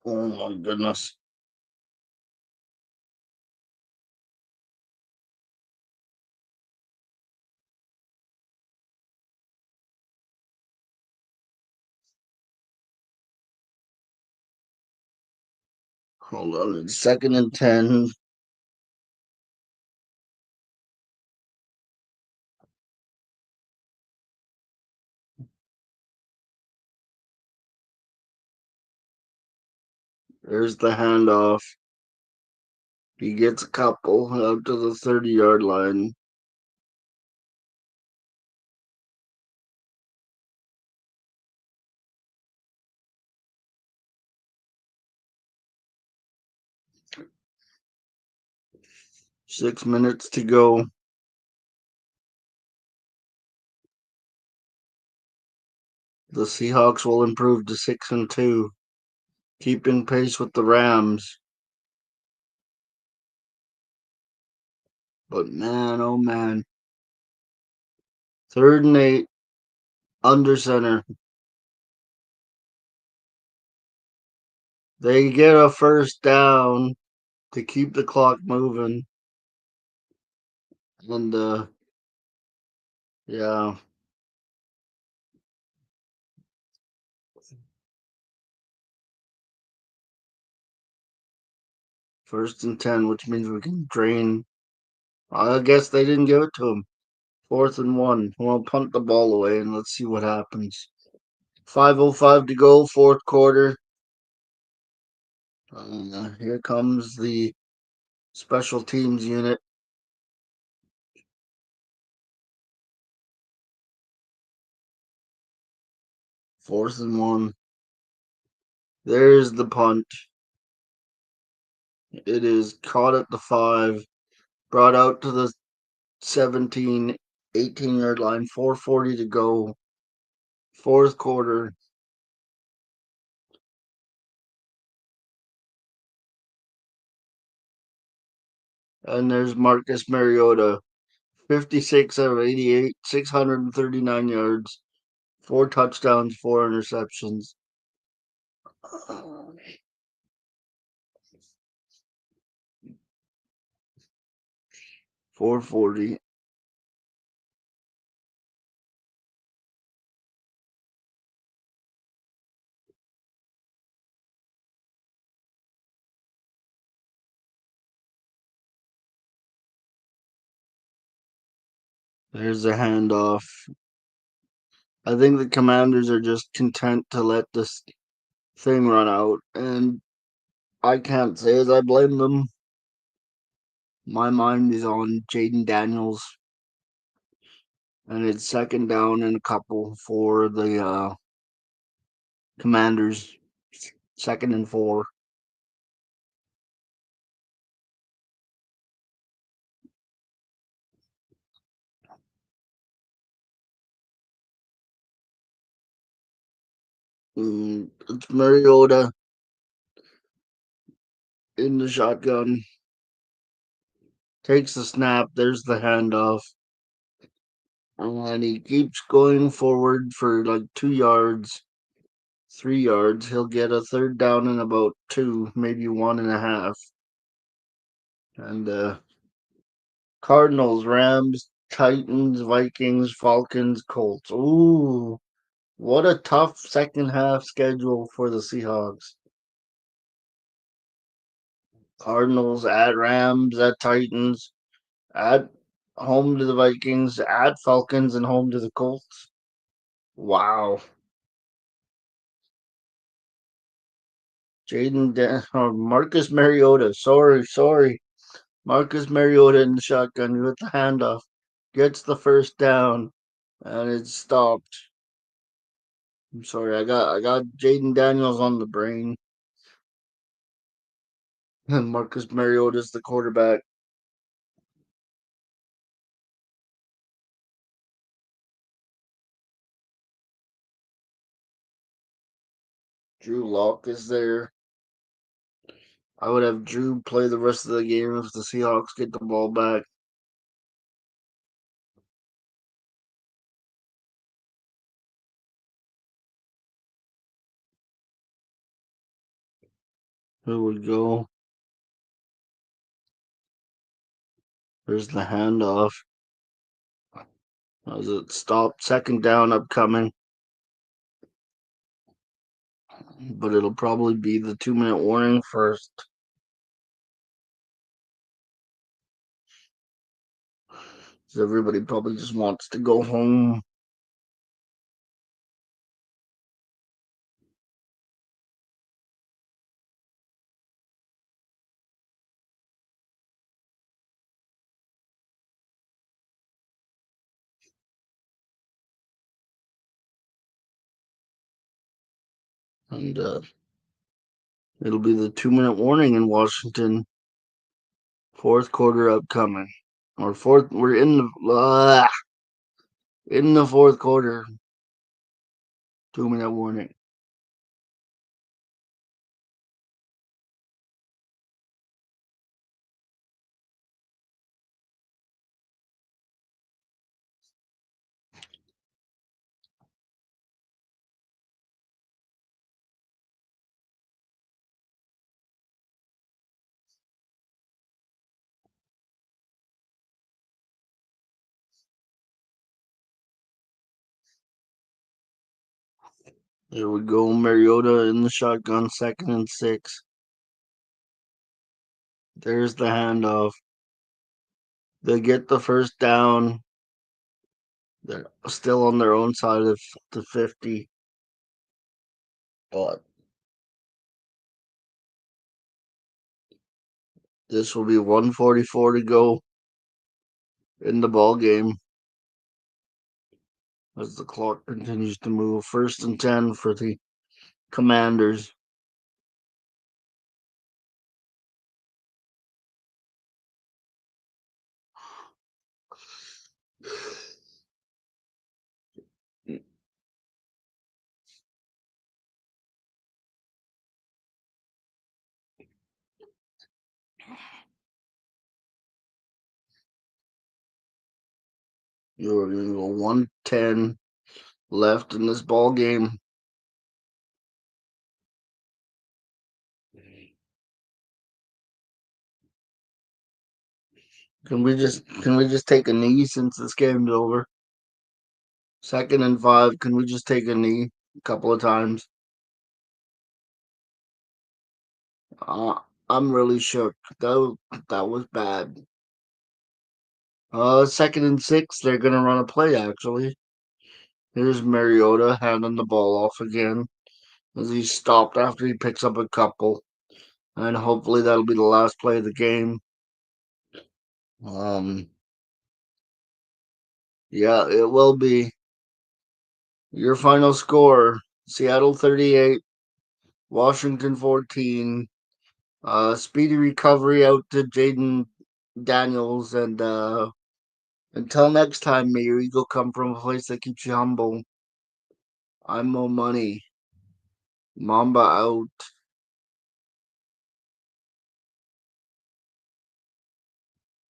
Oh my goodness. Hold on. It's 2nd and 10. There's the handoff. He gets a couple out to the 30-yard line. Six minutes to go. The Seahawks will improve to 6-2, keeping pace with the Rams. But man, oh man. 3rd and 8, under center. They get a first down to keep the clock moving. And yeah. First and 10, which means we can drain. I guess they didn't give it to him. 4th and 1. We'll punt the ball away and let's see what happens. 5:05 to go, 4th quarter. Here comes the special teams unit. 4th and 1. There's the punt. It is caught at the 5, brought out to the 17, 18-yard line, 4:40 to go. 4th quarter. And there's Marcus Mariota, 56 out of 88, 639 yards, 4 touchdowns, 4 interceptions. 440. There's a handoff. I think the Commanders are just content to let this thing run out, and I can't say as I blame them. My mind is on Jaden Daniels, and it's 2nd down and a couple for the Commanders. Second and 4. It's Mariota in the shotgun. Takes the snap. There's the handoff. And he keeps going forward for like 2 yards, 3 yards. He'll get a third down in about 2, maybe 1.5. And Cardinals, Rams, Titans, Vikings, Falcons, Colts. Ooh, what a tough second half schedule for the Seahawks. Cardinals at Rams, at Titans, at home to the Vikings, at Falcons, and home to the Colts. Wow. Marcus Mariota. Sorry. Marcus Mariota in the shotgun with the handoff. Gets the first down, and it's stopped. I'm sorry, I got Jaden Daniels on the brain. And Marcus Mariota's the quarterback. Drew Lock is there. I would have Drew play the rest of the game if the Seahawks get the ball back. Who would go? There's the handoff. As it stopped, second down upcoming. But it'll probably be the 2-minute warning first. So everybody probably just wants to go home. And it'll be the 2-minute warning in Washington. Fourth quarter upcoming. We're in the fourth quarter. 2-minute warning. There we go. Mariota in the shotgun, second and 6. There's the handoff. They get the first down. They're still on their own side of the 50. But this will be 144 to go in the ball game as the clock continues to move. First and 10 for the Commanders. You're going to go 110 left in this ball game. Can we just take a knee since this game's over? Second and 5. Can we just take a knee a couple of times? Uh, I'm really shook. That was bad. Second and 6. They're gonna run a play actually. Here's Mariota handing the ball off again as he's stopped after he picks up a couple, and hopefully that'll be the last play of the game. Um, yeah, it will be. Your final score: Seattle 38, Washington 14. Speedy recovery out to Jaden Daniels, and until next time, may your ego come from a place that keeps you humble. I'm Mo Money. Mamba out.